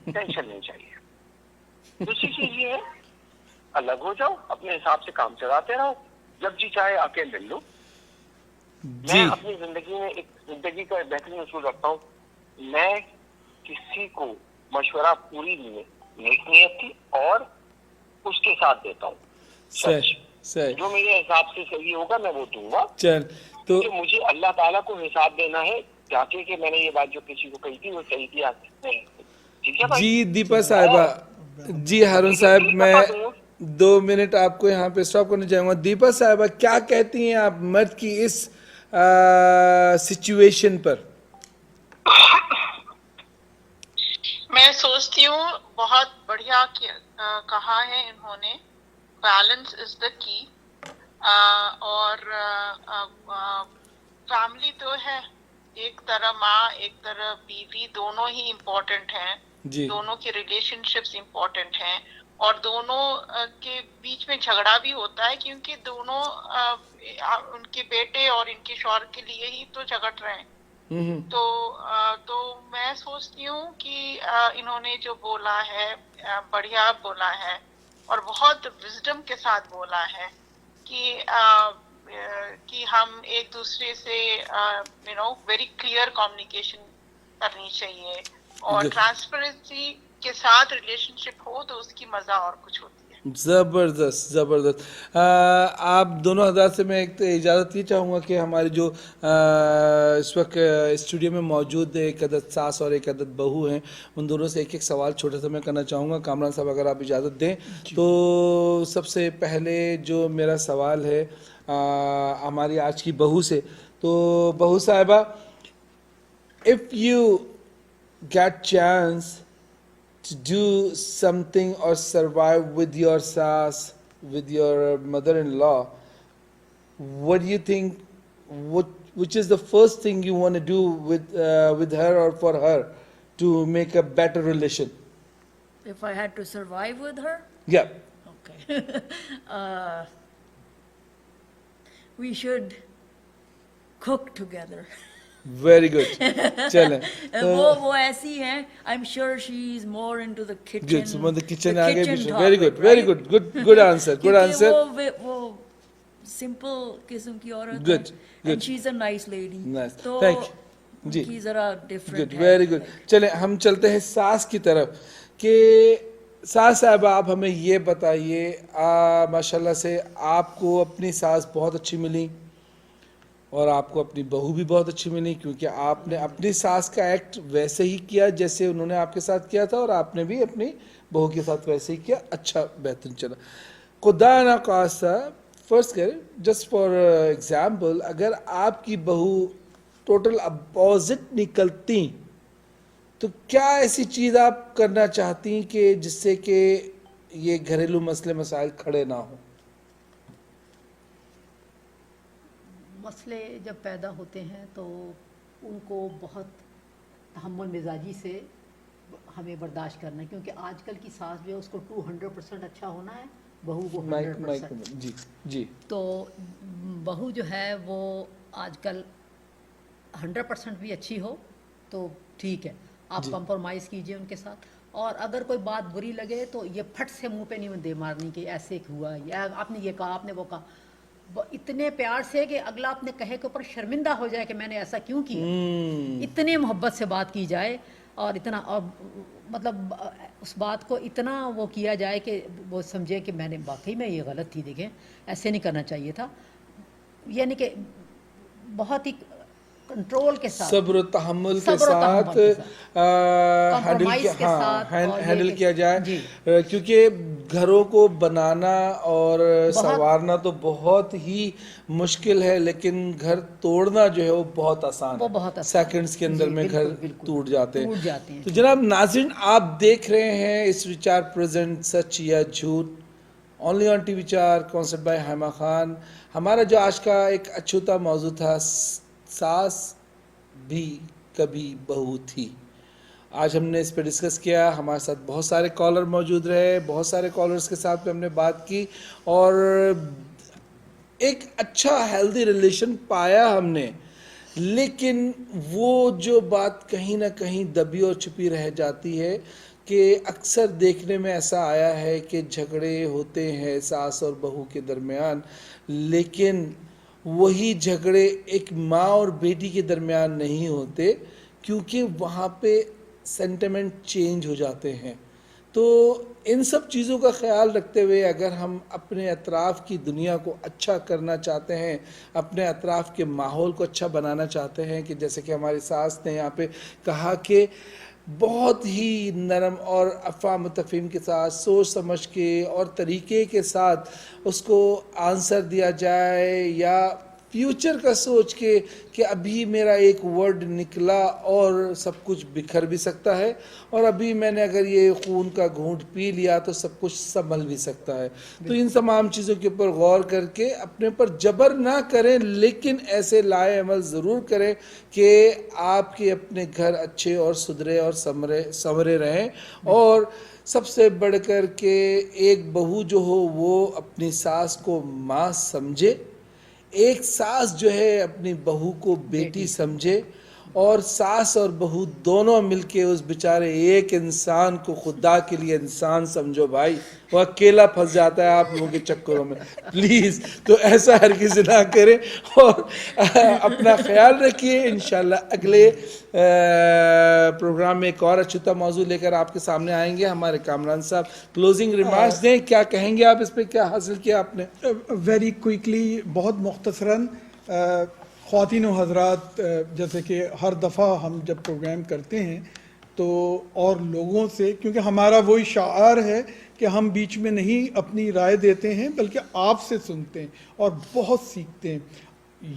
टेंशन नहीं चाहिए। दूसरी चीज ये है, अलग हो जाओ, अपने हिसाब से काम चलाते रहो, जब जी चाहे आके मिल लो। मैं अपनी जिंदगी में एक जिंदगी का बेहतरीन उसूल रखता हूँ, मैं किसी को मशवरा पूरी नेक नियत थी और उसके साथ देता हूँ, सही जो मेरे हिसाब से सही होगा मैं वो दूंगा। चल तो मुझे अल्लाह ताला को हिसाब देना है जाके कि मैंने ये बात जो किसी को कही थी वो सही किया नहीं, ठीक है भाई? जी दीपा साहिबा, जी हारून साहब, मैं 2 मिनट आपको यहाँ पे स्टॉप करना चाहूँगा। दीपा साहिबा, क्या कहती हैं आप मर्द की इस सिचुएशन पर? मैं सोचती हूँ बहुत बढ़िया कहा है इन्होंने, बैलेंस इज द की। और फैमिली तो है, एक तरह माँ एक तरह बीवी, दोनों ही इम्पोर्टेंट हैं, दोनों के रिलेशनशिप्स इम्पोर्टेंट हैं, और दोनों के बीच में झगड़ा भी होता है क्योंकि दोनों उनके बेटे और इनके शौहर के लिए ही तो झगड़ रहे हैं। तो मैं सोचती हूँ कि इन्होंने जो बोला है बढ़िया बोला है और बहुत विजडम के साथ बोला है कि हम एक दूसरे से वेरी क्लियर कम्युनिकेशन करनी चाहिए, और ट्रांसपेरेंसी के साथ रिलेशनशिप हो तो उसकी मजा और कुछ होती है। ज़बरदस्त ज़बरदस्त। आप दोनों हज़रात से मैं एक तो इजाज़त ये चाहूँगा कि हमारे जो इस वक्त स्टूडियो में मौजूद एक अदद सास और एक अदद बहू हैं, उन दोनों से एक एक सवाल छोटा सा मैं करना चाहूँगा। कामरान साहब अगर आप इजाज़त दें तो सबसे पहले जो मेरा सवाल है हमारी आज की बहू से, तो बहू साहिबा, if you get chance to do something or survive with your sas, with your mother-in-law, what do you think, which is the first thing you want to do with her or for her to make a better relation? If I had to survive with her? Yeah. Okay. We should cook together. Very good. चलें. वो ऐसी हैं. I'm sure she's more into the kitchen. Good. So the kitchen the आगे kitchen भी. topic, Very good. right? Very good. Good answer. Good answer. वो simple किस्म की औरत Good. है. Good. And she's a nice lady. Nice. तो Thank you. जी. उनकी जरा different Good. है. Very good. चलें हम चलते हैं सास की तरफ कि सास साहब आप हमें ये बताइए, माशाल्लाह से आपको अपनी सास बहुत अच्छी मिली और आपको अपनी बहू भी बहुत अच्छी मिली, क्योंकि आपने अपनी सास का एक्ट वैसे ही किया जैसे उन्होंने आपके साथ किया था और आपने भी अपनी बहू के साथ वैसे ही किया. अच्छा, बेहतरीन चला. खुदा ना खास्ता फर्स्ट कर जस्ट फॉर एग्जांपल, अगर आपकी बहू टोटल अपोजिट निकलती तो क्या ऐसी चीज़ आप करना चाहती कि जिससे कि ये घरेलू मसले मसाइल खड़े ना हो? मसले जब पैदा होते हैं तो उनको बहुत तहम्मुल मिजाजी से हमें बर्दाश्त करना है, क्योंकि आजकल की सास जो है उसको 200% अच्छा होना है, बहू को 100%. जी जी. तो बहू जो है वो आजकल 100% भी अच्छी हो तो ठीक है, आप कंप्रोमाइज़ कीजिए उनके साथ. और अगर कोई बात बुरी लगे तो ये फट से मुंह पे नहीं दे मारनी कि ऐसे हुआ या आपने ये कहा, आपने वो कहा, इतने प्यार से कि अगला अपने कहे के ऊपर शर्मिंदा हो जाए कि मैंने ऐसा क्यों किया. इतने मोहब्बत से बात की जाए और इतना, और मतलब उस बात को इतना वो किया जाए कि वो समझे कि मैंने वाकई में ये गलत थी, देखें ऐसे नहीं करना चाहिए था. यानी कि बहुत ही कंट्रोल के साथ, सब्र तहम्मुल के साथ हैंडल किया जाए, क्योंकि घरों को बनाना और संवारना तो बहुत ही मुश्किल है, लेकिन घर तोड़ना जो है वो बहुत आसान है. बहुत आसान, सेकंड्स के अंदर में घर टूट जाते हैं. तो जनाब नाज़रीन, आप देख रहे हैं इस विचार present Sach ya Jhooth, only on TV 4, concept by Haima Khan. हमारा जो आज का एक अछूता मौजू था, सास भी कभी बहू थी. आज हमने इस पर डिस्कस किया. हमारे साथ बहुत सारे कॉलर मौजूद रहे, बहुत सारे कॉलर्स के साथ में हमने बात की और एक अच्छा हेल्दी रिलेशन पाया हमने. लेकिन वो जो बात कहीं ना कहीं दबी और छुपी रह जाती है कि अक्सर देखने में ऐसा आया है कि झगड़े होते हैं सास और बहू के दरमियान, लेकिन वही झगड़े एक माँ और बेटी के दरमियान नहीं होते, क्योंकि वहाँ पे सेंटिमेंट चेंज हो जाते हैं. तो इन सब चीज़ों का ख्याल रखते हुए अगर हम अपने अतराफ़ की दुनिया को अच्छा करना चाहते हैं, अपने अतराफ़ के माहौल को अच्छा बनाना चाहते हैं, कि जैसे कि हमारी सास ने यहाँ पे कहा कि बहुत ही नरम और अफ़ाम तफ़हीम के साथ, सोच समझ के और तरीके के साथ उसको आंसर दिया जाए, या फ्यूचर का सोच के कि अभी मेरा एक वर्ड निकला और सब कुछ बिखर भी सकता है, और अभी मैंने अगर ये खून का घूंट पी लिया तो सब कुछ संभल भी सकता है. तो इन तमाम चीज़ों के ऊपर गौर करके अपने पर जबर ना करें, लेकिन ऐसे लाए अमल ज़रूर करें कि आपके अपने घर अच्छे और सुधरे और संवरे रहें. और सबसे बढ़कर के एक बहू जो हो वो अपनी सास को माँ समझे, एक सास जो है अपनी बहू को बेटी समझे, और सास और बहू दोनों मिलके उस बेचारे एक इंसान को खुदा के लिए इंसान समझो भाई, वो अकेला फंस जाता है आप लोगों के चक्करों में। प्लीज़ तो ऐसा हरगिज़ ना करें और अपना ख्याल रखिए। इंशाल्लाह अगले प्रोग्राम में एक और अछूता मौजू लेकर आपके सामने आएंगे। हमारे कामरान साहब क्लोजिंग रिमार्क्स दें, क्या कहेंगे आप इस पर, क्या हासिल किया आपने? वेरी क्विकली, बहुत मुख्तसरन, ख़वातीन व हज़रात, जैसे कि हर दफ़ा हम जब प्रोग्राम करते हैं तो और लोगों से, क्योंकि हमारा वही शाआर है कि हम बीच में नहीं अपनी राय देते हैं बल्कि आपसे सुनते हैं और बहुत सीखते हैं।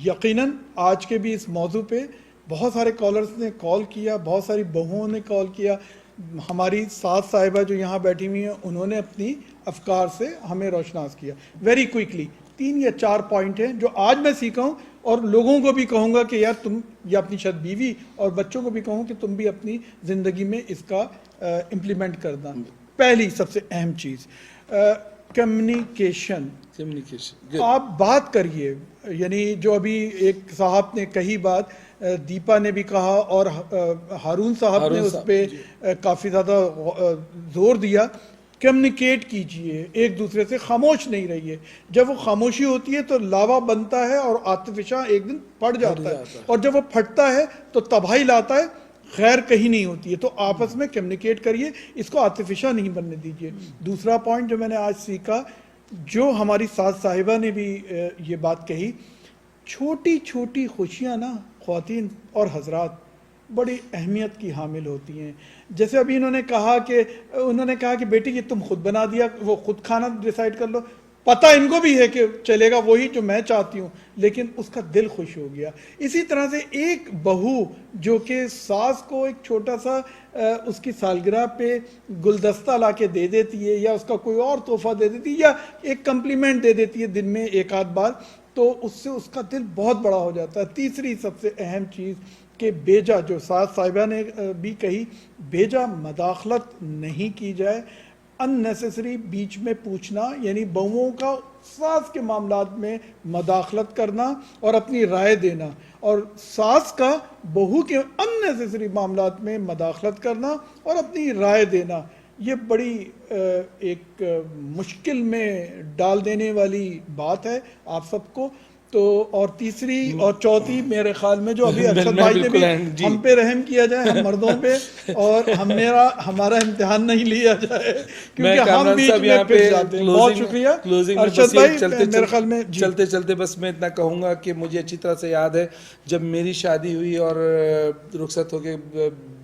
यकीनन आज के भी इस मौजू पे बहुत सारे कॉलर्स ने कॉल किया, बहुत सारी बहुओं ने कॉल किया, हमारी सास साहिबा जो यहाँ बैठी हुई हैं उन्होंने अपनी अफकार से हमें रोशनास किया। वेरी क्विकली 3 या 4 पॉइंट हैं जो आज मैं सीखा हूँ और लोगों को भी कहूँगा कि यार तुम, या अपनी शायद बीवी और बच्चों को भी कहूँ कि तुम भी अपनी ज़िंदगी में इसका इम्प्लीमेंट करना। पहली सबसे अहम चीज़ कम्युनिकेशन। आप बात करिए, यानी जो अभी एक साहब ने कही बात, दीपा ने भी कहा और हारून साहब ने उस पर काफ़ी ज़्यादा जोर दिया। कम्युनिकेट कीजिए, एक दूसरे से खामोश नहीं रहिए। जब वो खामोशी होती है तो लावा बनता है और आतिफिशा एक दिन फट जाता है, और जब वो फटता है तो तबाही लाता है, खैर कहीं नहीं होती है। तो आपस में कम्युनिकेट करिए, इसको आतिफिशा नहीं बनने दीजिए। दूसरा पॉइंट जो मैंने आज सीखा, जो हमारी सास साहिबा ने भी ये बात कही, छोटी छोटी खुशियाँ ना ख्वातीन और हजरात बड़ी अहमियत की हामिल होती हैं। जैसे अभी उन्होंने कहा कि बेटी ये तुम खुद बना दिया, वो खुद खाना डिसाइड कर लो, पता इनको भी है कि चलेगा वही जो मैं चाहती हूँ, लेकिन उसका दिल खुश हो गया। इसी तरह से एक बहू जो कि सास को एक छोटा सा उसकी सालगिरह पे गुलदस्ता ला के दे देती है, या उसका कोई और तोहफा दे देती है, या एक कम्प्लीमेंट दे देती है दिन में एक आध बार, तो उससे उसका दिल बहुत बड़ा हो जाता है। तीसरी सबसे अहम चीज़ कि बेजा, जो सास साहिबा ने भी कही, बेजा मदाखलत नहीं की जाए। अननेसेसरी बीच में पूछना, यानी बहुओं का सास के मामलात में मदाखलत करना और अपनी राय देना, और सास का बहू के अननेसेसरी मामलात में मदाखलत करना और अपनी राय देना, ये बड़ी एक मुश्किल में डाल देने वाली बात है आप सबको। तो और तीसरी और चौथी मेरे ख्याल में जो अभी अरशद भाई ने भी हम पे रहम किया जाए, हम मर्दों पे, और हमारा इम्तिहान नहीं लिया जाए क्योंकि हम बीच में पिस जाते हैं। बहुत शुक्रिया अरशद भाई। मेरे ख्याल में चलते चलते बस मैं इतना कहूँगा कि मुझे अच्छी तरह से याद है जब मेरी शादी हुई और रुखसत होके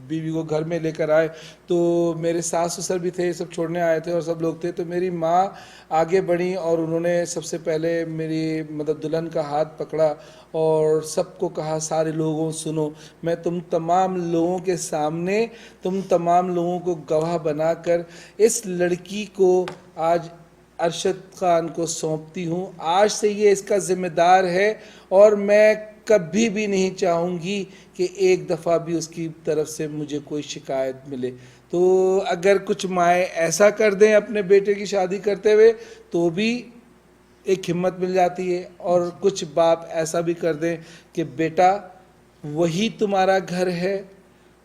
बीवी को घर में लेकर आए, तो मेरे सास ससुर भी थे, सब छोड़ने आए थे और सब लोग थे। तो मेरी माँ आगे बढ़ी और उन्होंने सबसे पहले मेरी मतलब दुल्हन का हाथ पकड़ा और सबको कहा, सारे लोगों सुनो, मैं तुम तमाम लोगों के सामने, तुम तमाम लोगों को गवाह बनाकर इस लड़की को आज अरशद खान को सौंपती हूँ। आज से ये इसका ज़िम्मेदार है और मैं कभी भी नहीं चाहूँगी कि एक दफ़ा भी उसकी तरफ से मुझे कोई शिकायत मिले। तो अगर कुछ माएँ ऐसा कर दें अपने बेटे की शादी करते हुए तो भी एक हिम्मत मिल जाती है, और कुछ बाप ऐसा भी कर दें कि बेटा वही तुम्हारा घर है,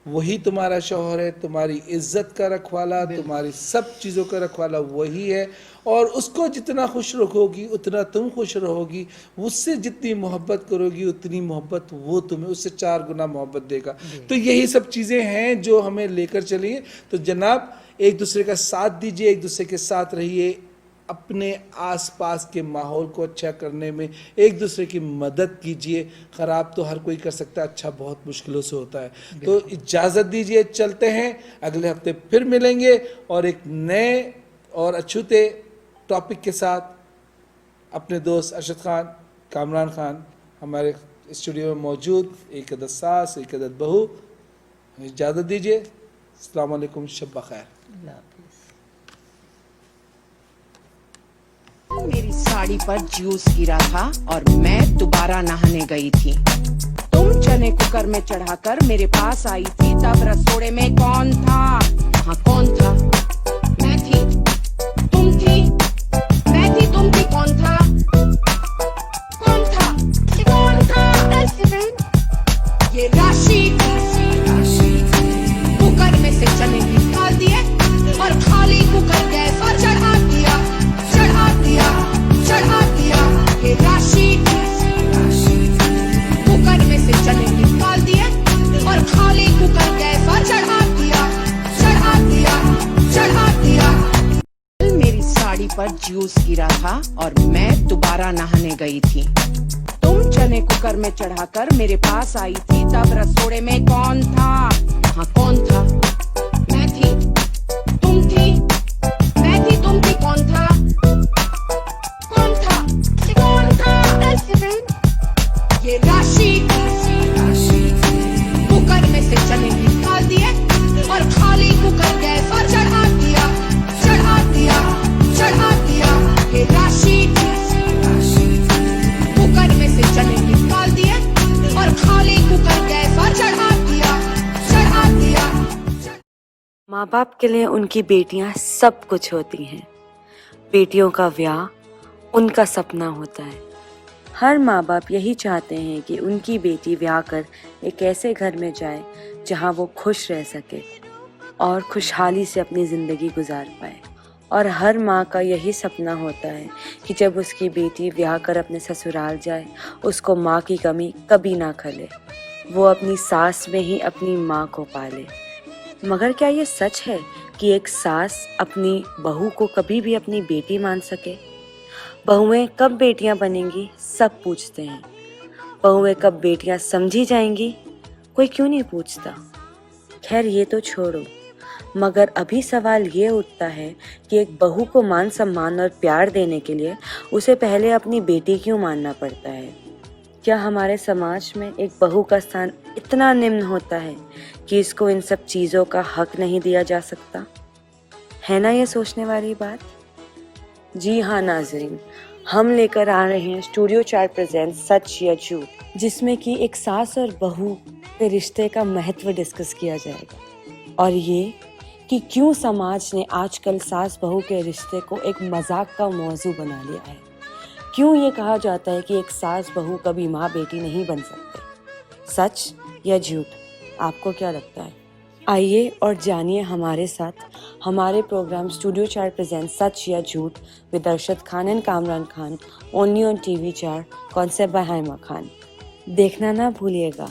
वही तुम्हारा शौहर है, तुम्हारी इज्जत का रखवाला, तुम्हारी सब चीज़ों का रखवाला वही है, और उसको जितना खुश रखोगी उतना तुम खुश रहोगी, उससे जितनी मोहब्बत करोगी उतनी मोहब्बत वो तुम्हें उससे 4 गुना मोहब्बत देगा। तो यही सब चीज़ें हैं जो हमें लेकर चलिए। तो जनाब एक दूसरे का साथ दीजिए, एक दूसरे के साथ रहिए, अपने आसपास के माहौल को अच्छा करने में एक दूसरे की मदद कीजिए। ख़राब तो हर कोई कर सकता है, अच्छा बहुत मुश्किलों से होता है। तो इजाज़त दीजिए, चलते हैं, अगले हफ्ते फिर मिलेंगे और एक नए और अछूते टॉपिक के साथ। अपने दोस्त अरशद खान, कामरान खान हमारे स्टूडियो में मौजूद, एक अदद सास, एक अदद बहू। इजाज़त दीजिए, अस्सलाम वालेकुम, शब बख़ैर। मेरी साड़ी पर जूस गिरा था और मैं दोबारा नहाने गई थी। तुम चने कुकर में चढ़ाकर मेरे पास आई थी, तब रसोड़े में कौन था? वहाँ कौन था? मैं थी, तुम थी, मैं थी, तुम थी, कौन था? कौन था? कौन था? ये राशि जूस गिरा था और मैं दोबारा नहाने गई थी। तुम चने कुकर में चढ़ाकर मेरे पास आई थी, तब रसोड़े में कौन था? वहाँ कौन था? मैं थी, तुम थी, मैं थी, तुम थी, कौन था? कौन था? कौन था? ये राशि कुकर में से चने निकाल दिए और खाली कुकर गैस पर चढ़ा दिया, चढ़ा दिया, चढ़ा दिया। ये राशि कुकर में से चने निकाल दिए और खाली कुकर गैस पर चढ़ा दिया, चढ़ा दिया। माँ बाप के लिए उनकी बेटियाँ सब कुछ होती हैं। बेटियों का ब्याह उनका सपना होता है। हर माँ बाप यही चाहते हैं कि उनकी बेटी ब्याह कर एक ऐसे घर में जाए जहाँ वो खुश रह सके और खुशहाली से अपनी ज़िंदगी गुजार पाए। और हर माँ का यही सपना होता है कि जब उसकी बेटी ब्याह कर अपने ससुराल जाए, उसको माँ की कमी कभी ना खले, वो अपनी सास में ही अपनी माँ को पाले। मगर क्या ये सच है कि एक सास अपनी बहू को कभी भी अपनी बेटी मान सके? बहुएं कब बेटियां बनेंगी सब पूछते हैं। बहुएं कब बेटियां समझी जाएंगी कोई क्यों नहीं पूछता। खैर ये तो छोड़ो, मगर अभी सवाल ये उठता है कि एक बहू को मान सम्मान और प्यार देने के लिए उसे पहले अपनी बेटी क्यों मानना पड़ता है? क्या हमारे समाज में एक बहू का स्थान इतना निम्न होता है कि इसको इन सब चीज़ों का हक नहीं दिया जा सकता? है ना ये सोचने वाली बात? जी हाँ नाज़रीन, हम लेकर आ रहे हैं स्टूडियो 4 प्रेजेंट सच या झूठ, जिसमें कि एक सास और बहू के रिश्ते का महत्व डिस्कस किया जाएगा और ये कि क्यों समाज ने आजकल सास बहू के रिश्ते को एक मजाक का मौजू बना लिया है। क्यों ये कहा जाता है कि एक सास बहू कभी माँ बेटी नहीं बन सकते। सच या झूठ, आपको क्या लगता है? आइए और जानिए हमारे साथ हमारे programme studio 4 present Sach ya Jhooth with Arshad Khan and Kamran Khan, only on TV 4, concept by Haima Khan. देखना ना भूलिएगा।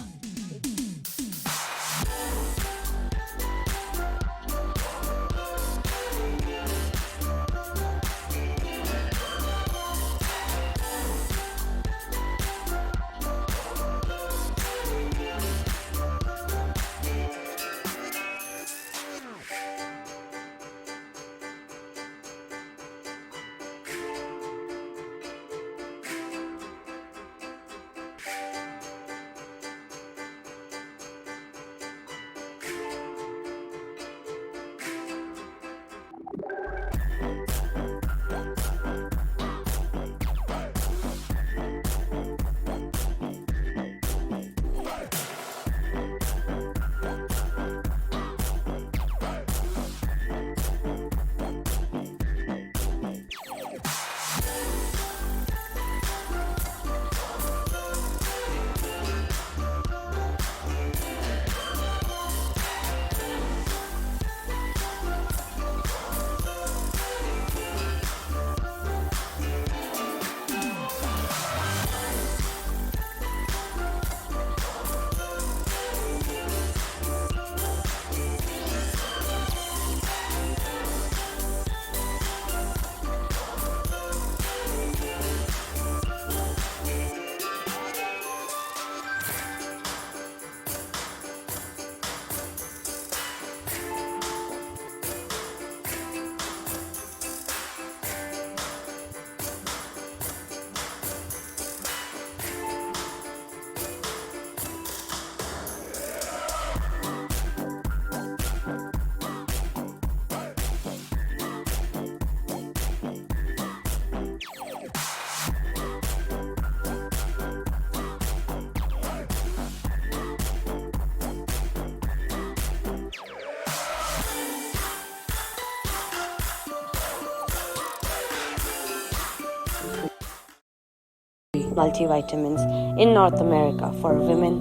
Multivitamins in North America for women,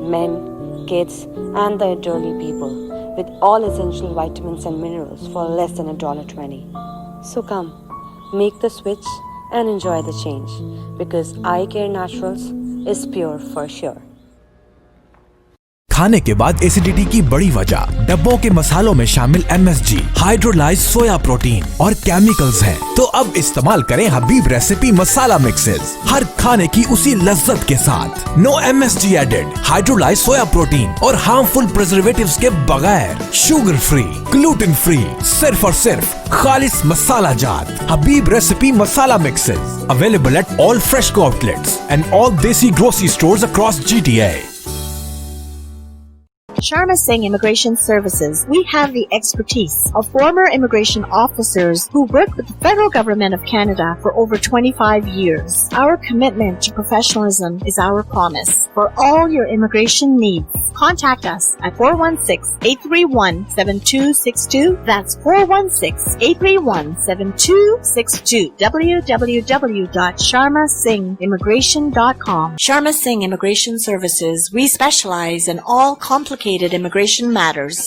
men, kids, and the elderly people, with all essential vitamins and minerals for less than $1.20. So come, make the switch and enjoy the change, because Eye Care Naturals is pure for sure. खाने के बाद एसिडिटी की बड़ी वजह डब्बों के मसालों में शामिल MSG, हाइड्रोलाइज्ड सोया प्रोटीन और केमिकल्स हैं। तो अब इस्तेमाल करें हबीब रेसिपी मसाला मिक्सेस, हर खाने की उसी लज्जत के साथ। No MSG added, hydrolysed soya protein और हार्मफुल प्रिजर्वेटिव्स के बगैर, शुगर फ्री, ग्लूटेन फ्री, सिर्फ और सिर्फ खालिस मसाला जात Habib recipe masala mixes. Available at all Freshco outlets and all Desi grocery stores across GTA. Sharma Singh Immigration Services. We have the expertise of former immigration officers who worked with the federal government of Canada for over 25 years. Our commitment to professionalism is our promise. For all your immigration needs, contact us at 416-831-7262. That's 416-831-7262. www.sharmasinghimmigration.com. Sharma Singh Immigration Services. We specialize in all complicated immigration matters.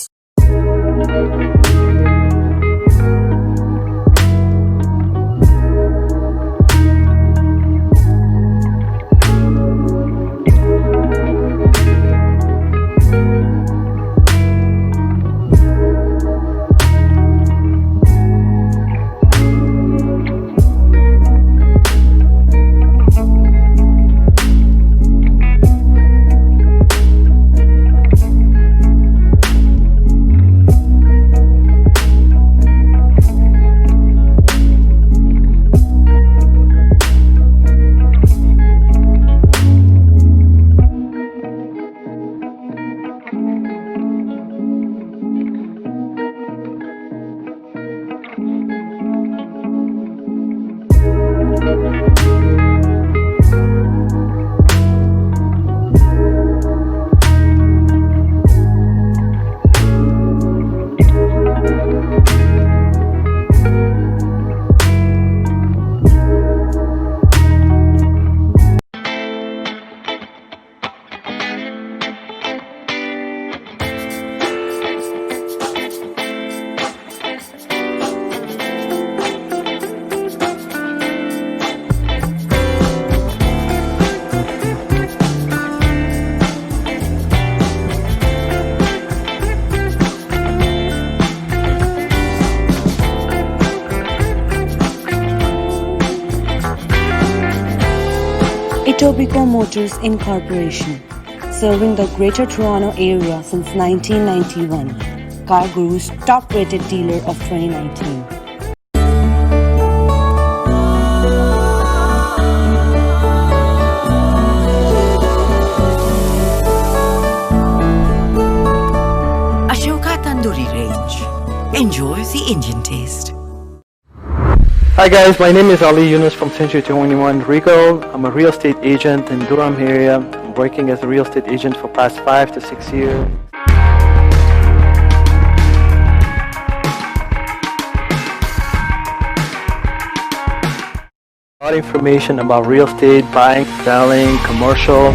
Etobicoke Motors Incorporation, serving the Greater Toronto Area since 1991. Car Guru's top-rated dealer of 2019. Ashoka Tandoori Range. Enjoy the Indian taste. Hi guys, my name is Ali Yunus from Century 21 Rico. I'm a real estate agent in Durham area. I'm working as a real estate agent for past 5 to 6 years. A lot of information about real estate, buying, selling, commercial.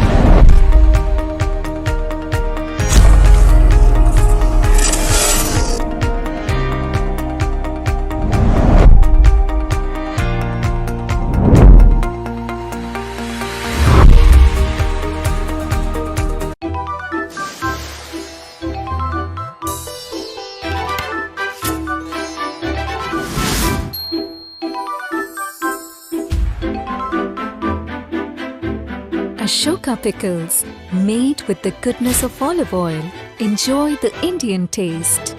Ashoka Pickles, made with the goodness of olive oil. Enjoy the Indian taste.